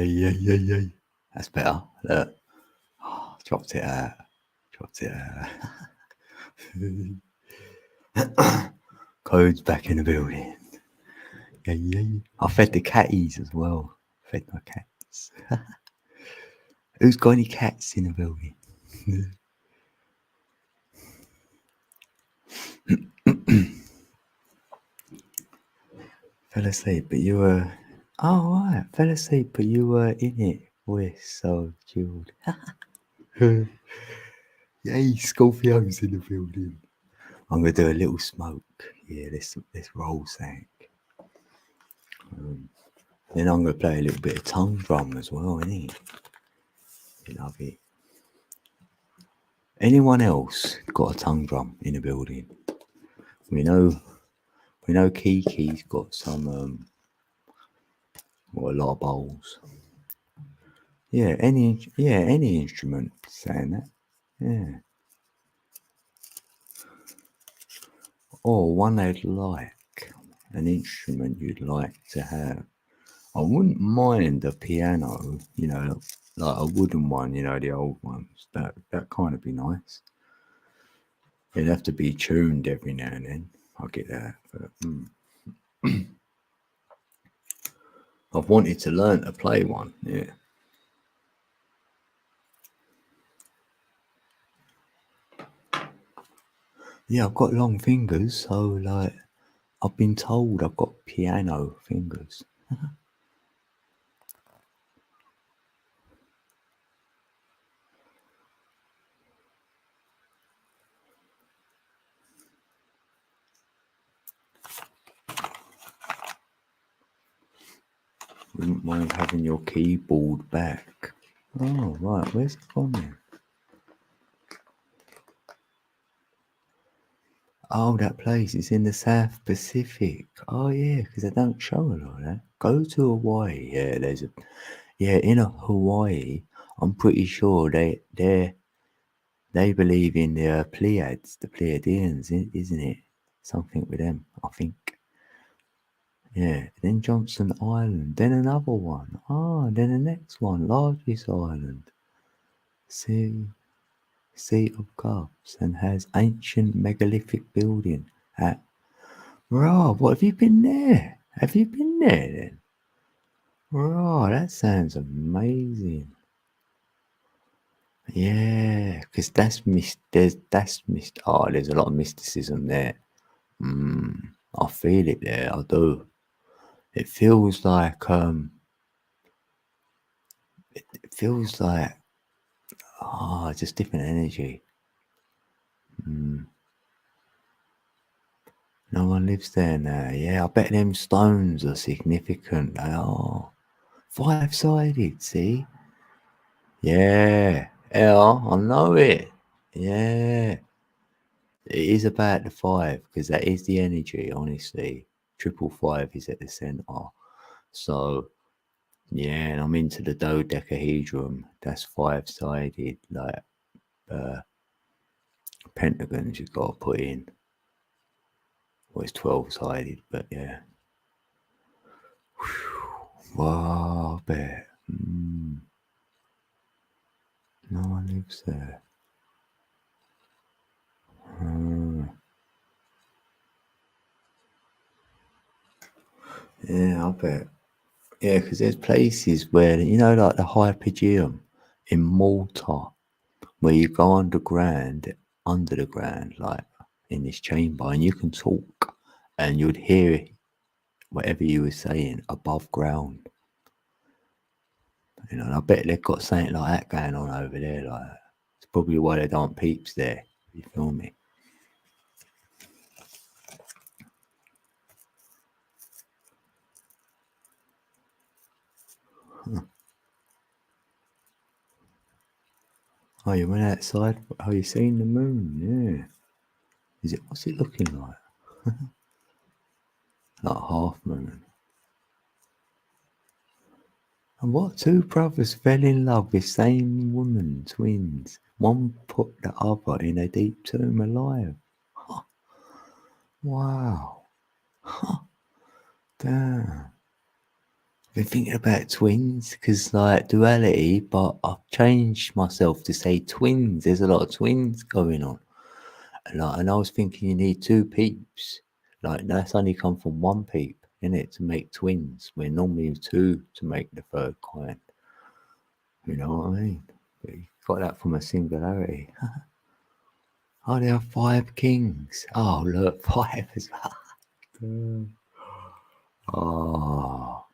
Yeah. That's better. Look. Oh, dropped it out. Code's back in the building. Yeah. I fed the catties as well. Fed my cats. Who's got any cats in the building? Fell asleep, but you were. Oh, right. Fell asleep, but you were in it. We're so chilled. Yay, Scorpio's in the building. I'm going to do a little smoke. Yeah, let's roll sank. Then I'm going to play a little bit of tongue drum as well, innit? You love it. Anyone else got a tongue drum in the building? We know Kiki's got some, a lot of bowls. Yeah, any instrument saying that. Yeah. Or one they'd like, an instrument you'd like to have. I wouldn't mind a piano, like a wooden one, the old ones. That kind of be nice. It'd have to be tuned every now and then. I'll get that. But, I've wanted to learn to play one, yeah. Yeah, I've got long fingers, so like I've been told I've got piano fingers. Wouldn't mind having your keyboard back. Oh, right, where's it gone then? Oh, that place is in the South Pacific. Oh, yeah, because they don't show a lot of that. Go to Hawaii. Yeah, in Hawaii, I'm pretty sure they believe in the Pleiades, the Pleiadians, isn't it? Something with them, I think. Yeah, then Johnson Island, then another one. Then the next one, largest island. Sea of Cups, and has ancient megalithic building at. Right, what have you been there? Have you been there then? Right, that sounds amazing. Yeah, because there's a lot of mysticism there. I feel it there, I do. It feels like just different energy. No one lives there now. Yeah, I bet them stones are significant. They are. 5-sided, see? Yeah. I know it. Yeah. It is about the 5, because that is the energy, honestly. 555 is at the centre. So, yeah, and I'm into the dodecahedron. That's 5-sided, like pentagons you've got to put in. Well, it's 12-sided, but yeah. Wow, I bet. No one lives there. Yeah, I bet. Yeah, because there's places where, like the Hypogeum in Malta, where you go under the ground, like in this chamber, and you can talk and you'd hear whatever you were saying above ground. And I bet they've got something like that going on over there. Like, it's probably why they don't peeps there. You feel me? Oh, you went outside? Oh, you seen the moon? Yeah. What's it looking like? Like half moon. And what? Two brothers fell in love with same woman, twins. One put the other in a deep tomb alive. Huh. Wow. Huh. Damn. been thinking about twins because like duality, but I've changed myself to say twins. There's a lot of twins going on. And I was thinking you need two peeps. Like that's only come from one peep, innit, to make twins. We're normally two to make the third kind. You know what I mean? But you got that from a singularity. Oh, there are 5 kings. Oh, look, 5 as well. Oh,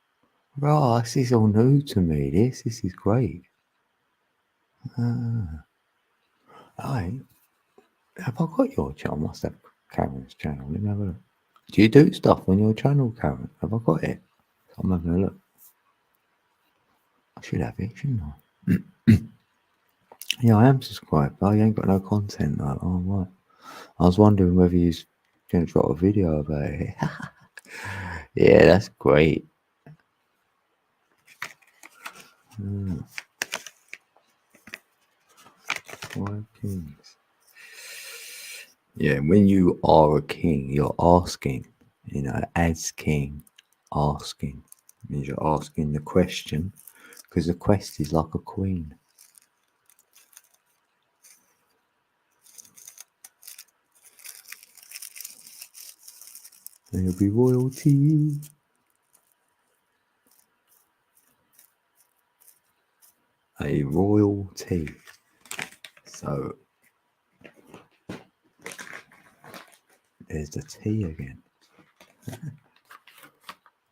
right. This is all new to me. This is great. I have I got your channel? I must have Karen's channel. Let me have a look. Do you do stuff on your channel, Karen? Have I got it? I'm having a look. I should have it, shouldn't I? Yeah, I am subscribed, but I ain't got no content though. Oh, right. I was wondering whether you're going to drop a video about it. Yeah, that's great. 5 kings. Yeah, when you are a king, you're asking, you know, as king, asking. It means you're asking the question, because the quest is like a queen. And you'll be royalty. A royalty. So there's the tea again.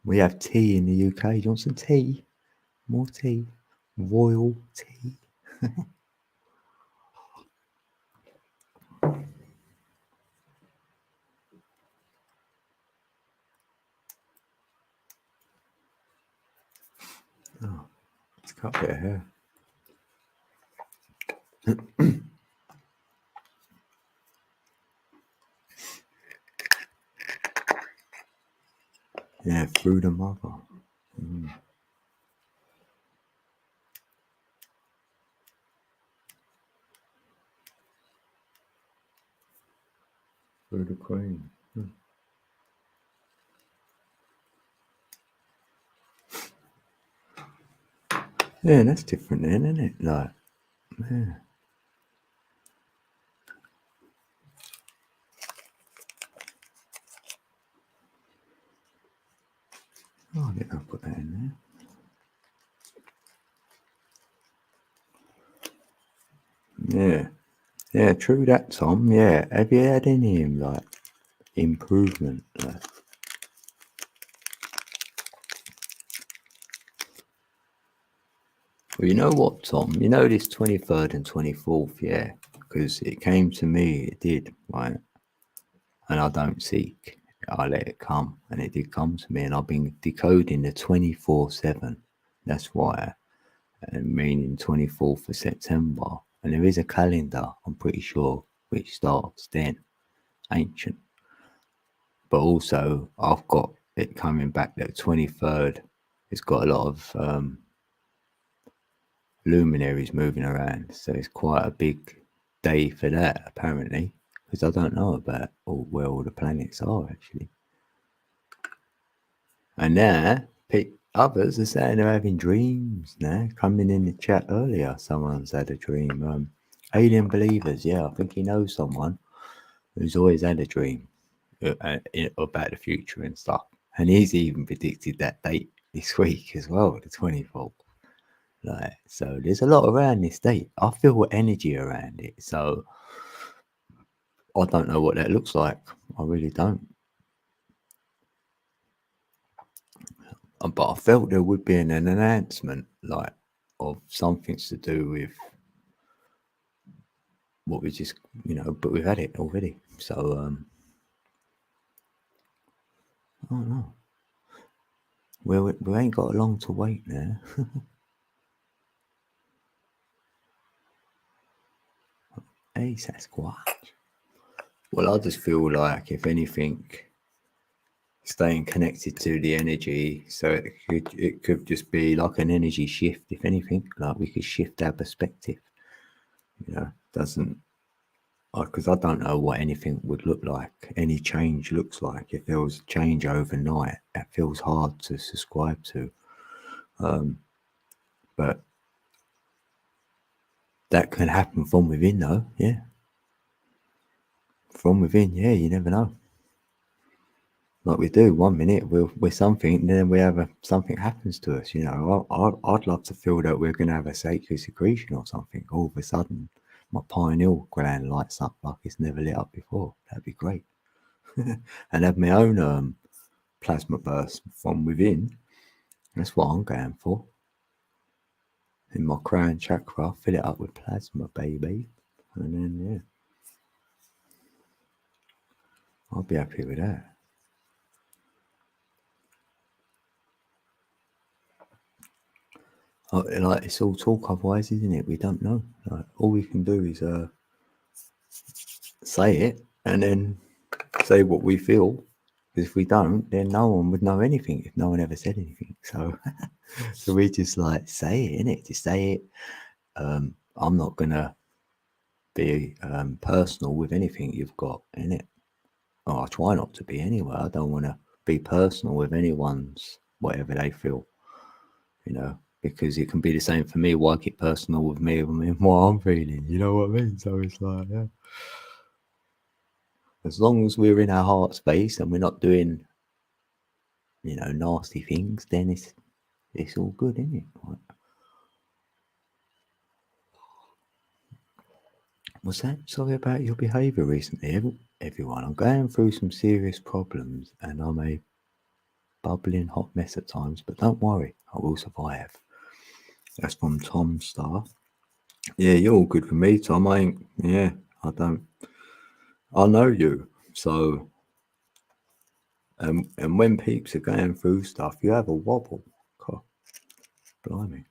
We have tea in the UK. Do you want some tea? More tea. Royal tea. Oh, let's cut a bit of hair. Yeah, through the mother. Through the queen. Yeah, that's different then, isn't it? Like, yeah. Oh, I think I'll put that in there. Yeah. Yeah, true that, Tom. Yeah. Have you had any like improvement? Like, well, you know what, Tom? You know this 23rd and 24th, yeah? Because it came to me, it did, right? And I don't seek. I let it come. And it did come to me. And I've been decoding the 24/7. That's why. And meaning 24th of September. And there is a calendar, I'm pretty sure, which starts then. Ancient. But also, I've got it coming back that 23rd. It's got a lot of luminaries moving around. So it's quite a big day for that, apparently. Because I don't know about where all the planets are, actually. And now, others are saying they're having dreams now. Coming in the chat earlier, someone's had a dream. Alien Believers, yeah, I think he knows someone who's always had a dream about the future and stuff. And he's even predicted that date this week as well, the 24th. Like, so there's a lot around this date. I feel energy around it. So I don't know what that looks like. I really don't. But I felt there would be an announcement, like, of something to do with what we just, but we've had it already. So, I don't know. We ain't got long to wait now. Hey, Sasquatch. Well, I just feel like, if anything, staying connected to the energy, so it could just be like an energy shift. If anything, like we could shift our perspective. Doesn't, because I don't know what anything would look like. Any change looks like. If there was change overnight, that feels hard to subscribe to. But that can happen from within, though. Yeah, from within. Yeah, you never know. Like we do, 1 minute we're something, and then we have something happens to us. You know, I'd love to feel that we're going to have a sacred secretion or something. All of a sudden, my pineal gland lights up like it's never lit up before. That'd be great. And have my own plasma burst from within. That's what I'm going for. In my crown chakra, fill it up with plasma, baby. And then, yeah, I'll be happy with that. Like, it's all talk otherwise, isn't it? We don't know. Like, all we can do is say it and then say what we feel. Because if we don't, then no one would know anything if no one ever said anything. So, so we just like say it, innit? Just say it. I'm not gonna be personal with anything you've got in it. Oh, I try not to be anyway. I don't want to be personal with anyone's whatever they feel, you know, because it can be the same for me. Why get personal with me? I mean, what I'm feeling, you know what I mean? So it's like, yeah. As long as we're in our heart space and we're not doing, you know, nasty things, then it's all good, isn't it? Like, what's that? Sorry about your behaviour recently, everyone. I'm going through some serious problems and I'm a bubbling hot mess at times, but don't worry, I will survive. That's from Tom Star. Yeah, you're all good for me, Tom. I don't. I know you. So, and when peeps are going through stuff, you have a wobble. God, blimey.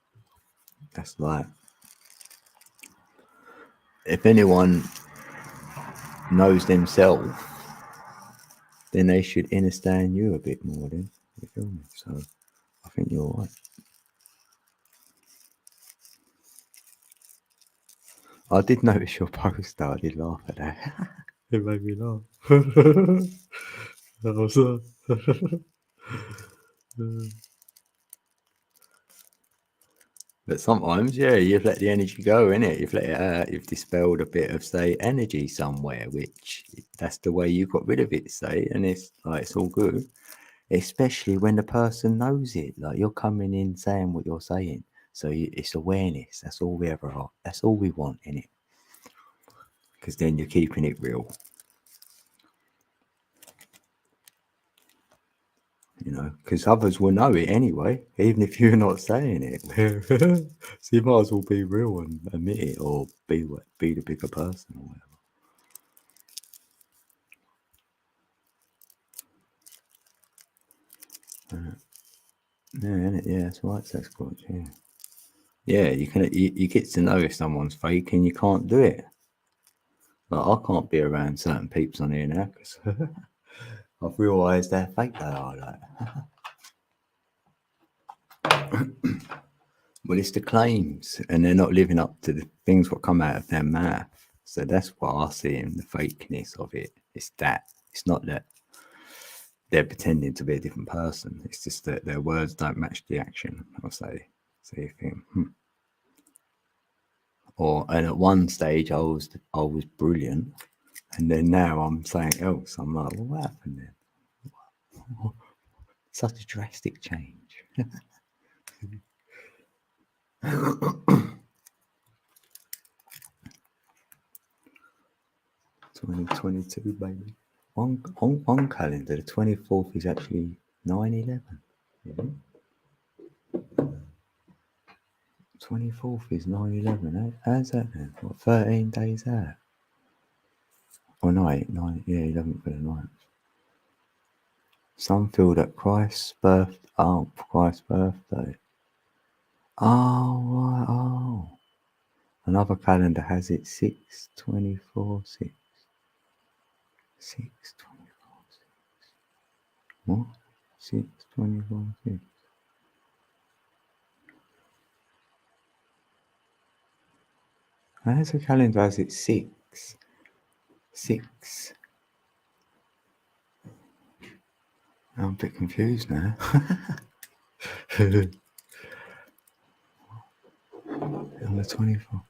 That's like, if anyone knows themselves, then they should understand you a bit more, then. You feel me? So, I think you're right. I did notice your post, though. I did laugh at that. It made me laugh. That was But sometimes, yeah, you've let the energy go, innit? You've let it out. You've dispelled a bit of, say, energy somewhere, which that's the way you got rid of it, say, and it's like it's all good. Especially when the person knows it, like you're coming in saying what you're saying. So it's awareness. That's all we ever are. That's all we want, innit? Because then you're keeping it real. You know, because others will know it anyway, even if you're not saying it. So you might as well be real and admit it, or be the bigger person, or whatever. Yeah, that's right, Sasquatch. Yeah. You get to know if someone's fake, and you can't do it. Like, I can't be around certain peeps on here now because I've realised how fake they are. Like, well, it's the claims, and they're not living up to the things what come out of their mouth. So that's what I see in the fakeness of it. It's that. It's not that they're pretending to be a different person. It's just that their words don't match the action. I'll say. So you think, and at one stage I was brilliant, and then now I'm saying else. I'm like, well, what happened then? Such a drastic change. 2022, baby. On calendar, the 24th is actually 9/11. Yeah. 24th is 9/11. How's that then? What, 13 days out? Oh, no, 9, yeah, 11th for the 9th. Some feel that Christ's birthday. Oh, right, oh. Another calendar has it 6/24, 6. 6/24, 6. What? 6/24, 6. How's the calendar has it 6? 6. I'm a bit confused now. On the 24th.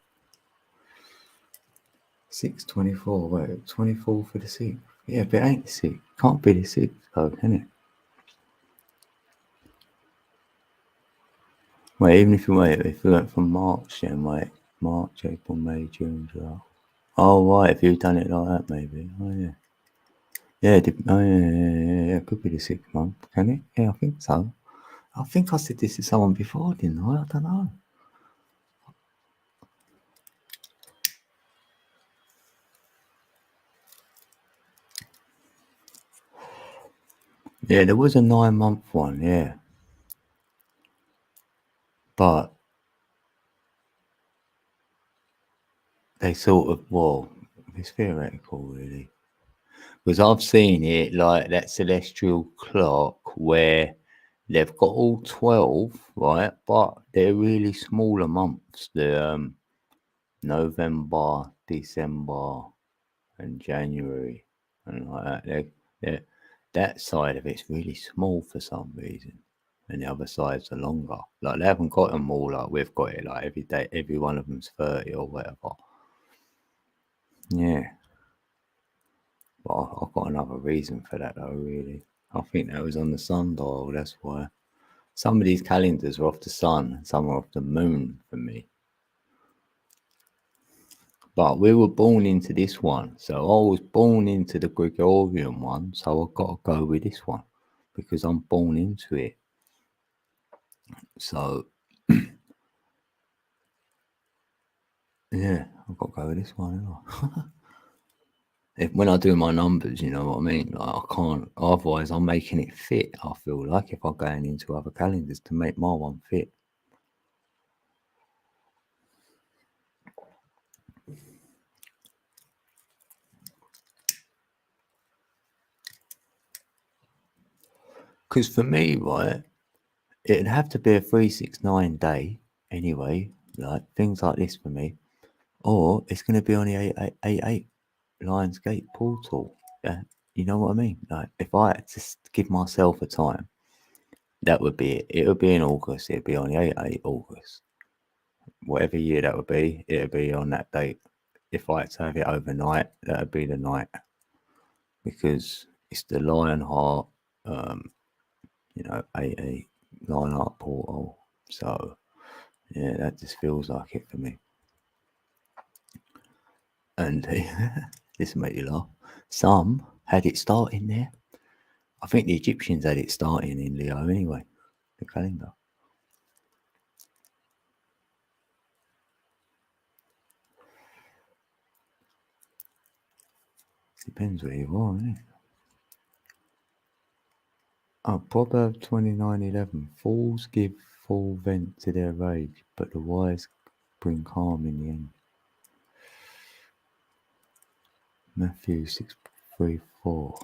6/24. Wait, 24th for the 6th. Yeah, but it ain't the 6th. Can't be the 6th, though, can it? Wait, even if you went from March, then wait, March, April, May, June, July. Oh, right, if you've done it like that, maybe. Oh, yeah. Yeah, yeah, it could be the 6th month, can it? Yeah, I think so. I think I said this to someone before, didn't I? I don't know. Yeah, there was a 9-month one, yeah. But they sort of, well, it's theoretical, really. Because I've seen it like that celestial clock where they've got all 12, right? But they're really smaller months. The November, December, and January, and like that. That side of it's really small for some reason, and the other sides are longer. Like they haven't got them all like we've got it. Like every day, every one of them's 30 or whatever. Yeah. But I've got another reason for that though, really. I think that was on the sundial, that's why. Some of these calendars are off the sun, some are off the moon for me. But we were born into this one. So I was born into the Gregorian one, so I've got to go with this one because I'm born into it. So, yeah, I've got to go with this one. When I do my numbers, you know what I mean? Like, I can't, otherwise I'm making it fit, I feel like, if I'm going into other calendars to make my one fit. Because for me, right, it'd have to be a 369 day anyway, like things like this for me. Or it's going to be on the 888 Lionsgate portal. Yeah, you know what I mean? Like, if I had to give myself a time, that would be it. It would be in August. It'd be on the 8 August. Whatever year that would be, it would be on that date. If I had to have it overnight, that would be the night. Because it's the Lionheart, 8 Lionheart portal. So, yeah, that just feels like it for me. And this will make you laugh. Some had it starting there. I think the Egyptians had it starting in Leo anyway, the calendar. Depends where you are, isn't it? Oh, Proverbs 29:11. Fools give full vent to their rage, but the wise bring calm in the end. Matthew 6:3-4.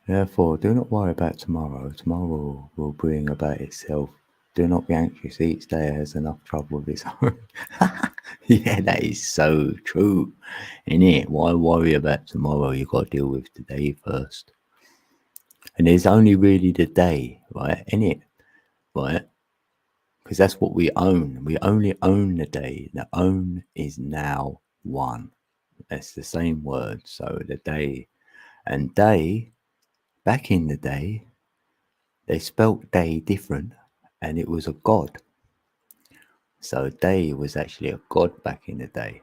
Therefore, do not worry about tomorrow. Tomorrow will bring about itself. Do not be anxious. Each day has enough trouble of its own. Yeah, that is so true, isn't it? Why worry about tomorrow? You've got to deal with today first. And there's only really the day, right? Innit? Right? Because that's what we own. We only own the day. The own is now one. That's the same word. So the day and day, back in the day, they spelt day different and it was a god. So day was actually a god back in the day.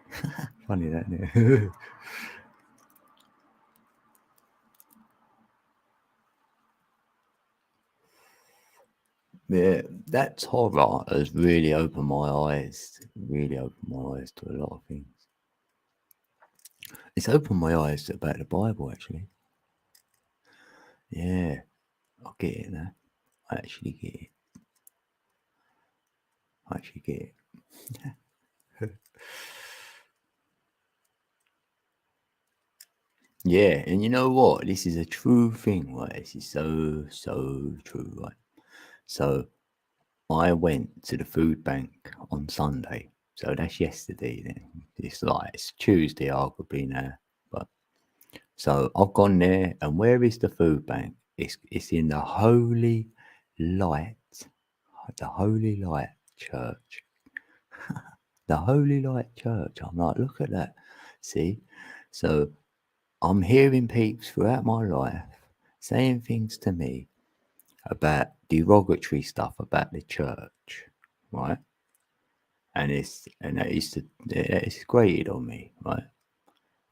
Funny that, isn't it? Yeah, that Torah has really opened my eyes, to a lot of things. It's opened my eyes about the Bible, actually. Yeah, I get it now. I actually get it. Yeah, and you know what? This is a true thing, right? This is so true, right? So I went to the food bank on Sunday. So that's yesterday then. It's Tuesday, I could be now. But so I've gone there, and where is the food bank? It's in the Holy Light the Holy Light Church. The Holy Light Church. I'm like, look at that. See? So I'm hearing peeps throughout my life saying things to me about derogatory stuff about the church, right? And it's grated on me, right?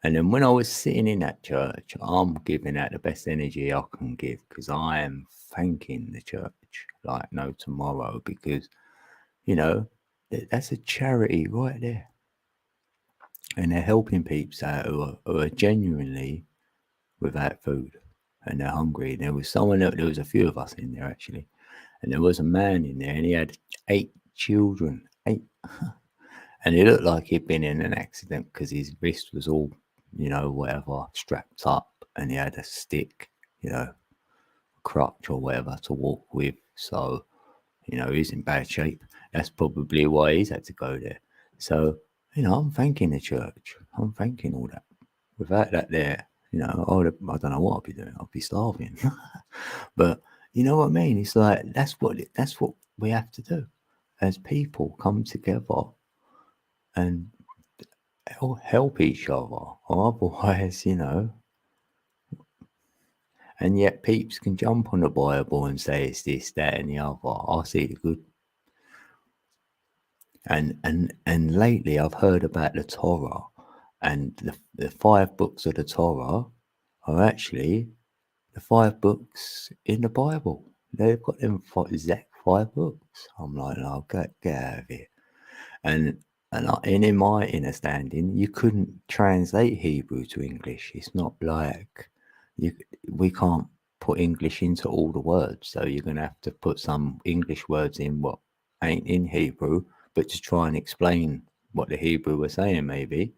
And then when I was sitting in that church, I'm giving out the best energy I can give because I am thanking the church like no tomorrow because, you know, that's a charity right there. And they're helping peeps out who are genuinely without food and they're hungry. There was there was a few of us in there actually. And there was a man in there and he had 8 children. 8. And he looked like he'd been in an accident because his wrist was all, whatever, strapped up, and he had a stick, crutch or whatever to walk with. So, he's in bad shape. That's probably why he's had to go there. So, I'm thanking the church. I'm thanking all that. Without that there, I don't know what I'd be doing. I'd be starving. But you know what I mean? It's like that's what we have to do as people come together and help each other, or otherwise, and yet peeps can jump on the Bible and say it's this, that, and the other. I see the good. And lately I've heard about the Torah, and the 5 books of the Torah are actually the 5 books in the Bible. They've got them exact 5 books. I'm like, no, get out of here. And in my understanding, you couldn't translate Hebrew to English. It's not like we can't put English into all the words. So you're going to have to put some English words in what ain't in Hebrew, but to try and explain what the Hebrew was saying, maybe.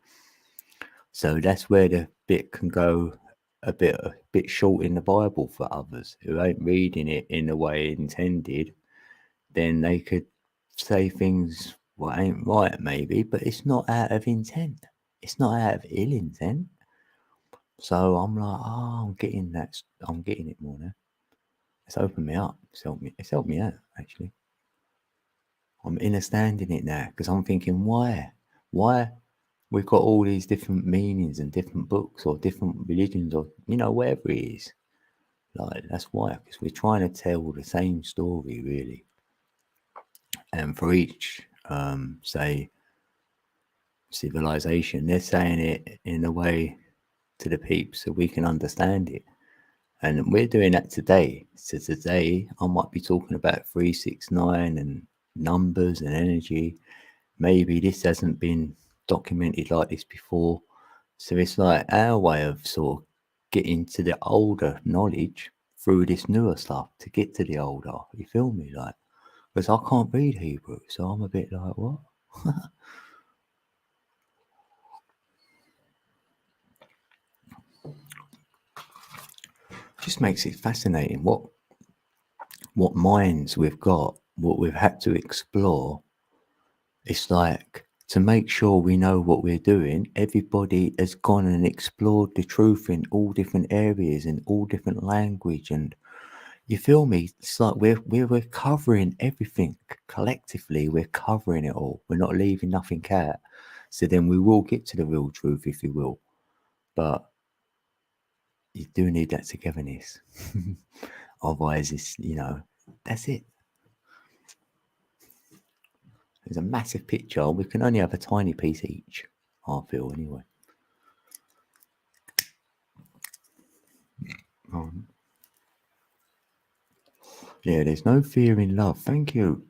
So that's where the bit can go a bit short in the Bible for others who ain't reading it in the way intended. Then they could say things what ain't right, maybe, but it's not out of intent. It's not out of ill intent. So I'm like, I'm getting that. I'm getting it more now. It's opened me up. It's helped me out actually. I'm understanding it now because I'm thinking, why we've got all these different meanings and different books or different religions or whatever it is. Like that's why, because we're trying to tell the same story really, and for each say civilization, they're saying it in a way to the peeps so we can understand it. And we're doing that today. So today I might be talking about 369 and numbers and energy. Maybe this hasn't been documented like this before. So it's like our way of sort of getting to the older knowledge through this newer stuff to get to the older. You feel me? Like, because I can't read Hebrew, so I'm a bit like, what? Just makes it fascinating what minds we've got, what we've had to explore. It's like to make sure we know what we're doing, everybody has gone and explored the truth in all different areas in all different language, and you feel me? It's like we're covering everything collectively. We're covering it all. We're not leaving nothing out. So then we will get to the real truth, if you will. But you do need that togetherness. Otherwise, it's that's it. There's a massive picture. We can only have a tiny piece each. I feel anyway. Yeah, there's no fear in love. Thank you.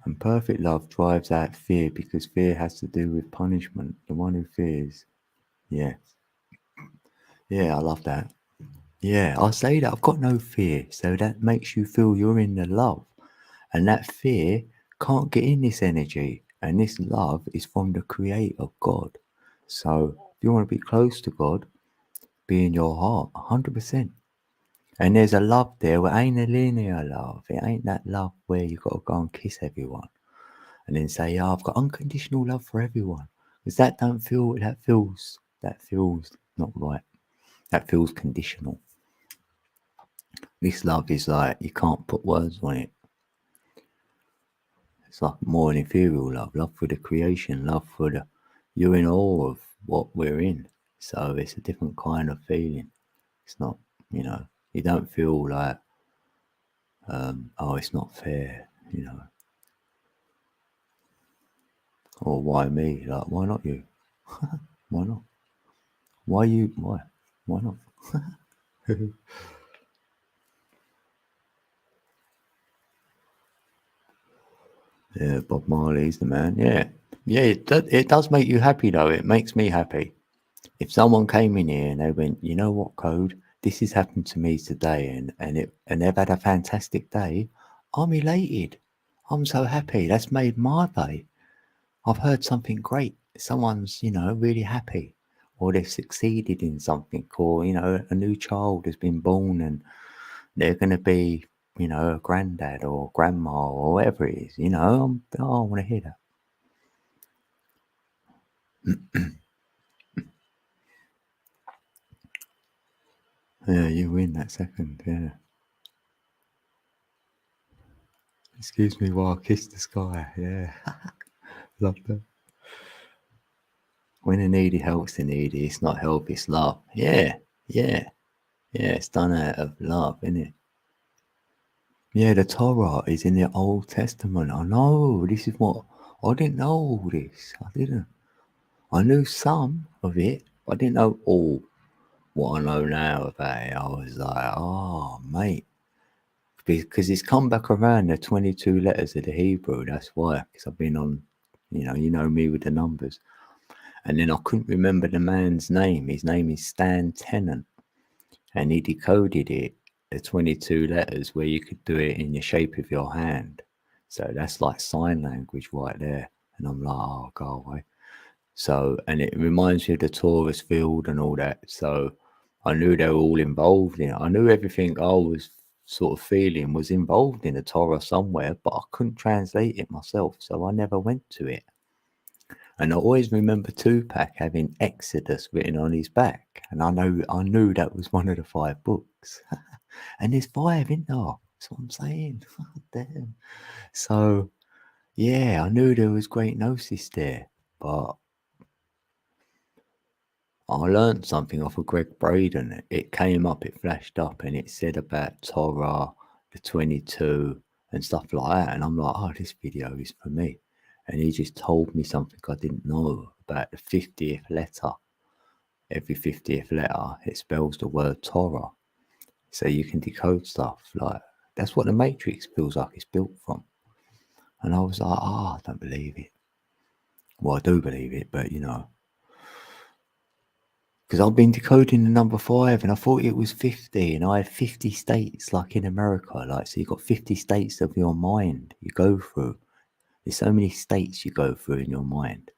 And perfect love drives out fear because fear has to do with punishment. The one who fears. Yeah. Yeah, I love that. Yeah, I say that I've got no fear. So that makes you feel you're in the love. And that fear can't get in this energy. And this love is from the creator, God. So if you want to be close to God, be in your heart, 100%. And there's a love there where ain't a linear love. It ain't that love where you got to go and kiss everyone and then say, I've got unconditional love for everyone. Because that feels not right. That feels conditional. This love is like, you can't put words on it. It's like more an ethereal love for the creation, love for the, you're in awe of what we're in. So it's a different kind of feeling. It's not, you don't feel like, oh, it's not fair, or why me? Like, why not you? Why not? Why you? Why? Why not? Yeah, Bob Marley's the man. Yeah. Yeah, it does make you happy, though. It makes me happy. If someone came in here and they went, you know what, Code, this has happened to me today, and they've had a fantastic day, I'm elated. I'm so happy. That's made my day. I've heard something great. Someone's, really happy, or they've succeeded in something, or, a new child has been born and they're going to be, a granddad or grandma or whatever it is, I want to hear that. Yeah, you win that second, yeah. Excuse me while I kiss the sky, yeah. Love that. When a needy helps the needy, it's not help, it's love. Yeah, yeah, yeah, it's done out of love, isn't it? Yeah, the Torah is in the Old Testament. I know, this is what, I didn't know all this. I didn't. I knew some of it, but I didn't know all what I know now about it. I was like, oh, mate. Because it's come back around the 22 letters of the Hebrew. That's why. Because I've been on, you know me with the numbers. And then I couldn't remember the man's name. His name is Stan Tennant. And he decoded it, the 22 letters, where you could do it in the shape of your hand. So that's like sign language right there. And I'm like, oh, go away. So, and it reminds me of the Taurus field and all that. So I knew they were all involved in it. I knew everything I was sort of feeling was involved in the Torah somewhere, but I couldn't translate it myself. So I never went to it. And I always remember Tupac having Exodus written on his back. And I knew that was one of the 5 books. And there's 5 in there. That's what I'm saying. Damn. So yeah, I knew there was great gnosis there. But I learned something off of Greg Braden. It came up, it flashed up, and it said about Torah, the 22, and stuff like that. And I'm like, oh, this video is for me. And he just told me something I didn't know about the 50th letter. Every 50th letter, it spells the word Torah. So you can decode stuff. Like, that's what the Matrix feels like it's built from. And I was like, oh, I don't believe it. Well, I do believe it, but because I've been decoding the number 5 and I thought it was 50, and I had 50 states like in America. Like, so you've got 50 states of your mind you go through. There's so many states you go through in your mind.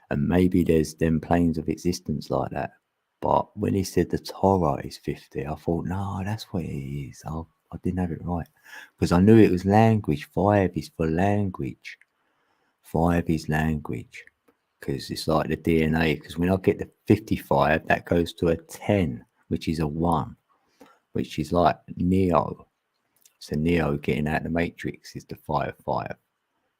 And maybe there's them planes of existence like that. But when he said the Torah is 50, I thought, no, that's what it is. I didn't have it right. Because I knew it was language. 5 is for language. 5 is language. Because it's like the DNA. Because when I get the 55, that goes to a 10, which is a 1, which is like Neo. So Neo getting out the Matrix is the 5-5.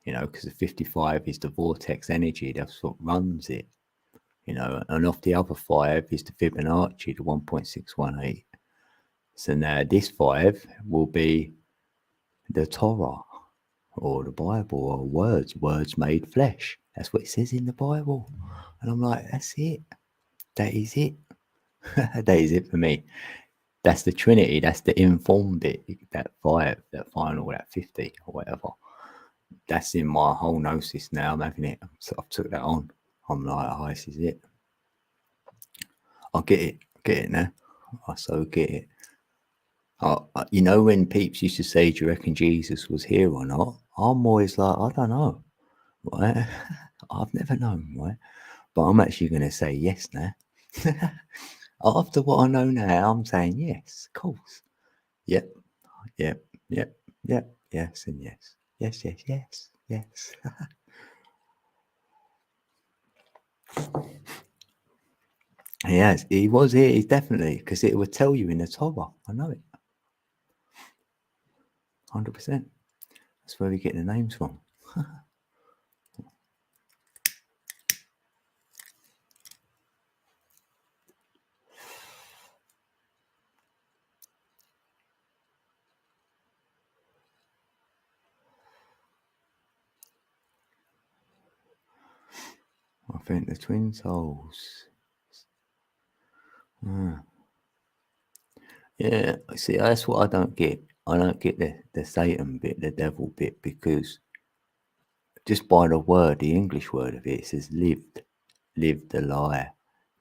Because the 55 is the vortex energy. That's what runs it. And off the other 5 is the Fibonacci, the 1.618. So now this 5 will be the Torah, or the Bible, or words made flesh. That's what it says in the Bible. And I'm like, that's it. That is it. That is it for me. That's the Trinity. That's the informed bit. That 5, that final, that 50 or whatever. That's in my whole gnosis now. I'm having it. So I've took that on. I'm like, oh, this is it. I get it now. I so get it. When peeps used to say, do you reckon Jesus was here or not? I'm always like, I don't know, right? I've never known, right? But I'm actually going to say yes now. After what I know now, I'm saying yes, of course. Yep, yep, yep, yep, yes, and yes. Yes, yes, yes, yes. Yes, he was here, he's definitely, because it would tell you in the Torah. I know it. 100%. That's where we get the names from. I think the twin souls. Yeah, see, that's what I don't get. I don't get the Satan bit, the devil bit, because just by the word, the English word of it says lived, the lie,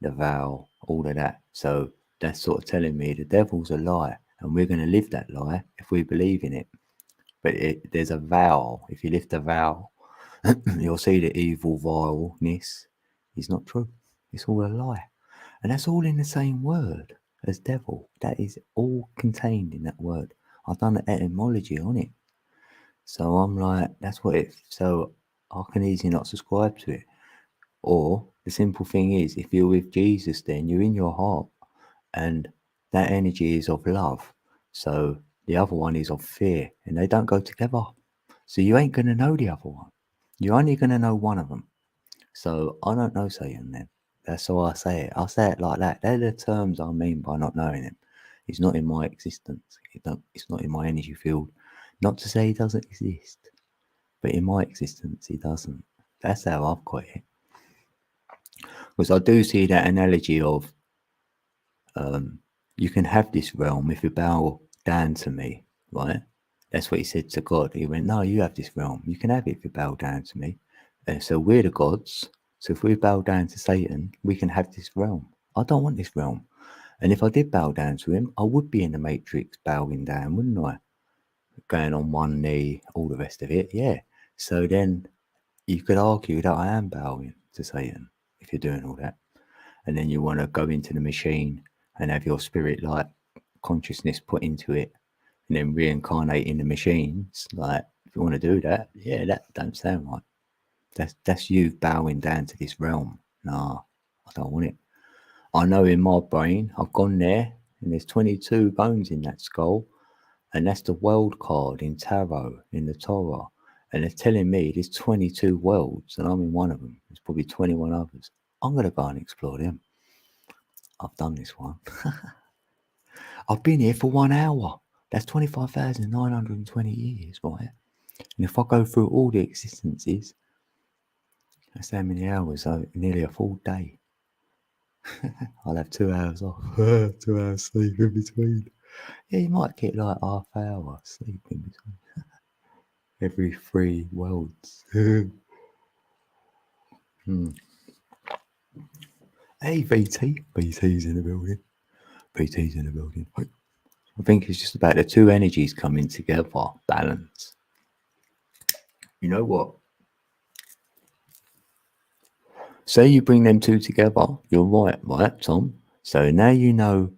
the vow, all of that. So that's sort of telling me the devil's a lie, and we're going to live that lie if we believe in it. But there's a vow. If you lift a vow, you'll see the evil vileness is not true. It's all a lie. And that's all in the same word as devil. That is all contained in that word. I've done the etymology on it. So I'm like, that's what it, so I can easily not subscribe to it. Or the simple thing is, if you're with Jesus, then you're in your heart, and that energy is of love. So the other one is of fear, and they don't go together. So you ain't going to know the other one. You're only going to know one of them. So I don't know Satan then. That's how I say it. I say it like that. They're the terms I mean by not knowing him. He's not in my existence. It's not in my energy field. Not to say he doesn't exist, but in my existence, he doesn't. That's how I've got it. Because I do see that analogy of you can have this realm if you bow down to me, right? That's what he said to God. He went, no, you have this realm. You can have it if you bow down to me. So we're the gods. So if we bow down to Satan, we can have this realm. I don't want this realm. And if I did bow down to him, I would be in the matrix bowing down, wouldn't I? Going on one knee, all the rest of it. Yeah. So then you could argue that I am bowing to Satan if you're doing all that. And then you want to go into the machine and have your spirit like consciousness put into it and then reincarnate in the machines. Like, if you want to do that, yeah, that don't sound right. That's you bowing down to this realm. Nah, I don't want it. I know in my brain, I've gone there, and there's 22 bones in that skull, and that's the world card in tarot, in the Torah. And they're telling me there's 22 worlds, and I'm in one of them. There's probably 21 others. I'm going to go and explore them. I've done this one. I've been here for 1 hour. That's 25,920 years, right? And if I go through all the existences, that's how many hours, so nearly a full day. I'll have 2 hours off. 2 hours sleep in between. Yeah, you might get like half hour sleep in between. Every 3 worlds. Hey, VT. VT's in the building. VT's in the building. I think it's just about the two energies coming together, balance. You know what? Say you bring them two together, you're right, Tom? So now you know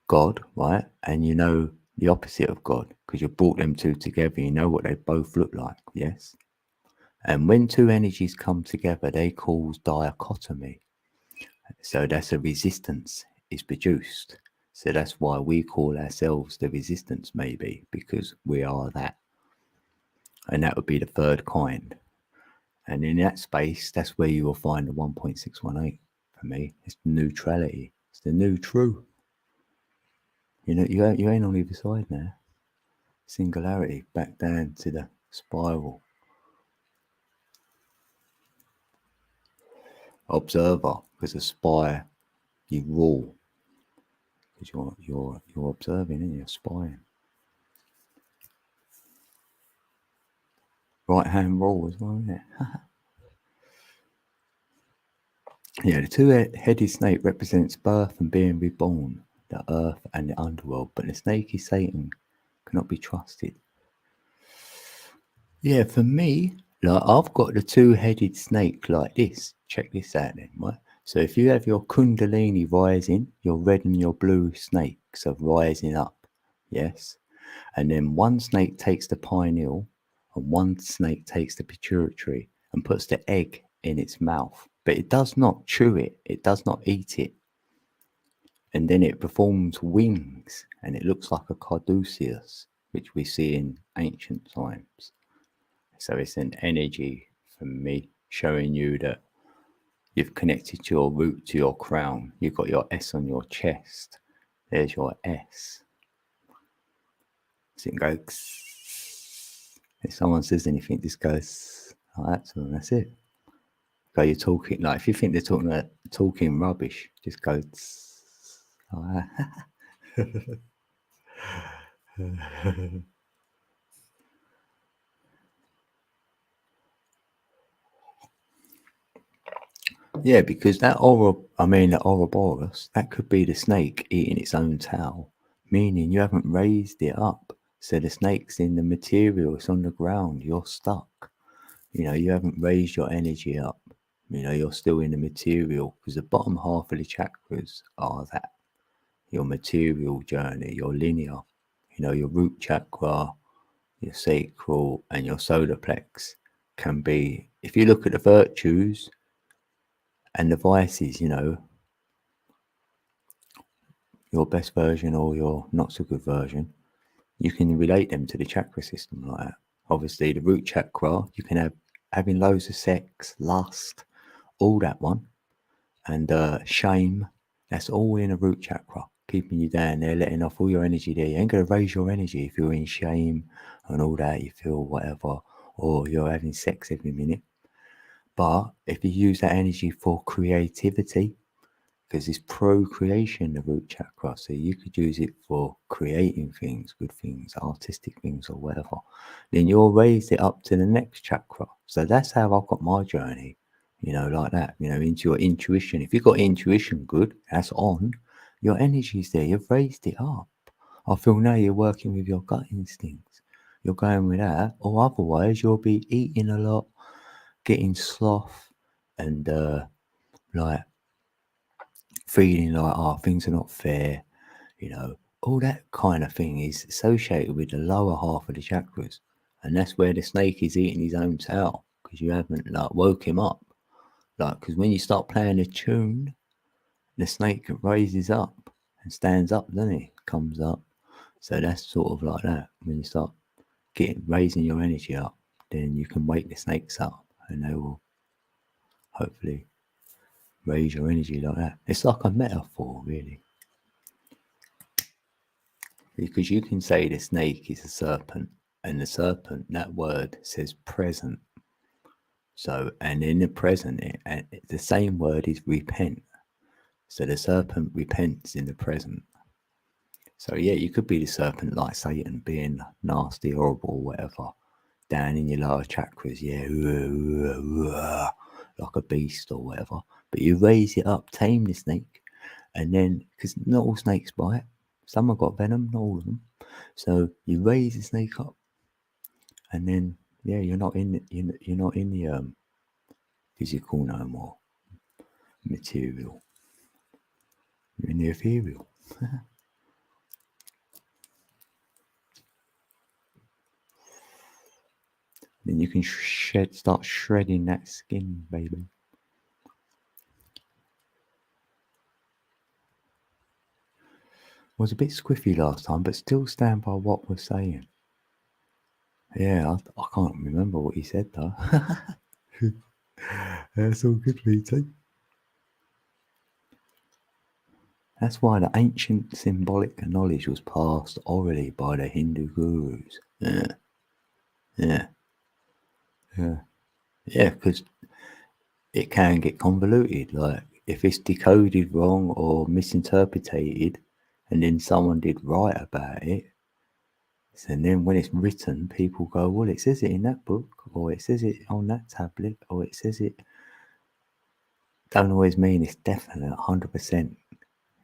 God, right? And you know the opposite of God because you brought them two together. You know what they both look like, yes? And when two energies come together, they cause dichotomy. So that's a resistance is produced. So that's why we call ourselves the resistance, maybe, because we are that. And that would be the third kind. And in that space, that's where you will find the 1.618 for me. It's neutrality. It's the new true. You know, you ain't on either side now. Singularity, back down to the spiral. Observer, because a spy, you rule. Because you're observing and you're spying. Right hand rule as well, isn't it? Yeah, the two-headed snake represents birth and being reborn, the earth and the underworld, but the snake is Satan, cannot be trusted. Yeah, for me, like I've got the two-headed snake like this. Check this out then, right? So if you have your kundalini rising, your red and your blue snakes are rising up, yes? And then one snake takes the pineal and one snake takes the pituitary and puts the egg in its mouth. But it does not chew it. It does not eat it. And then it performs wings and it looks like a caduceus, which we see in ancient times. So it's an energy from me showing you that you've connected your root to your crown. You've got your S on your chest. There's your S. So it goes. If someone says anything, just goes like that to them. That's it. Go, you're talking like if you think they're talking rubbish, just go like that. Yeah, because that the Ouroboros, that could be the snake eating its own tail, meaning you haven't raised it up. So the snake's in the material, it's on the ground, you're stuck. You haven't raised your energy up. You're still in the material because the bottom half of the chakras are that your material journey, your linear, your root chakra, your sacral, and your solar plex can be, if you look at the virtues and the vices, your best version or your not so good version, you can relate them to the chakra system like that. Obviously, the root chakra, you can have having loads of sex, lust, all that one, and shame. That's all in a root chakra, keeping you down there, letting off all your energy there. You ain't gonna raise your energy if you're in shame and all that. You feel whatever, or you're having sex every minute. But if you use that energy for creativity, because it's procreation, the root chakra, so you could use it for creating things, good things, artistic things, or whatever. Then you'll raise it up to the next chakra. So that's how I've got my journey, like that, into your intuition. If you've got intuition good, that's on, your energy's there, you've raised it up. I feel now you're working with your gut instincts. You're going with that, or otherwise you'll be eating a lot, getting sloth, and like feeling like, oh, things are not fair, all that kind of thing is associated with the lower half of the chakras. And that's where the snake is eating his own tail, because you haven't woke him up. Because when you start playing a tune, the snake raises up and stands up, doesn't he? Comes up. So that's sort of like that. When you start raising your energy up, then you can wake the snakes up and they will hopefully raise your energy like that. It's like a metaphor, really. Because you can say the snake is a serpent, and the serpent, that word says present. So, and in the present, the same word is repent. So the serpent repents in the present. So yeah, you could be the serpent like Satan, being nasty, horrible, whatever, down in your lower chakras, like a beast or whatever. But you raise it up, tame the snake, and then, because not all snakes bite, some have got venom, not all of them. So you raise the snake up, and then you're not in the physical no more, material. You're in the ethereal. Then you can start shredding that skin, baby. Was a bit squiffy last time, but still stand by what we're saying. Yeah, I can't remember what he said though. That's all good, Vito. That's why the ancient symbolic knowledge was passed orally by the Hindu gurus. Yeah, because it can get convoluted. Like if it's decoded wrong or misinterpreted, and then someone did write about it, and then when it's written, people go, well, it says it in that book, or it says it on that tablet, or it says it. Don't always mean it's definite 100%.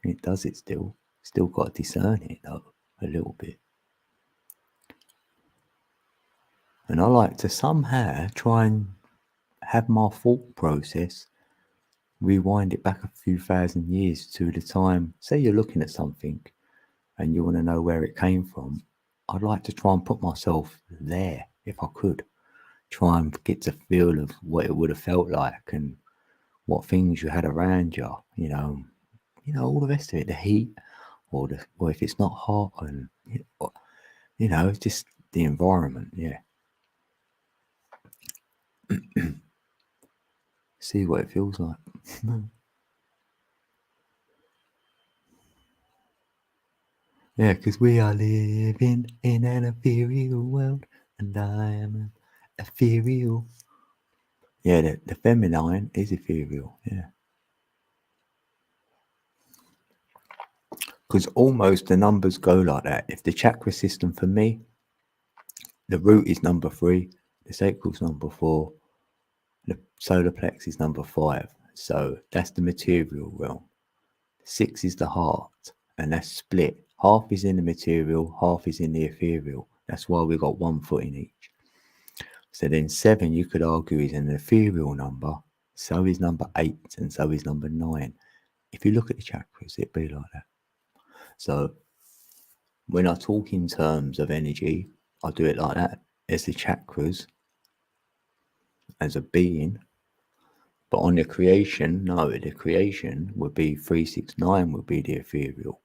It does it still. Still got to discern it though, a little bit. And I like to somehow try and have my thought process, rewind it back a few thousand years to the time, say you're looking at something and you want to know where it came from. I'd like to try and put myself there if I could. Try and get the feel of what it would have felt like and what things you had around you, all the rest of it, the heat, or if it's not hot, and it's just the environment. Yeah. See what it feels like. Yeah, because we are living in an ethereal world, and I am ethereal. Yeah, the feminine is ethereal, yeah. Because almost the numbers go like that. If the chakra system for me, the root is number 3, the sacral is number 4, the solar plex is number 5. So that's the material realm. 6 is the heart, and that's split. Half is in the material, half is in the ethereal. That's why we got 1 foot in each. So then 7, you could argue, is an ethereal number. So is number 8, and so is number 9. If you look at the chakras, it'd be like that. So when I talk in terms of energy, I do it like that. As the chakras, as a being. But on the creation, no, the creation would be 369 would be the ethereal.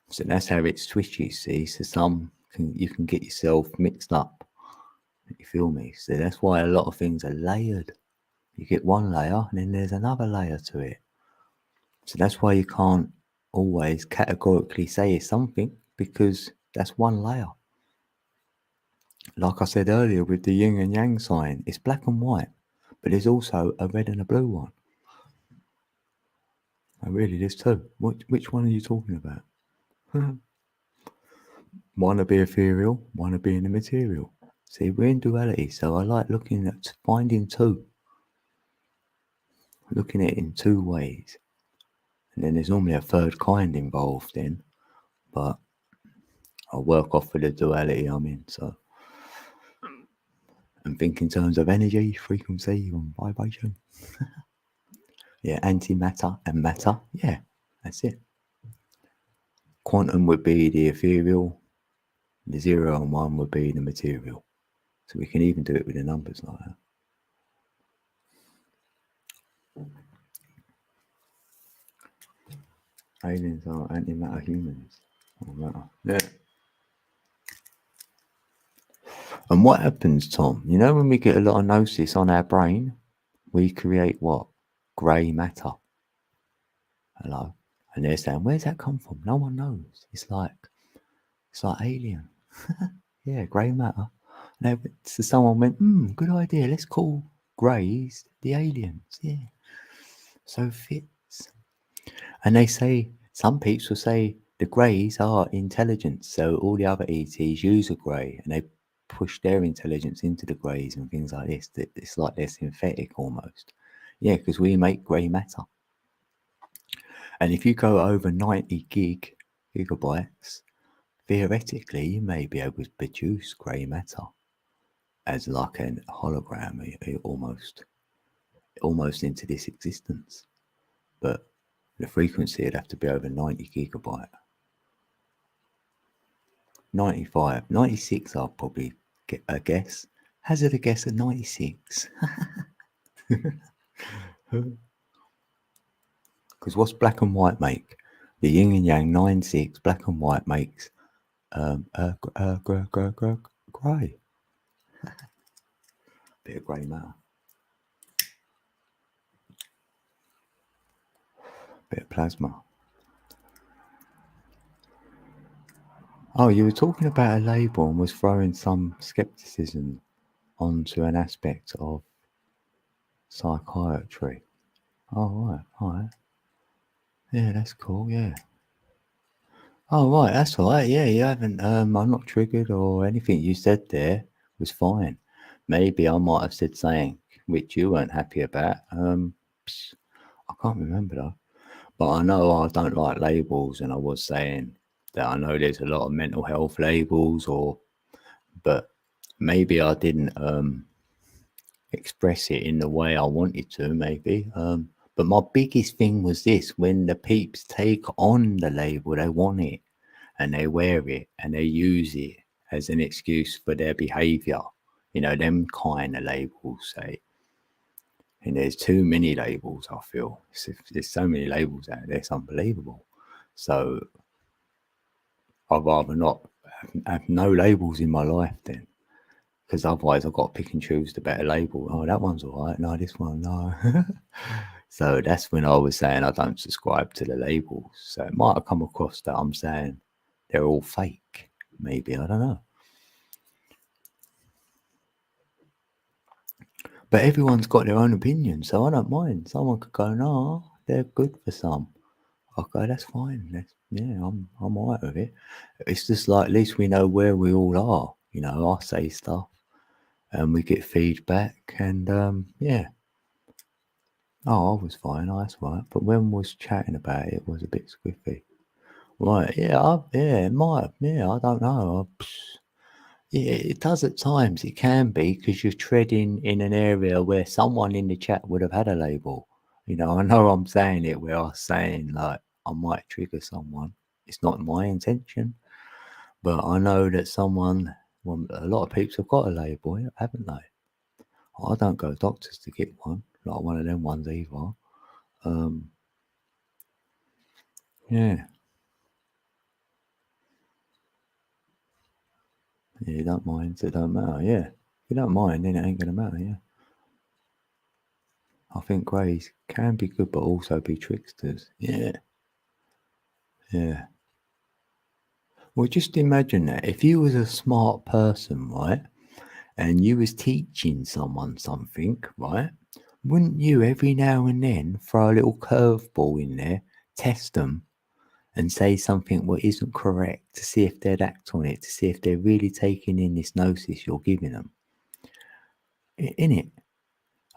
So that's how it switches, see? So you can get yourself mixed up. You feel me? So that's why a lot of things are layered. You get one layer and then there's another layer to it. So that's why you can't always categorically say it's something, because that's one layer. Like I said earlier with the yin and yang sign, it's black and white, but there's also a red and a blue one. Oh, really, there's two. Which one are you talking about? One will be ethereal, one will be in the material. See, we're in duality, so I like looking at finding two. Looking at it in two ways. And then there's normally a third kind involved then, but I'll work off of the duality I'm in, so. And think in terms of energy, frequency, and vibration. Yeah, antimatter and matter. Yeah, that's it. Quantum would be the ethereal, the 0 and 1 would be the material. So we can even do it with the numbers like that. Aliens are antimatter humans. Oh, matter. Yeah. And what happens, Tom? You know, when we get a lot of gnosis on our brain, we create what? Grey matter. Hello. And they're saying, where's that come from? No one knows. It's like alien. Yeah, grey matter. And so someone went, good idea. Let's call greys the aliens. Yeah. So fits. And they say, some people say the greys are intelligence. So all the other ETs use a grey and they push their intelligence into the greys and things like this. It's like they're synthetic almost. Yeah, because we make grey matter. And if you go over 90 gigabytes, theoretically, you may be able to produce grey matter as like a hologram, almost into this existence. But the frequency would have to be over 90 gigabyte. 95, 96 I'll probably get a guess. Hazard a guess at 96. Because what's black and white make? The yin and yang 9-6, black and white makes grey. Bit of grey matter. Bit of plasma. Oh, you were talking about a label and was throwing some skepticism onto an aspect of psychiatry. Oh, right. Yeah, that's cool, yeah. Oh, right, that's all right. Yeah, you haven't, I'm not triggered or anything you said there was fine. Maybe I might have said something which you weren't happy about. I can't remember though. But I know I don't like labels, and I was saying that I know there's a lot of mental health labels, but maybe I didn't express it in the way I wanted to, maybe. But my biggest thing was this: when the peeps take on the label, they want it, and they wear it, and they use it as an excuse for their behaviour. You know, them kind of labels, say. And there's too many labels, I feel. There's so many labels out there, it's unbelievable. So I'd rather not have no labels in my life then. because otherwise I've got to pick and choose the better label. Oh, that one's all right. No, this one, no. So that's when I was saying I don't subscribe to the labels. So it might have come across that I'm saying they're all fake. Maybe, I don't know. But everyone's got their own opinion, so I don't mind. Someone could go, no, they're good for some. I'll go, that's fine. I'm all right with it. It's just like, at least we know where we all are. You know, I say stuff and we get feedback and yeah. Oh, I was fine, that's right. But when we was chatting about it, it was a bit squiffy. Right, yeah, it might, yeah, I don't know. Yeah, it does at times. It can be because you're treading in an area where someone in the chat would have had a label. You know, I know I'm saying it where I'm saying like I might trigger someone. It's not my intention, but I know that someone, well, a lot of people have got a label, haven't they? I don't go to doctors to get one, not one of them ones either. Um, yeah, you don't mind, so it don't matter. Yeah, if you don't mind, then it ain't gonna matter. Yeah, I think greys can be good, but also be tricksters. Yeah, yeah. Well, just imagine that if you was a smart person, right, and you was teaching someone something, right, wouldn't you every now and then throw a little curveball in there, test them, and say something what isn't correct to see if they'd act on it, to see if they're really taking in this gnosis you're giving them? In it,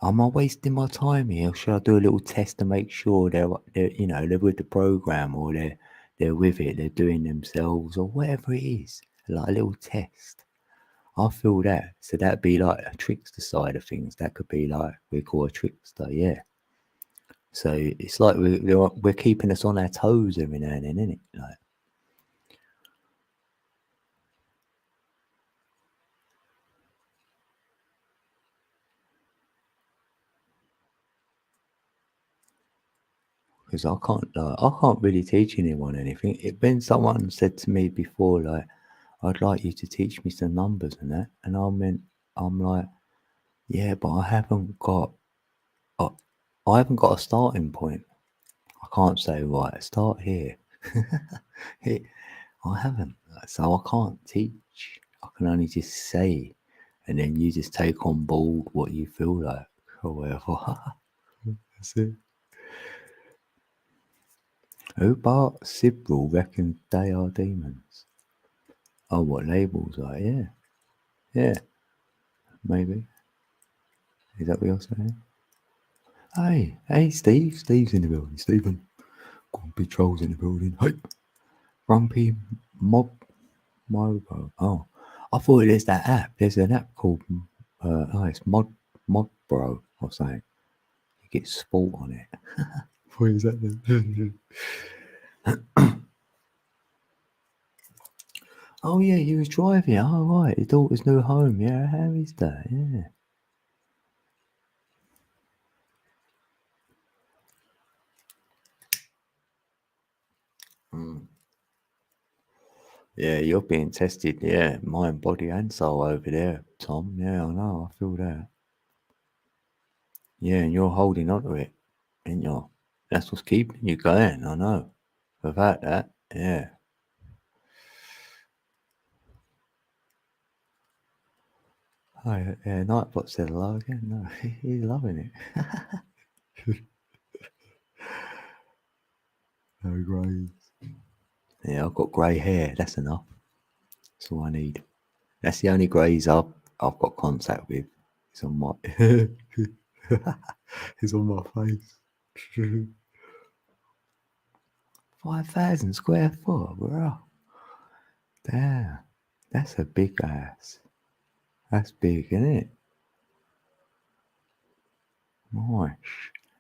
am I wasting my time here? Or should I do a little test to make sure they're they're with the program or they're with it, they're doing themselves or whatever it is, like a little test. I feel that. So that'd be like a trickster side of things. That could be like we call a trickster, yeah. So it's like we're keeping us on our toes every now and then, isn't it? Like, because I can't really teach anyone anything. When someone said to me before, like, I'd like you to teach me some numbers and that, and I'm like, yeah, but I, I haven't got a starting point. I can't say right, start here. I haven't, so I can't teach. I can only just say, and then you just take on board what you feel like or whatever. That's it. Who Bart Sibrel reckons they are demons? Oh, what labels are? Yeah, yeah, maybe. Is that what you're saying? Hey, Steve. Steve's in the building. Stephen. Grumpy Trolls in the building. Hey, Grumpy Mob Mobo. Oh, I thought there's that app. There's an app called it's Mod Bro or something. You get sport on it. What is that then? Oh yeah, you was driving. Oh right, your daughter's new home. Yeah, how is that? Yeah. Mm. Yeah, you're being tested. Yeah, mind, body, and soul over there, Tom. Yeah, I know. I feel that. Yeah, and you're holding on to it, and that's what's keeping you going. I know. Without that, yeah. Hi, yeah, Nightbot said hello again. No, he's loving it. No greys. Yeah, I've got grey hair. That's enough. That's all I need. That's the only greys I've got contact with. It's on my it's on my face. 5,000 square foot, bro. Damn, that's a big ass. That's big, isn't it? Nice.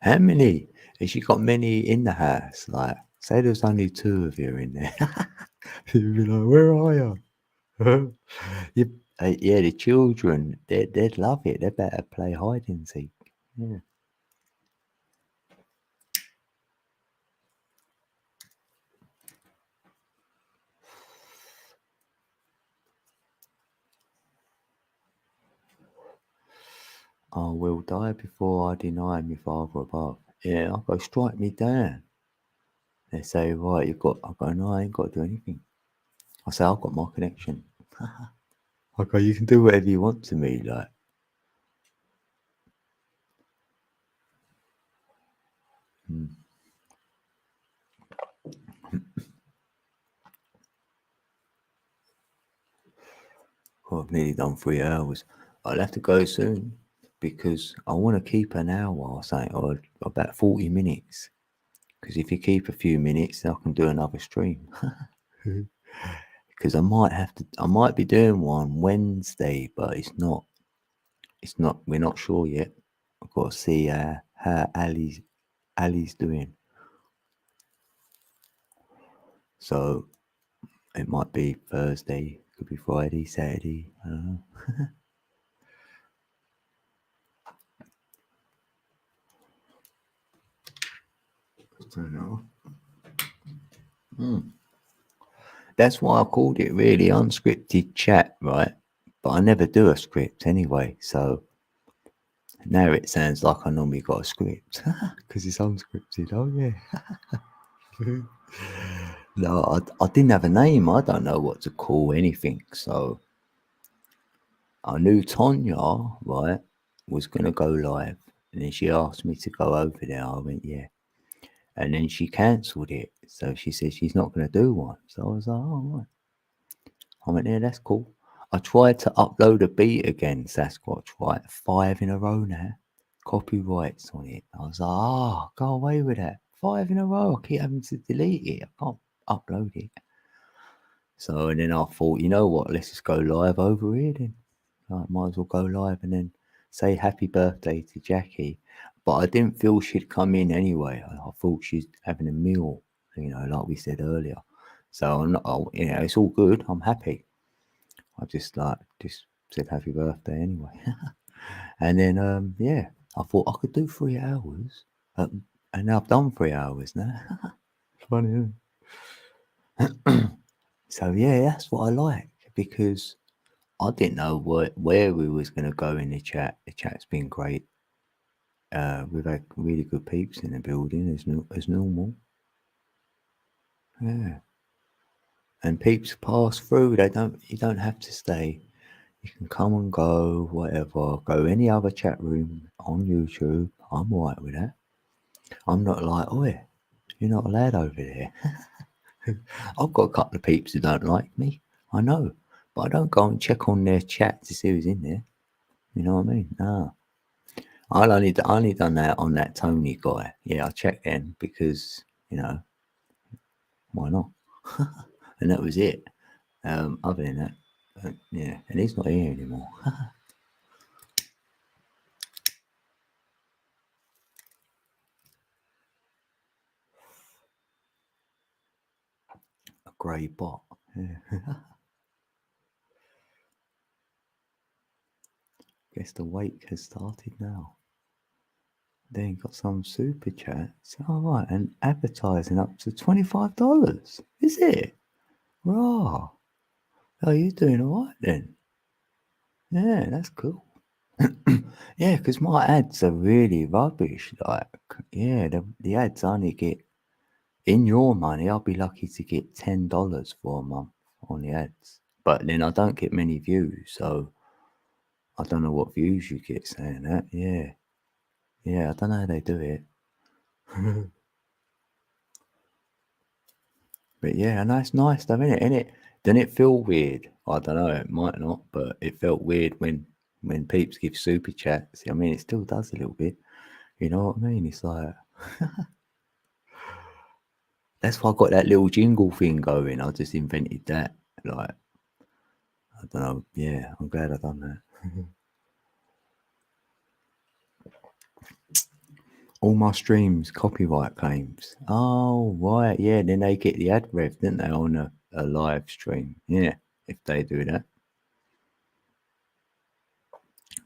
How many? Has she got many in the house? Like, say there's only two of you in there. You'd be like, where are you? Yeah, the children, they'd love it. They better play hide and seek. Yeah. I will die before I deny me father above. Yeah, I go, strike me down. They say, right, I go, no, I ain't got to do anything. I say, I've got my connection. I go, you can do whatever you want to me, like. Oh, I've nearly done 3 hours. I'll have to go soon because I want to keep an hour or something, or about 40 minutes. Because if you keep a few minutes, I can do another stream. Because I might be doing one Wednesday, but we're not sure yet. I've got to see how Ali's doing. So it might be Thursday, could be Friday, Saturday, I don't know. Turn it off. That's why I called it really unscripted chat, right? But I never do a script anyway, so now it sounds like I normally got a script because it's unscripted. Oh yeah. No, I didn't have a name. I don't know what to call anything. So I knew Tonya, right, was gonna go live, and then she asked me to go over there. I went, yeah, and then she cancelled it. So she said she's not gonna do one. So I was like, oh right. I went, yeah, that's cool. I tried to upload a beat again, Sasquatch, right? 5 in a row now. Copyrights on it. I was like, go away with that. 5 in a row. I keep having to delete it. I can't upload it. So, and then I thought, you know what? Let's just go live over here then. Like, might as well go live and then say happy birthday to Jackie. But I didn't feel she'd come in anyway. I thought she's having a meal, like we said earlier. So I'm not, it's all good. I'm happy. I just said happy birthday anyway. And then I thought I could do 3 hours. And I've done 3 hours now. It's funny, isn't it? So yeah, that's what I like because I didn't know where we was gonna go in the chat. The chat's been great. We've had really good peeps in the building as normal. Yeah. And peeps pass through. You don't have to stay. You can come and go, whatever. Go any other chat room on YouTube. I'm alright with that. I'm not like, oi, you're not allowed over there. I've got a couple of peeps who don't like me. I know. But I don't go and check on their chat to see who's in there. You know what I mean? No. I only done that on that Tony guy. Yeah, I checked in because, why not? And that was it. Other than that, yeah, and he's not here anymore. A grey bot. Yeah. Guess the wake has started now. Then got some super chats. All right, and advertising up to $25. Is it? Raw. Oh, you're doing all right then. Yeah, that's cool. Yeah, because my ads are really rubbish. Like, yeah, the ads I only get in your money. I'll be lucky to get $10 for a month on the ads, but then I don't get many views, so I don't know what views you get saying that. Yeah, I don't know how they do it. But yeah, and that's nice though, isn't it? Didn't it feel weird? I don't know, it might not, but it felt weird when peeps give super chats. I mean, it still does a little bit. You know what I mean? It's like that's why I got that little jingle thing going. I just invented that. Like, I don't know. Yeah, I'm glad I done that. All my streams, copyright claims. Oh, right. Yeah, then they get the ad rev, didn't they, on a live stream? Yeah, if they do that.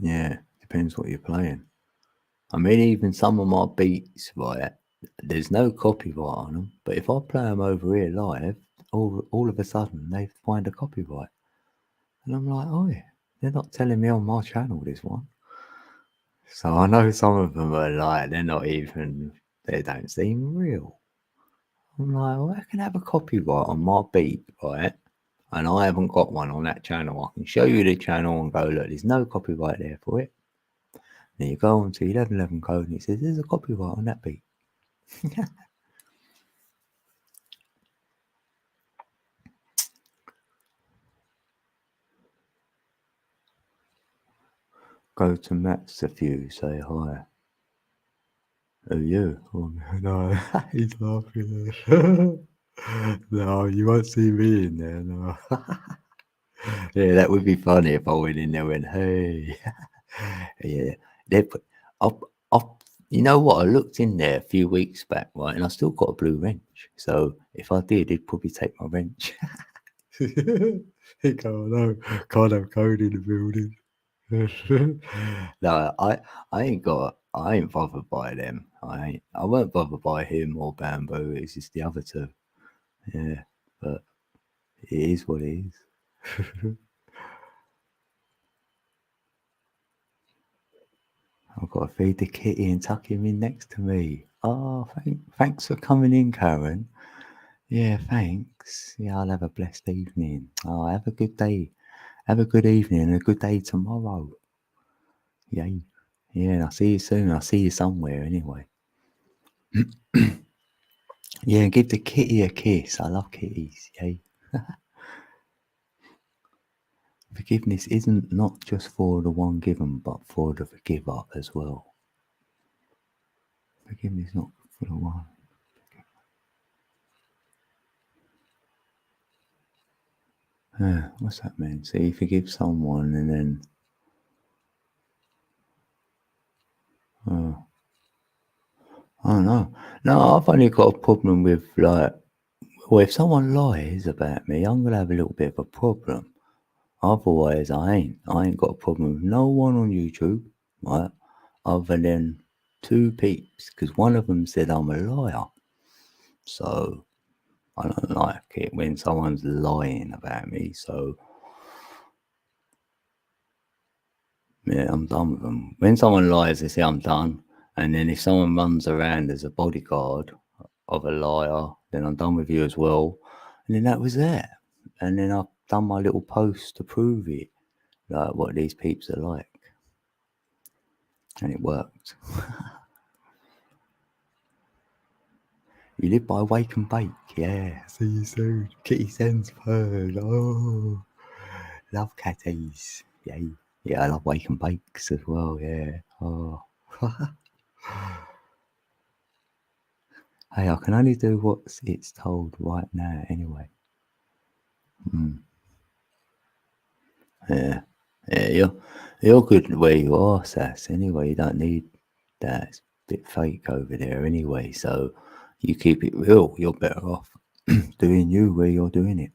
Yeah, depends what you're playing. I mean, even some of my beats, right, there's no copyright on them, but if I play them over here live, all of a sudden they find a copyright. And I'm like, oh, yeah, they're not telling me on my channel this one. So I know some of them are like, they're not even, they don't seem real. I'm like, well, I can have a copyright on my beat, right? And I haven't got one on that channel. I can show you the channel and go, look, there's no copyright there for it. Then you go on to 1111 code and it says there's a copyright on that beat. Go to Matt's a few, say hi. Oh, you? Oh, no, he's laughing. No, you won't see me in there, no. Yeah, that would be funny if I went in there and went, hey. Yeah, they put up, up. You know what? I looked in there a few weeks back, right, and I still got a blue wrench. So if I did, he'd probably take my wrench. He go, no, can't have code in the building. No, I ain't bothered by them. I weren't bothered by him or Bamboo. It's just the other two. Yeah, but it is what it is. I've got to feed the kitty and tuck him in next to me. Oh, thanks for coming in, Karen. Yeah, thanks. Yeah, I'll have a blessed evening. Oh, have a good day. Have a good evening and a good day tomorrow. Yay. Yeah, I'll see you soon. I'll see you somewhere anyway. Yeah, give the kitty a kiss. I love kitties. Yay. Forgiveness isn't not just for the one given, but for the forgiver as well. Forgiveness not for the one. Yeah, what's that mean? So you forgive someone and then I don't know. No, I've only got a problem with like, well, if someone lies about me, I'm gonna have a little bit of a problem. Otherwise, I ain't got a problem with no one on YouTube, right? Other than two peeps, because one of them said I'm a liar. So I don't like it when someone's lying about me. So yeah, I'm done with them. When someone lies, they say I'm done. And then if someone runs around as a bodyguard of a liar, then I'm done with you as well. And then that was that. And then I've done my little post to prove it, like what these peeps are like. And it worked. You live by wake and bake. Yeah. See you soon. Kitty sends bird. Oh, love catties. Yay. Yeah, I love wake and bakes as well. Yeah. Oh. Hey, I can only do what it's told right now anyway. Yeah. Yeah, you're good where you are, Sass. Anyway, you don't need that. It's a bit fake over there anyway. So you keep it real. You're better off doing you where you're doing it.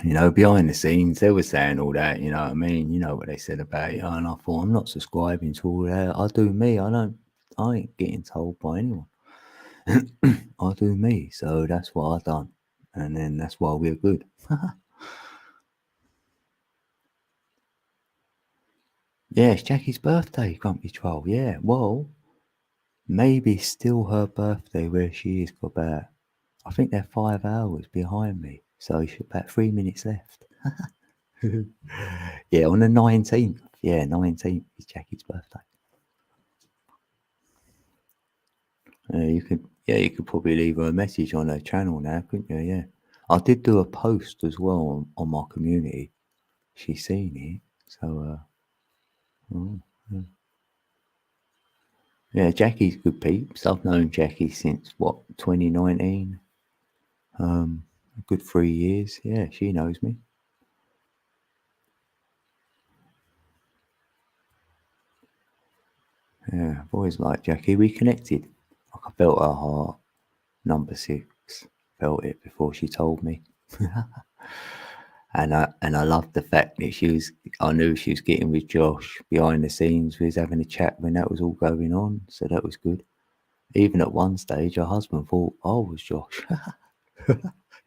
You know, behind the scenes, they were saying all that. You know what I mean? You know what they said about you, and I thought I'm not subscribing to all that. I do me. I ain't getting told by anyone. I do me. So that's what I done, and then that's why we're good. Yeah, it's Jackie's birthday, Grumpy Troll. Yeah, well, maybe still her birthday where she is for about, I think they're 5 hours behind me. So she's about 3 minutes left. Yeah, on the 19th. Yeah, 19th is Jackie's birthday. You could probably leave her a message on her channel now, couldn't you? Yeah. I did do a post as well on my community. She's seen it. So, yeah, Jackie's good peeps. I've known Jackie since, what, 2019? A good 3 years. Yeah, she knows me. Yeah, I've always liked Jackie. We connected. Like I felt her heart. Number 6. Felt it before she told me. And I loved the fact that I knew she was getting with Josh behind the scenes. We was having a chat when that was all going on. So that was good. Even at one stage, her husband thought I was Josh.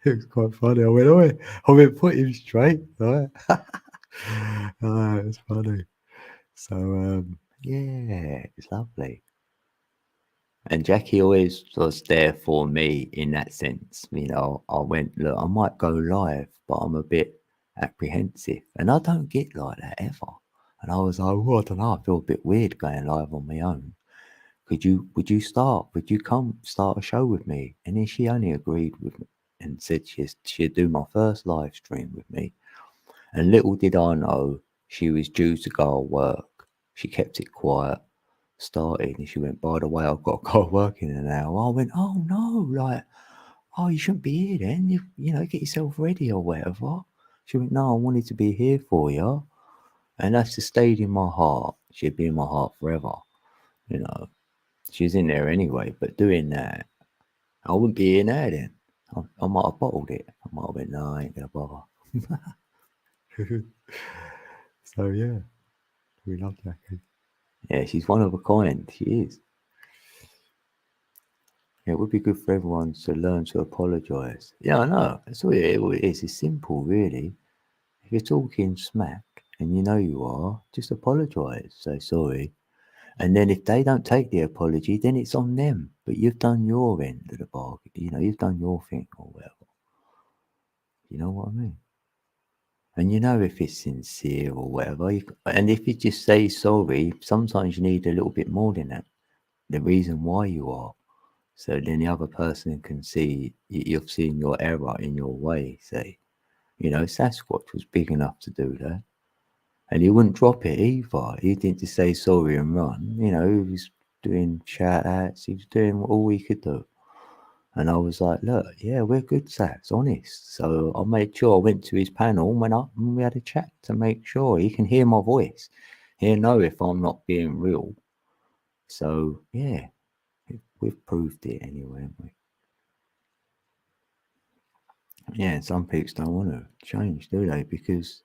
It was quite funny. I went, put him straight. Right? Oh, it's funny. So yeah, it's lovely. And Jackie always was there for me in that sense. You know, I went, look, I might go live, but I'm a bit apprehensive. And I don't get like that ever. And I was like, well, I don't know, I feel a bit weird going live on my own. Would you come start a show with me? And then she only agreed with me and said she'd do my first live stream with me. And little did I know she was due to go to work. She kept it quiet, started, and she went, by the way, I've got to go work in an hour. I went, oh no, like, oh, you shouldn't be here then. You know, get yourself ready or whatever. She went, no, I wanted to be here for you. And that's just stayed in my heart. She'd be in my heart forever. You know, she's in there anyway, but doing that, I wouldn't be in there then. I might have bottled it. I might have been, no, I ain't going to bother. So, yeah, we love Jackie. Yeah, she's one of a kind. She is. Yeah, it would be good for everyone to learn to apologise. Yeah, I know. That's all it is. It's simple, really. If you're talking smack and you know you are, just apologise. Say sorry. And then if they don't take the apology, then it's on them. But you've done your end of the bargain. You know, you've done your thing or whatever. You know what I mean? And you know if it's sincere or whatever. And if you just say sorry, sometimes you need a little bit more than that. The reason why you are. So then the other person can see you've seen your error in your way, say. You know, Sasquatch was big enough to do that. And he wouldn't drop it either. He didn't just say sorry and run. You know, he was doing shout outs. He was doing all he could do. And I was like, look, yeah, we're good Sats, honest. So I made sure I went to his panel and went up and we had a chat to make sure he can hear my voice. He'll know if I'm not being real. So, yeah, we've proved it anyway, haven't we? Yeah, some people don't want to change, do they? Because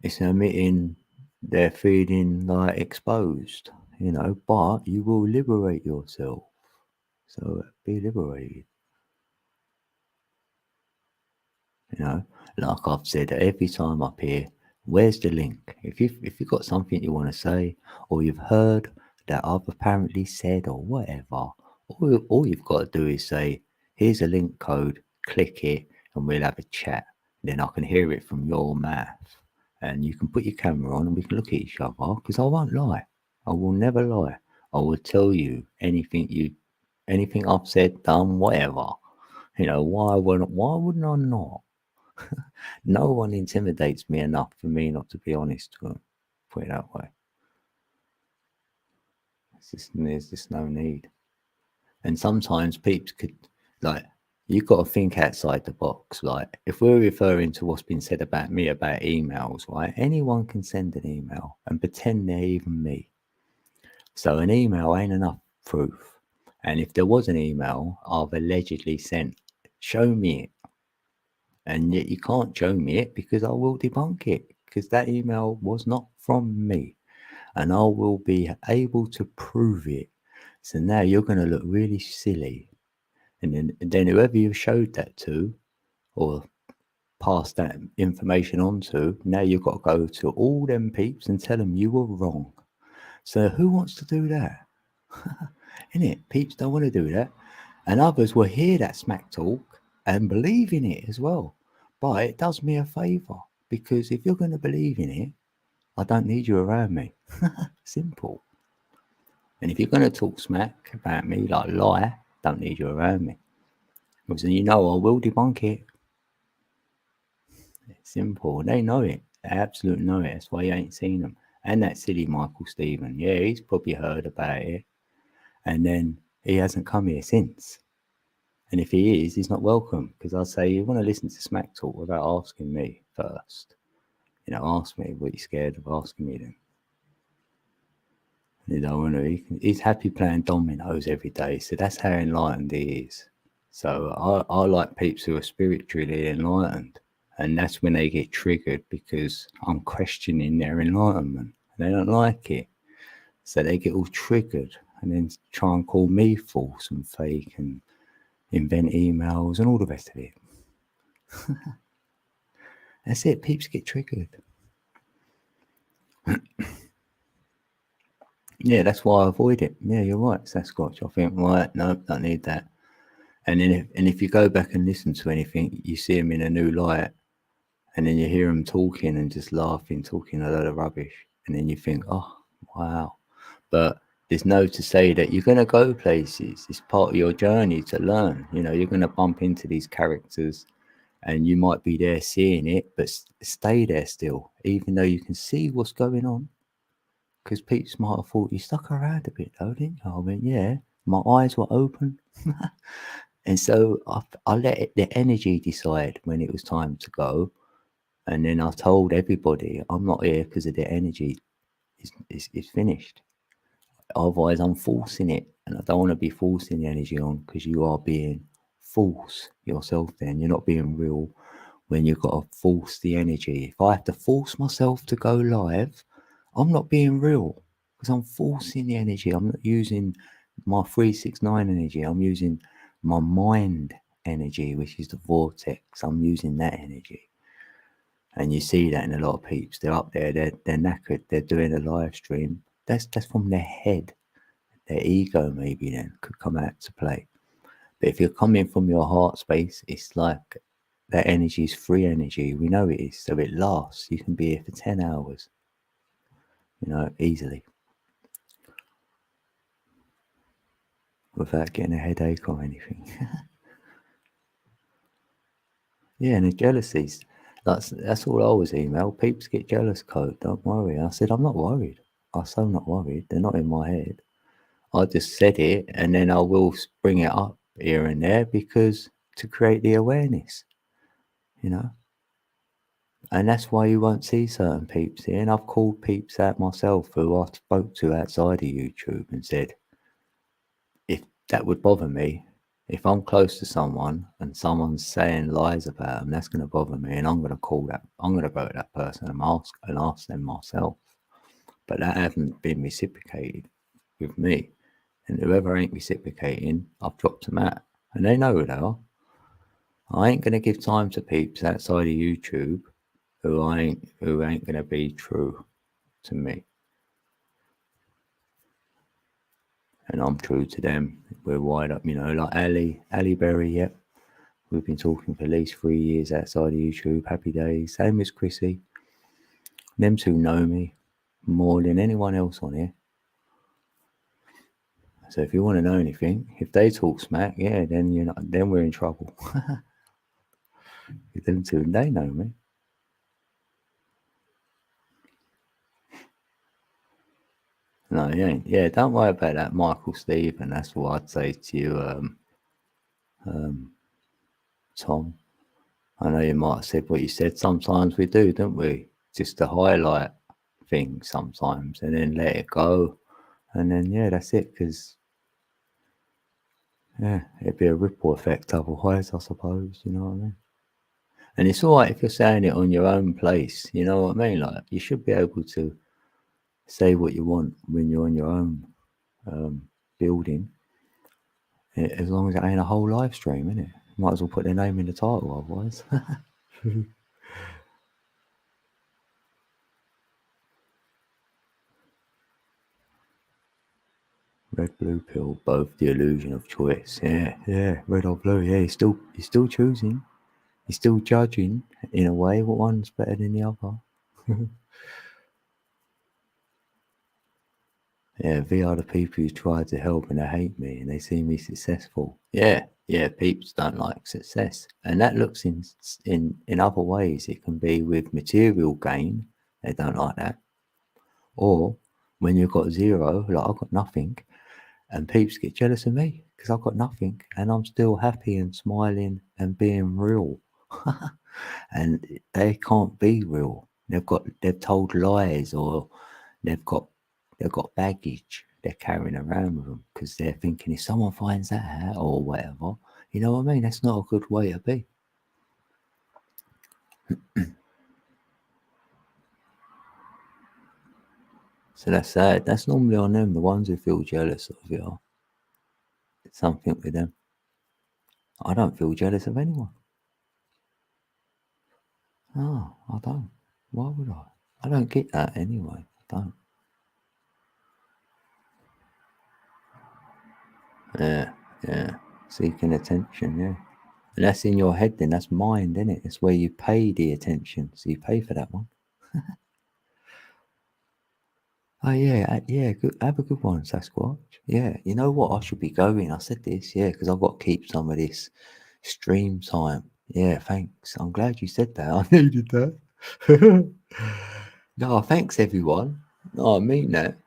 it's admitting they're feeling like exposed, you know, but you will liberate yourself. So be liberated, you know. Like I've said every time up here, where's the link? If you've got something you want to say, or you've heard that I've apparently said or whatever, all you've got to do is say, here's a link code, click it, and we'll have a chat. Then I can hear it from your mouth. And you can put your camera on and we can look at each other, because I won't lie. I will never lie. I will tell you anything I've said, done, whatever. You know, why wouldn't I not? No one intimidates me enough for me not to be honest to them. Put it that way. There's just no need. And sometimes peeps could, like, you've got to think outside the box. Like, if we're referring to what's been said about me about emails, right? Anyone can send an email and pretend they're even me. So an email ain't enough proof. And if there was an email I've allegedly sent, show me it. And yet you can't show me it because I will debunk it, because that email was not from me. And I will be able to prove it. So now you're going to look really silly. And then whoever you showed that to or passed that information on to, now you've got to go to all them peeps and tell them you were wrong. So who wants to do that? Innit? Peeps don't want to do that. And others will hear that smack talk and believe in it as well. But it does me a favour, because if you're going to believe in it, I don't need you around me. Simple. And if you're going to talk smack about me, like lie, don't need you around me. Because then you know I will debunk it. It's simple. They know it. They absolutely know it. That's why you ain't seen them. And that silly Michael Stephen. Yeah, he's probably heard about it. And then he hasn't come here since. And if he is, he's not welcome. Because I say, you want to listen to smack talk without asking me first. You know, ask me what you're scared of asking me then. You know, he's happy playing dominoes every day. So that's how enlightened he is. So I like peeps who are spiritually enlightened. And that's when they get triggered, because I'm questioning their enlightenment. They don't like it. So they get all triggered and then try and call me false and fake and invent emails and all the rest of it. That's it. Peeps get triggered. Yeah, that's why I avoid it. Yeah, you're right, Sasquatch. I think, right, no, don't need that. And then if you go back and listen to anything, you see them in a new light, and then you hear them talking and just laughing, talking a load of rubbish, and then you think, oh, wow. But there's no to say that you're going to go places. It's part of your journey to learn. You know, you're going to bump into these characters, and you might be there seeing it, but stay there still, even though you can see what's going on. Because Pete might have thought you stuck around a bit, though, didn't you? I mean, yeah, my eyes were open. And so I let the energy decide when it was time to go. And then I told everybody, I'm not here because of the energy. It's finished. Otherwise, I'm forcing it. And I don't want to be forcing the energy on, because you are being false yourself then. You're not being real when you've got to force the energy. If I have to force myself to go live, I'm not being real, because I'm forcing the energy. I'm not using my 369 energy. I'm using my mind energy, which is the vortex. I'm using that energy. And you see that in a lot of peeps. They're up there, they're knackered, they're doing a live stream. That's from their head. Their ego maybe then could come out to play. But if you're coming from your heart space, it's like that energy is free energy. We know it is. So it lasts. You can be here for 10 hours, easily, without getting a headache or anything. Yeah, and the jealousies. That's all I always email. Peeps get jealous code. Don't worry. I said, I'm not worried. I'm so not worried. They're not in my head. I just said it, and then I will bring it up here and there, because to create the awareness, you know. And that's why you won't see certain peeps here. And I've called peeps out myself who I spoke to outside of YouTube and said, if that would bother me, if I'm close to someone and someone's saying lies about them, that's going to bother me. And I'm going to I'm going to go to that person and ask them myself. But that hasn't been reciprocated with me. And whoever ain't reciprocating, I've dropped them out. And they know who they are. I ain't going to give time to peeps outside of YouTube who ain't going to be true to me. And I'm true to them. We're wide up, like Ali Berry, yep. We've been talking for at least 3 years outside of YouTube. Happy days. Same as Chrissy. Them two know me more than anyone else on here. So if you want to know anything, if they talk smack, yeah, then then we're in trouble. Them two, they know me. No, you ain't. Yeah, don't worry about that, Michael Stephen. That's what I'd say to you, Tom. I know you might have said what you said. Sometimes we do, don't we? Just to highlight things sometimes, and then let it go, and then yeah, that's it. Because yeah, it'd be a ripple effect otherwise, I suppose. You know what I mean? And it's all right if you're saying it on your own place. You know what I mean? Like, you should be able to say what you want when you're on your own building, as long as it ain't a whole live stream, innit? Might as well put their name in the title, otherwise. Red, blue pill, both the illusion of choice. Yeah, yeah, red or blue. Yeah, you're still choosing. You're still judging in a way what one's better than the other. Yeah, they are the people who try to help and they hate me and they see me successful. Yeah, yeah, peeps don't like success. And that looks in other ways. It can be with material gain. They don't like that. Or when you've got zero, like I've got nothing, and peeps get jealous of me because I've got nothing and I'm still happy and smiling and being real. And they can't be real. They've told lies, or they've got baggage they're carrying around with them, because they're thinking, if someone finds that out or whatever, you know what I mean? That's not a good way to be. So that's sad. That's normally on them, the ones who feel jealous of you. It's something with them. I don't feel jealous of anyone. No, I don't. Why would I? I don't get that anyway. I don't. Yeah. Seeking attention, yeah. And that's in your head then, that's mind, isn't it? It's where you pay the attention. So you pay for that one. Oh yeah, good. Have a good one, Sasquatch. Yeah, you know what? I should be going. I said this, yeah, because I've got to keep some of this stream time. Yeah, thanks. I'm glad you said that. I needed that. No, thanks everyone. No, I mean that.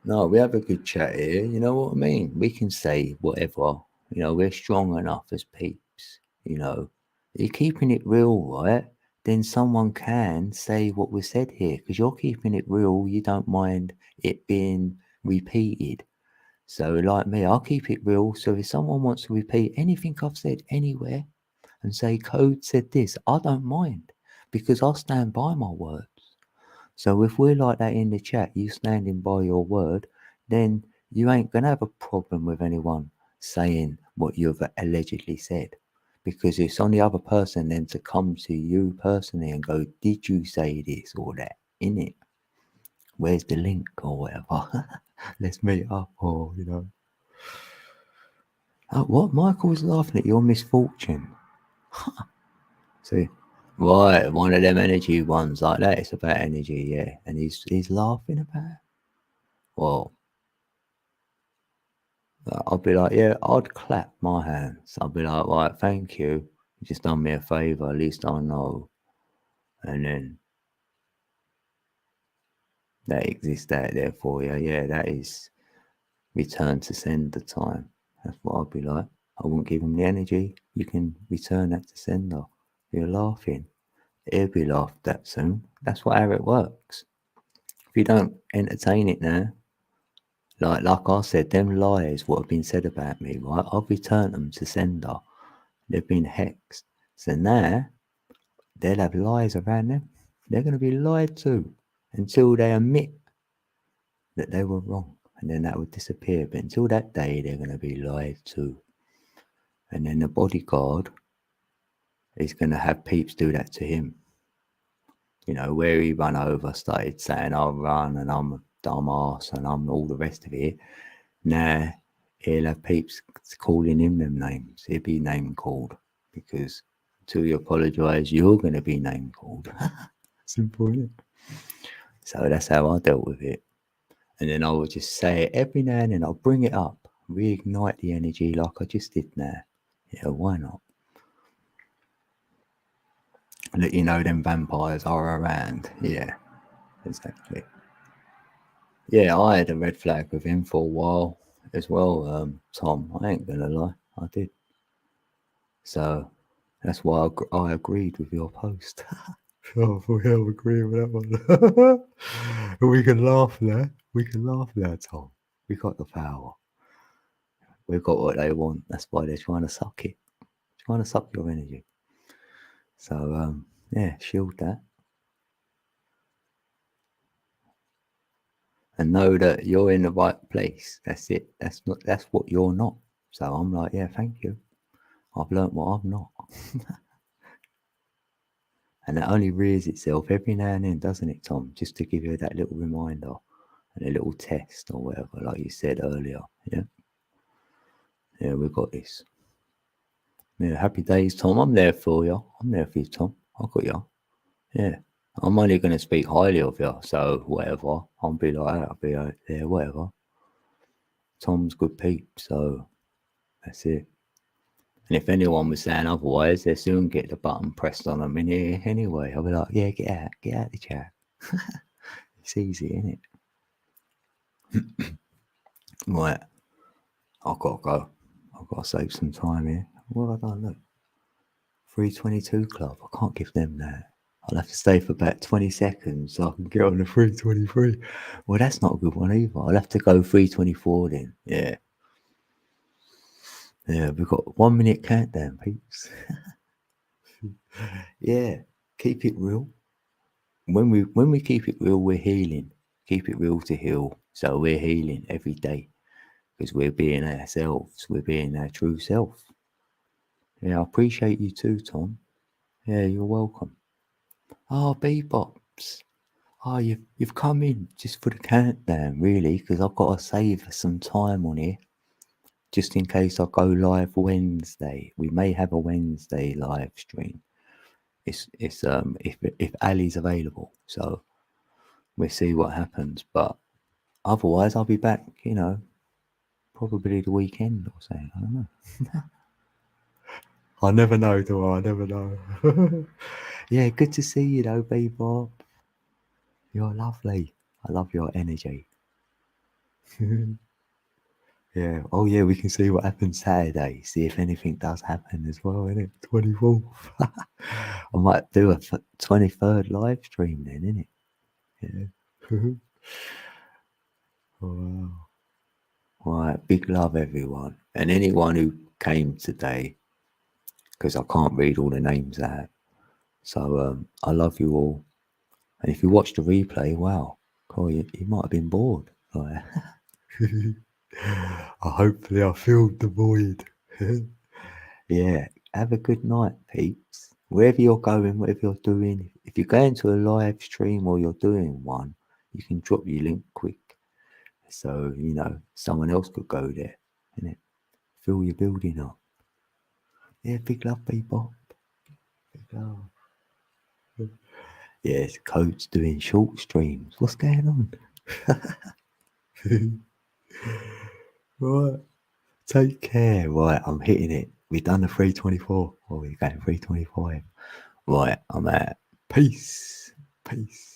No, we have a good chat here. You know what I mean? We can say whatever. You know, we're strong enough as peeps. You know, you're keeping it real, right? Then someone can say what was said here because you're keeping it real. You don't mind it being repeated. So, like me, I'll keep it real. So, if someone wants to repeat anything I've said anywhere and say Code said this, I don't mind because I'll stand by my word. So if we're like that in the chat, you standing by your word, then you ain't gonna have a problem with anyone saying what you've allegedly said. Because it's on the other person then to come to you personally and go, did you say this or that? In it. Where's the link or whatever? Let's meet up or Oh, what? Michael's laughing at your misfortune. See? Right, one of them energy ones like that. It's about energy, yeah. And he's laughing about it. Well, I'll be like, yeah, I'd clap my hands. I'll be like, right, thank you. You just done me a favour. At least I know. And then that exists out there for you. Yeah, that is return to sender time. That's what I'd be like. I wouldn't give him the energy. You can return that to sender. You're laughing. He'll be laughed at soon. That's how it works. If you don't entertain it now, like I said, them lies what have been said about me, right? I've returned them to sender. They've been hexed. So now they'll have lies around them. They're going to be lied to until they admit that they were wrong. And then that would disappear. But until that day, they're going to be lied to. And then the bodyguard is going to have peeps do that to him. You know, where he run over, started saying, I'll run and I'm a dumbass and I'm all the rest of it. Now he'll have peeps calling him them names. He'll be name called because until you apologise, you're going to be name called. Simple, isn't it? So that's how I dealt with it. And then I would just say it every now and then. I'll bring it up, reignite the energy like I just did now. Yeah, why not? Let you know them vampires are around. Yeah, exactly. Yeah, I had a red flag with him for a while as well, Tom. I ain't gonna lie, I did. So that's why I agreed with your post. Oh, we all agree with that one. We can laugh now. We can laugh now, Tom. We got the power. We've got what they want. That's why they're trying to suck it. Trying to suck your energy. So yeah, shield that. And know that you're in the right place. That's it. That's what you're not. So I'm like, yeah, thank you. I've learnt what I'm not. And that only rears itself every now and then, doesn't it, Tom? Just to give you that little reminder and a little test or whatever, like you said earlier. Yeah. Yeah, we got this. Yeah, happy days, Tom. I'm there for you. I'm there for you, Tom. I got you. Yeah. I'm only going to speak highly of you, so whatever. I'll be like, I'll be out there, whatever. Tom's good peep, so that's it. And if anyone was saying otherwise, they'll soon get the button pressed on them in here anyway. I'll be like, yeah, get out the chat. It's easy, isn't it? Right, I've got to go. I've got to save some time here. What have I done? Look, 322 Club. I can't give them that. I'll have to stay for about 20 seconds so I can get on the 323. Well, that's not a good one either. I'll have to go 324 then. Yeah. Yeah, we've got 1 minute countdown, peeps. Yeah, keep it real. When we keep it real, we're healing. Keep it real to heal. So we're healing every day because we're being ourselves. We're being our true self. Yeah, I appreciate you too, Tom. Yeah, you're welcome. Oh, Bebops. Oh, you've come in just for the countdown, really, because I've got to save some time on here. just in case I go live Wednesday. We may have a Wednesday live stream. It's if Ali's available, so we'll see what happens. But otherwise, I'll be back. Probably the weekend or something. I don't know. I never know, do I? I never know. Yeah, good to see you though, Bebop. You're lovely. I love your energy. Yeah. Oh yeah, we can see what happens Saturday. See if anything does happen as well, innit? 24th. I might do a 23rd live stream then, innit? Yeah. Oh, wow. Right, big love everyone. And anyone who came today, because I can't read all the names out. So I love you all. And if you watch the replay, wow, cool, you might have been bored. Like, hopefully I filled the void. Yeah, have a good night, peeps. Wherever you're going, whatever you're doing, if you're going to a live stream or you're doing one, you can drop your link quick. So, someone else could go there, innit? Fill your building up. Yeah, big love, people. Big love. Yes, Coach doing short streams. What's going on? Right. Take care. Right, I'm hitting it. We've done the 324. Oh, we're going 325. Right, I'm out. Peace. Peace.